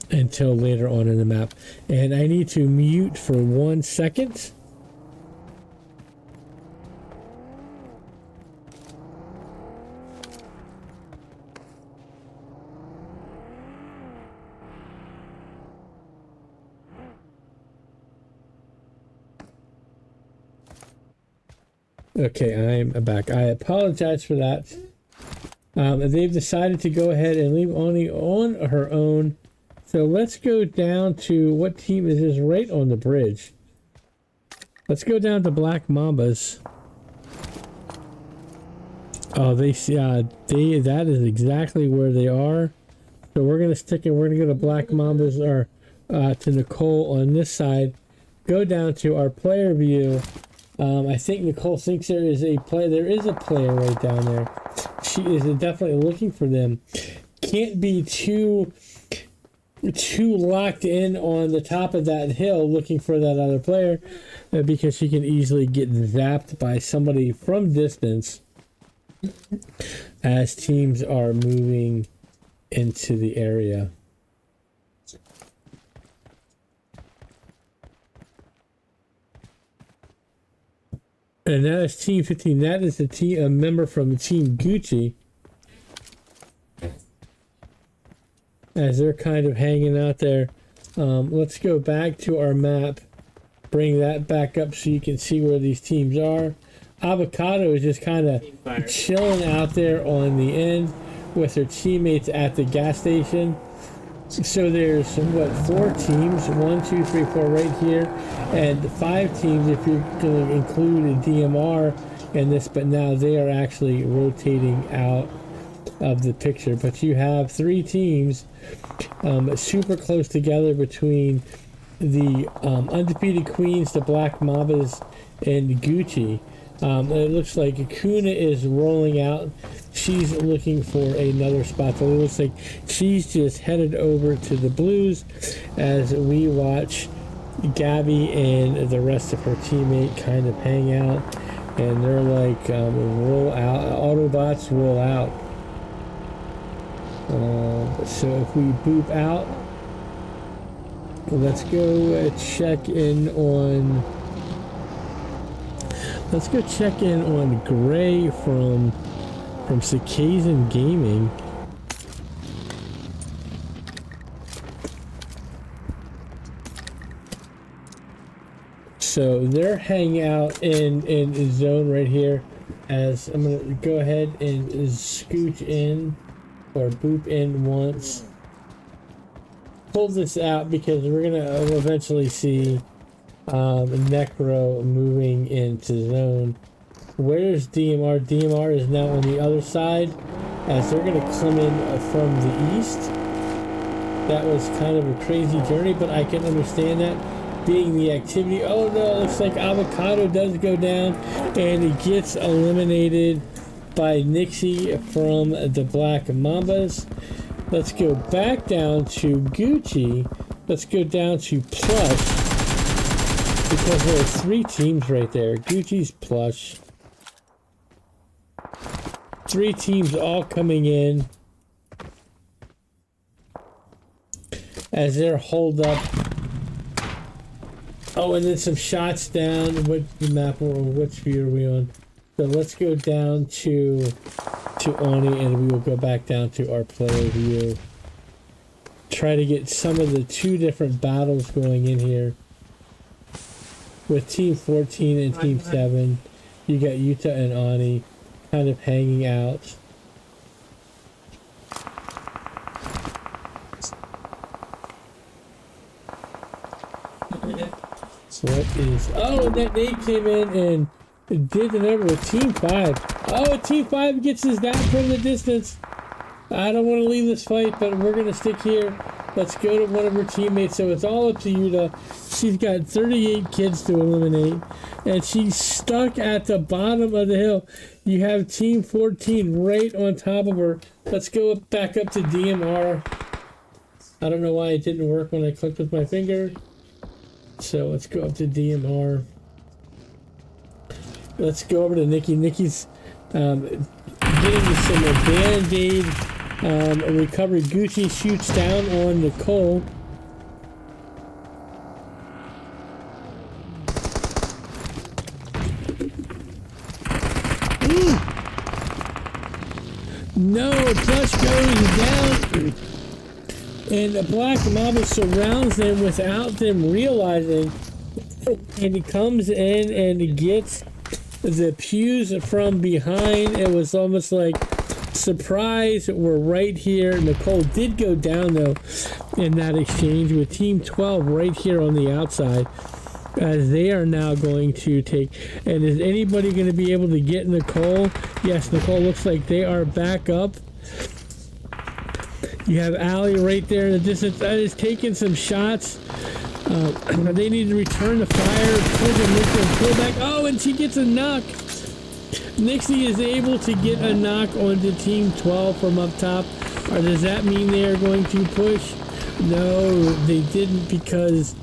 until later on in the map. And I need to mute for 1 second. Okay, I'm back. I apologize for that. They've decided to go ahead and leave Oni on her own. So let's go down to, what team is this right on the bridge? Let's go down to Black Mambas. Oh, that is exactly where they are. So we're gonna stick it. We're gonna go to Black Mambas, or to Nicole on this side. Go down to our player view. I think Nicole thinks there is a player. There is a player right down there. She is definitely looking for them. Can't be too locked in on the top of that hill looking for that other player, because she can easily get zapped by somebody from distance as teams are moving into the area. And that is Team 15. That is a member from Team Gucci, as they're kind of hanging out there. Let's go back to our map, bring that back up so you can see where these teams are. Avocado is just kind of chilling out there on the end with her teammates at the gas station. So there's 4 teams, 1, 2, 3, 4 right here, and 5 teams if you're going to include a DMR in this, but now they are actually rotating out of the picture. But you have 3 teams super close together between the undefeated queens, the Black Mambas, and Gucci. It looks like Akuna is rolling out. She's looking for another spot. So it looks like she's just headed over to the Blues as we watch Gabby and the rest of her teammate kind of hang out. And they're like, roll out. Autobots roll out. So if we boop out, let's go check in on... Let's go check in on Gray from Cicazin Gaming. So they're hanging out in a zone right here. As I'm gonna go ahead and scooch in or boop in once. Pull this out because we're gonna eventually see Necro moving into zone. Where's DMR? DMR is now on the other side as they're gonna come in from the east. That was kind of a crazy journey, but I can understand that being the activity. Oh no, looks like Avocado does go down and it gets eliminated by Nixie from the Black Mambas. Let's go back down to Gucci. Let's go down to Plush because there are 3 teams right there. Gucci's Plush. 3 teams all coming in as they're holed up. Oh, and then some shots down. What map or which view are we on? So let's go down to Oni, and we will go back down to our player view. Try to get some of the 2 different battles going in here. With Team 14 and Team 7, you got Yuta and Oni kind of hanging out. What is... Oh, and that nade came in and did the number with Team 5. Oh, Team 5 gets his down from the distance. I don't want to leave this fight, but we're going to stick here. Let's go to one of her teammates. So it's all up to Yuta. She's got 38 kids to eliminate, and she's stuck at the bottom of the hill. You have Team 14 right on top of her. Let's go back up to DMR. I don't know why it didn't work when I clicked with my finger. So let's go up to DMR. Let's go over to Nikki. Nikki's getting some Band-Aid recovery. Gucci shoots down on Nicole. No, Plush goes down. And the Black Mamba surrounds them without them realizing. And he comes in and he gets the pews from behind. It was almost like, surprise, we're right here. Nicole did go down though in that exchange with Team 12 right here on the outside. As they are now going to take, and is anybody going to be able to get Nicole? Yes, Nicole looks like they are back up. You have Allie right there in the distance that is taking some shots. They need to return the fire. Pull back. Oh, and she gets a knock. Nixie is able to get a knock onto Team 12 from up top. Or does that mean they are going to push? No, they didn't, because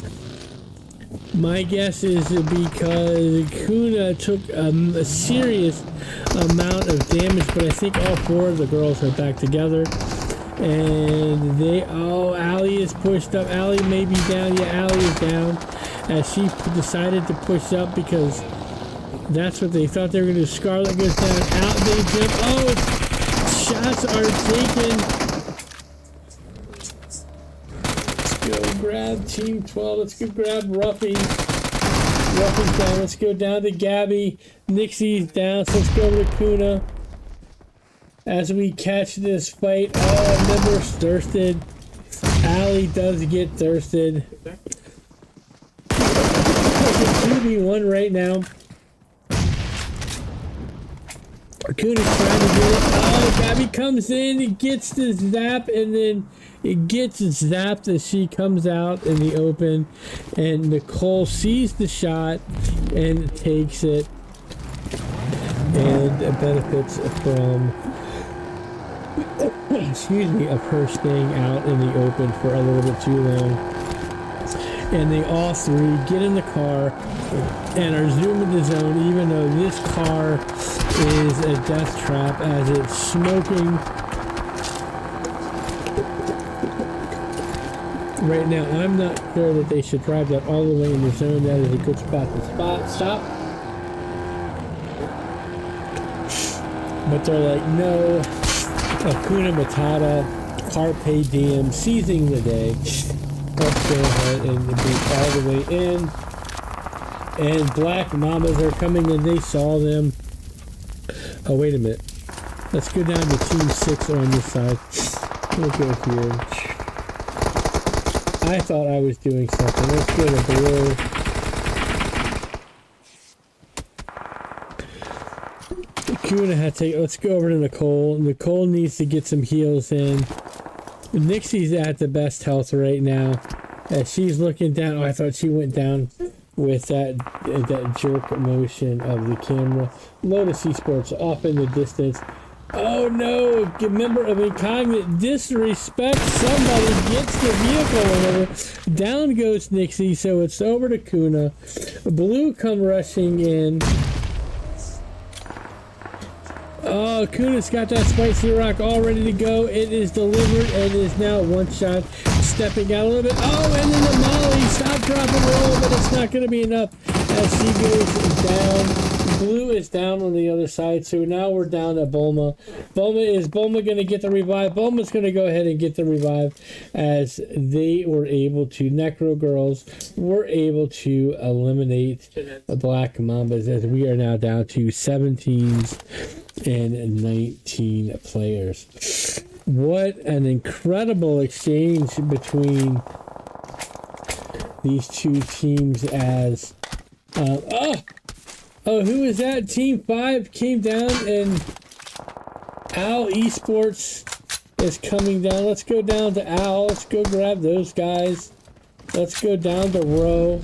my guess is because Kuna took a serious amount of damage, but I think all 4 of the girls are back together. And Allie is pushed up. Allie may be down. Yeah, Allie is down as she decided to push up because that's what they thought they were going to do. Scarlet goes down. Out they jump. Oh, shots are taken. Let's go grab Team 12. Let's go grab Ruffy. Ruffy's down. Let's go down to Gabby. Nixie's down. So let's go to Kuna. As we catch this fight, oh, Member's thirsted. Allie does get thirsted. It's a 2v1 right now. Kuna's trying to get it. Oh, Gabby comes in, it gets the zap, and then it gets zapped as she comes out in the open. And Nicole sees the shot and takes it. And benefits from... excuse me, of her staying out in the open for a little bit too long. And they all 3 get in the car and are zooming the zone, even though this car is a death trap as it's smoking. Right now, I'm not sure that they should drive that all the way in the zone. That is a good spot to stop. But they're like, no. Hakuna Matata, Carpe Diem, seizing the day. Let's go ahead and be all the way in. And Black Mambas are coming in. They saw them. Oh, wait a minute. Let's go down to Team 6 on this side. We'll go here. I thought I was doing something. Let's go to blue. Kuna had to take. Let's go over to Nicole. Nicole needs to get some heals in. Nixie's at the best health right now. As she's looking down. Oh, I thought she went down with that jerk motion of the camera. Lotus Esports off in the distance. Oh no! A member of Incognite disrespect. Somebody gets the vehicle whenever. Down goes Nixie, so it's over to Kuna. Blue come rushing in. Oh, Kuna's got that spicy rock all ready to go. It is delivered and is now one shot. Stepping out a little bit. Oh, and then the Molly. Stop, drop, and roll, but it's not going to be enough as she goes down. Blue is down on the other side, so now we're down at Bulma. Bulma going to get the revive? Bulma's going to go ahead and get the revive as they were able to, Necro Girls were able to eliminate the Black Mambas as we are now down to 17 and 19 players. What an incredible exchange between these two teams as who is that? Team 5 came down and Owl Esports is coming down. Let's go down to Owl. Let's go grab those guys. Let's go down to Row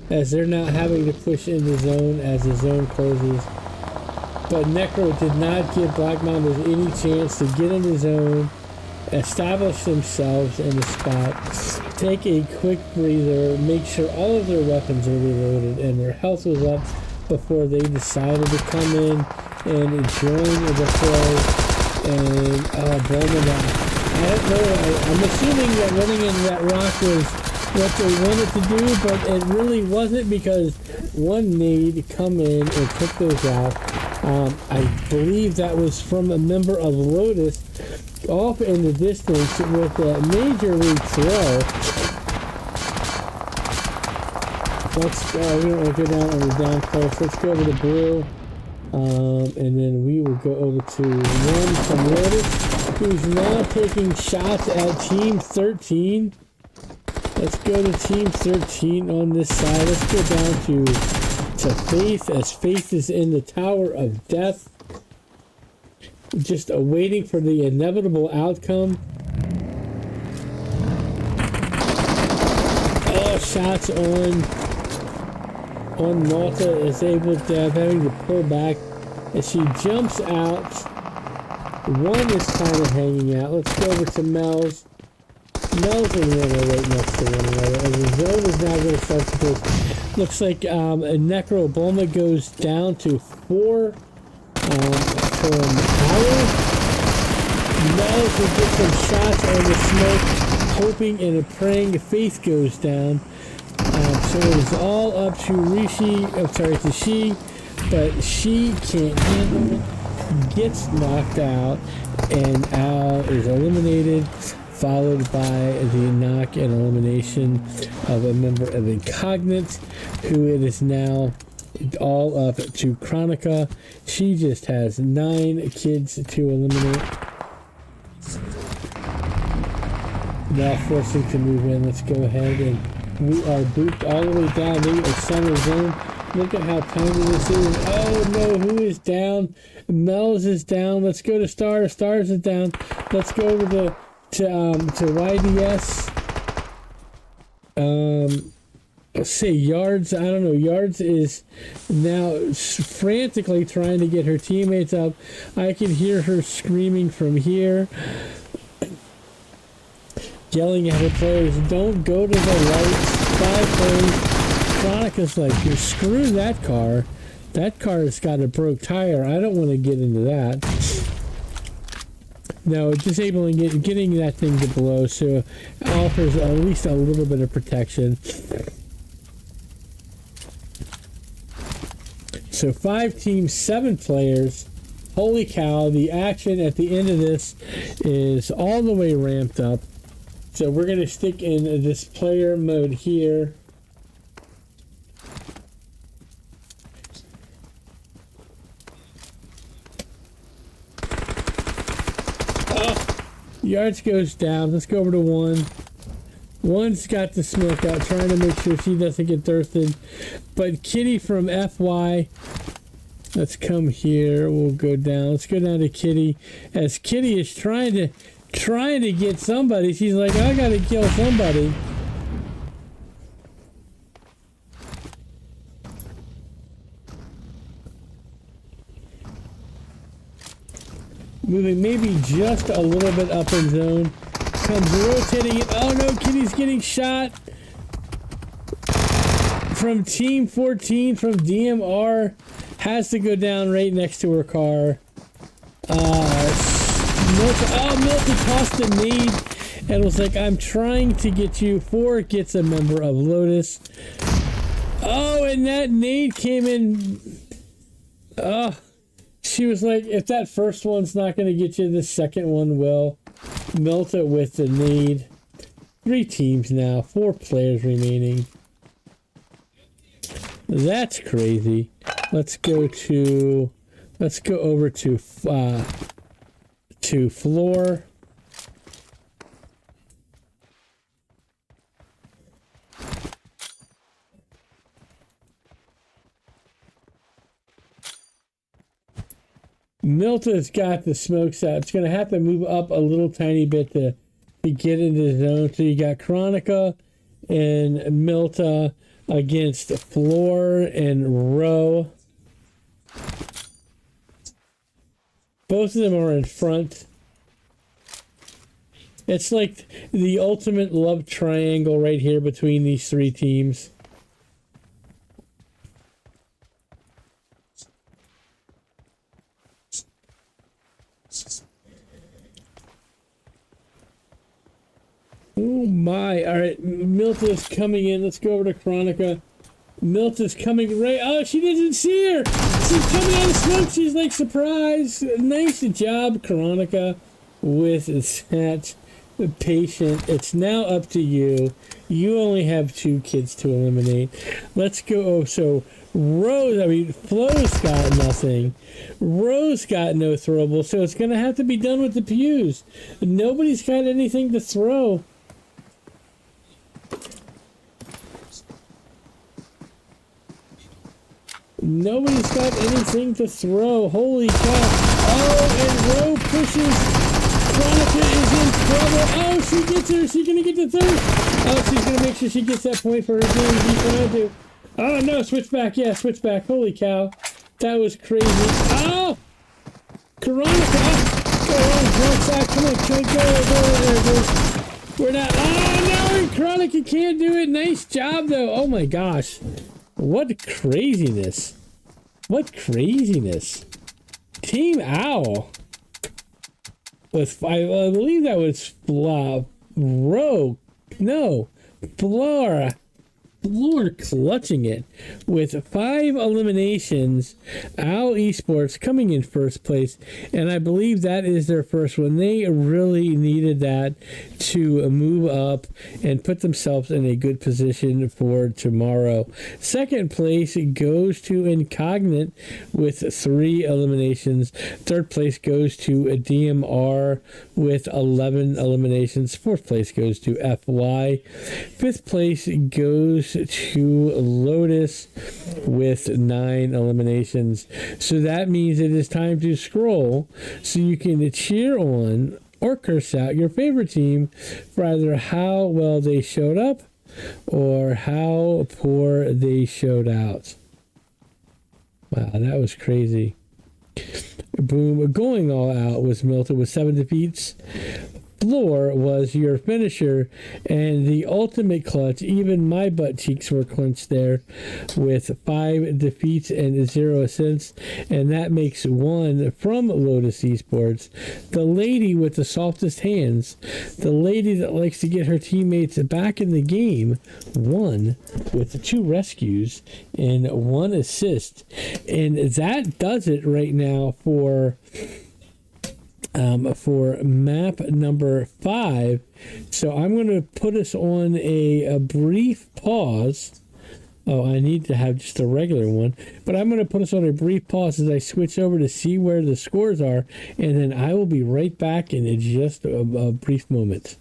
as they're not having to push in the zone as the zone closes. But Necro did not give Black Mambas any chance to get in the zone, establish themselves in the spot, take a quick breather, make sure all of their weapons are reloaded and their health was up before they decided to come in and join the fray. And Bulma, I don't know, I'm assuming that running in that rock was what they wanted to do, but it really wasn't because one nade come in and took those out. I believe that was from a member of Lotus off in the distance with a major league throw. Let's we don't want to go down on the down close. Let's go over to blue. And then we will go over to one from Lotus, who's now taking shots at Team 13. Let's go to Team 13 on this side. Let's go down to Faith, as Faith is in the Tower of Death, just awaiting for the inevitable outcome. Oh, shots on Malta is able to having to pull back as she jumps out. One is kind of hanging out. Let's go over to Mel's. Mel's and one are right next to one another. And the zone is now going to start to push. Looks like Necro Bulma goes down to 4 from Owl. Mel's will get some shots on the smoke, hoping and praying. Faith goes down. So it's all up to Rishi, to She, but she can't handle it, gets knocked out, and Owl is eliminated, followed by the knock and elimination of a member of Incognite, who it is now all up to Chronica. She just has 9 kids to eliminate. Now forcing to move in. Let's go ahead and we are booped all the way down. They are center zone. Look at how tiny this is. Oh no, who is down? Mel's is down. Let's go to Stars. Stars is down. Let's go over to YDS. Let's say Yards. I don't know. Yards is now frantically trying to get her teammates up. I can hear her screaming from here, yelling at her players, don't go to the lights, 5 lanes. Chronica's like, you're screwing that car. That car has got a broke tire. I don't want to get into that. No, disabling it, getting that thing to below, so offers at least a little bit of protection. So 5 teams, 7 players. Holy cow, the action at the end of this is all the way ramped up. So we're going to stick in this player mode here. Yards goes down. Let's go over to one. One's got the smoke out, trying to make sure she doesn't get thirsted. But Kitty from FY, let's come here. We'll go down. Let's go down to Kitty. As Kitty is trying to get somebody, she's like, I gotta kill somebody. Moving maybe just a little bit up in zone. Comes rotating it. Oh no, Kitty's getting shot. From Team 14 from DMR. Has to go down right next to her car. Milton tossed a nade and was like, I'm trying to get you. 4 gets a member of Lotus. Oh, and that nade came in. She was like, if that first one's not going to get you, the second one will. Melt it with the nade. 3 teams now, 4 players remaining. That's crazy. Let's go over to floor. Milta's got the smokes out. It's going to have to move up a little tiny bit to get into the zone. So you got Chronica and Milta against Floor and Row. Both of them are in front. It's like the ultimate love triangle right here between these 3 teams. Oh my. Alright, Milta's coming in. Let's go over to Chronica. Milta's coming right. Oh, she didn't see her. She's coming out of smoke. She's like, surprise. Nice job, Chronica, with that patient. It's now up to you. You only have 2 kids to eliminate. Let's go. Oh, so Flo's got nothing. Rose got no throwable, so it's going to have to be done with the pews. Nobody's got anything to throw. Nobody's got anything to throw. Holy cow. Oh, and Roe pushes. Chronica is in trouble. Oh, she gets her. She's going to get the third. Oh, she's going to make sure she gets that point for her game. She's trying to. Oh, no. Switch back. Yeah, switch back. Holy cow. That was crazy. Oh! Chronica. Go on, Broadside. Come on, go. We're not. Oh, no. Chronica can't do it. Nice job, though. Oh, my gosh. What craziness. What craziness. Team Owl. With I believe that was Flora clutching it with 5 eliminations. Owl Esports coming in first place, and I believe that is their first one. They really needed that to move up and put themselves in a good position for tomorrow. Second place goes to Incognite with 3 eliminations. Third place goes to DMR with 11 eliminations. Fourth place goes to FY. Fifth place goes to Lotus with 9 eliminations. So that means it is time to scroll so you can cheer on or curse out your favorite team for either how well they showed up or how poor they showed out. Wow, that was crazy. Boom. Going all out was Milton with 7 defeats. Floor was your finisher, and the ultimate clutch. Even my butt cheeks were clenched there with 5 defeats and 0 assists, and that makes 1 from Lotus Esports. The lady with the softest hands, the lady that likes to get her teammates back in the game, won with 2 rescues and 1 assist, and that does it right now for map number 5. So I'm going to put us on a brief pause Oh, I need to have just a regular one. But I'm going to put us on a brief pause as I switch over to see where the scores are, and then I will be right back in just a brief moment.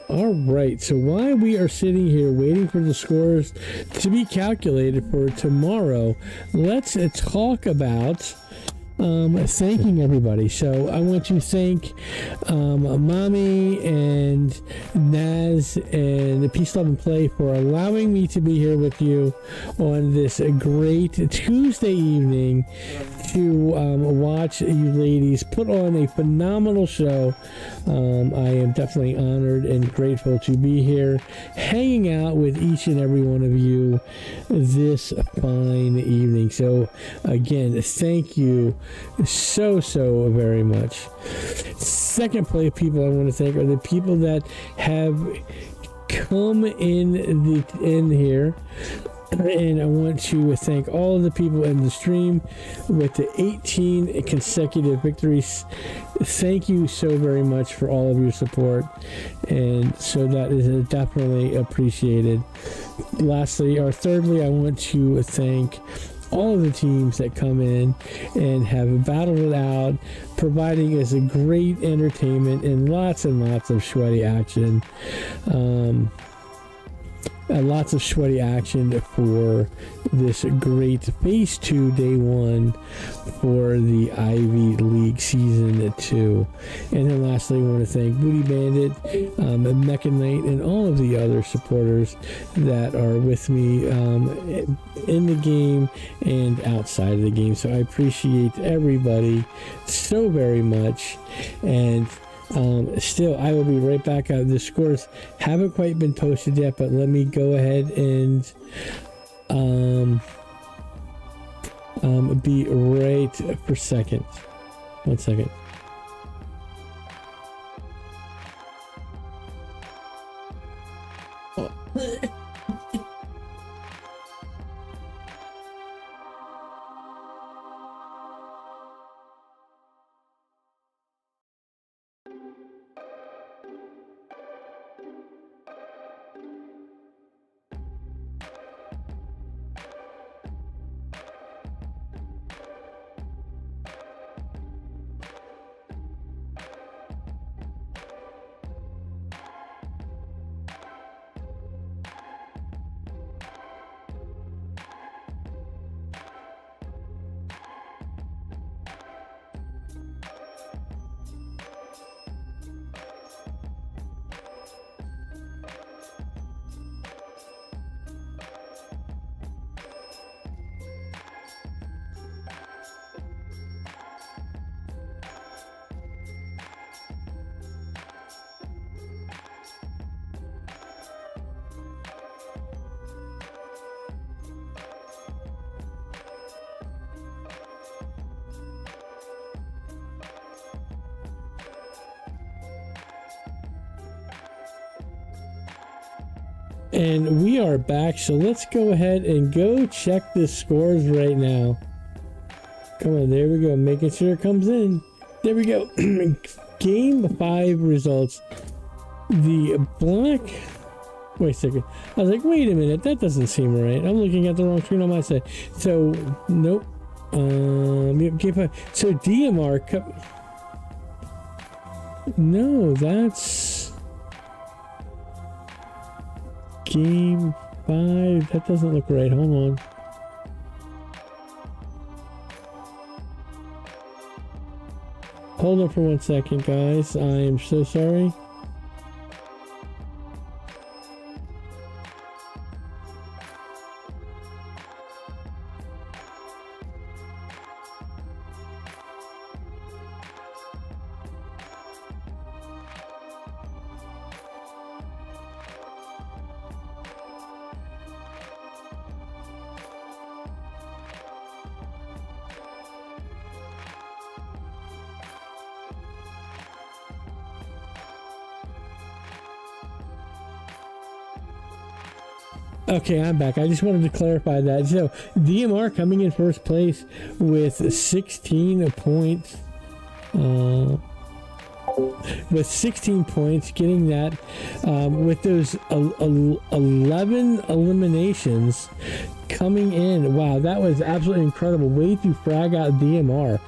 All right, so while we are sitting here waiting for the scores to be calculated for tomorrow, let's talk about thanking everybody. So I want to thank Mommy and Naz and Peace, Love, and Play for allowing me to be here with you on this great Tuesday evening to watch you ladies put on a phenomenal show. I am definitely honored and grateful to be here hanging out with each and every one of you this fine evening. So again, thank you so very much. Second play people I want to thank are the people that have come in here. And I want to thank all of the people in the stream with the 18 consecutive victories. Thank you so very much for all of your support. And so that is definitely appreciated. Lastly, or thirdly, I want to thank all of the teams that come in and have battled it out, providing us a great entertainment and lots of sweaty action. Lots of sweaty action for this great Phase 2 Day 1 for the Ivy League Season 2. And then lastly, I want to thank Booty Bandit, Mecha Knight, and all of the other supporters that are with me in the game and outside of the game. So I appreciate everybody so very much. And still, I will be right back. The scores haven't quite been posted yet, but let me go ahead and be right for a second. 1 second. And we are back, so let's go ahead and go check the scores right now. Come on, there we go, making sure it comes in. There we go. Game 5 results. The black... Wait a second. I was like, wait a minute, that doesn't seem right. I'm looking at the wrong screen on my side. So, nope. Game 5. So DMR... No, that's... Game 5, that doesn't look right. Hold on. Hold on for 1 second, guys. I am so sorry. Okay, I'm back. I just wanted to clarify that. So, DMR coming in first place with 16 points. With 16 points, getting that with those 11 eliminations coming in. Wow, that was absolutely incredible. Way to frag out DMR.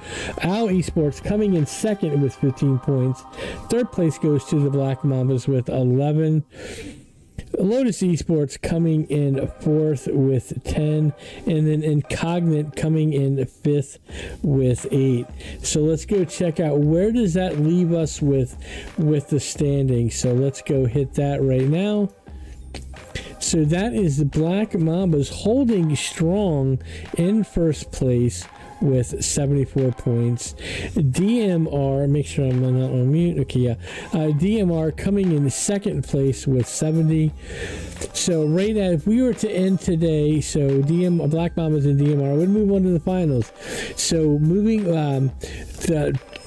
OWL Esports coming in second with 15 points. Third place goes to the Black Mambas with 11. Lotus Esports coming in fourth with 10, and then Incognite coming in fifth with 8. So let's go check out where does that leave us with the standing. So let's go hit that right now. So that is the Black Mambas holding strong in first place with 74 points. DMR, make sure I'm not on mute. Okay, yeah. DMR coming in second place with 70. So right now, if we were to end today, so Black Mambas and DMR would move on to the finals. So moving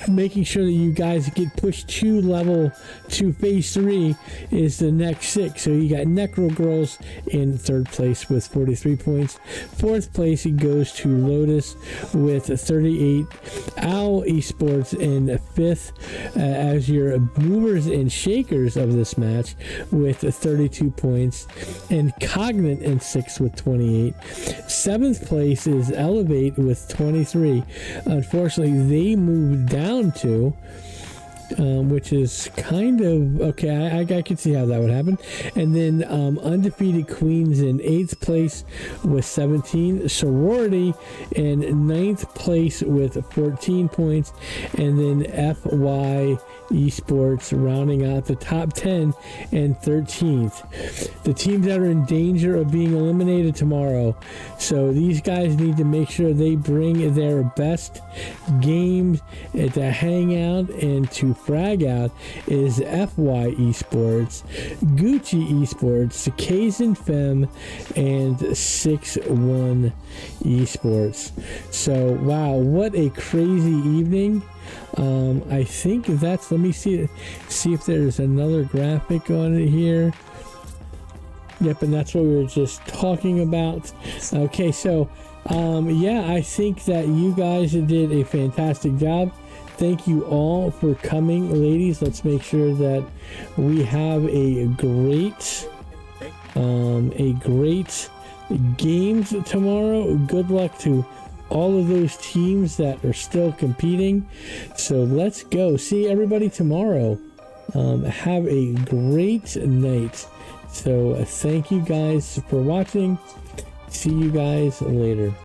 making sure that you guys get pushed to phase 3 is the next 6. So you got Necro Girls in third place with 43 points. Fourth place it goes to Lotus with 38. OWL Esports in fifth as your movers and shakers of this match with 32 points. And Cognate in sixth with 28. Seventh place is Elevate with 23. Unfortunately, they moved down to, which is kind of okay. I can see how that would happen. And then Undefeated Queens in 8th place with 17. Sorority in 9th place with 14 points. And then FY Esports rounding out the top 10 and 13th. The teams that are in danger of being eliminated tomorrow. So these guys need to make sure they bring their best games to hang out and to frag out is FY Esports, Gucci Esports, Kaizen Fem, and 6-1 Esports. So wow, what a crazy evening. I think that's, let me see if there's another graphic on it here. Yep, and that's what we were just talking about. Okay, so yeah, I think that you guys did a fantastic job. Thank you all for coming, ladies. Let's make sure that we have a great games tomorrow. Good luck to all of those teams that are still competing. So let's go. See everybody tomorrow. Have a great night. So thank you guys for watching. See you guys later.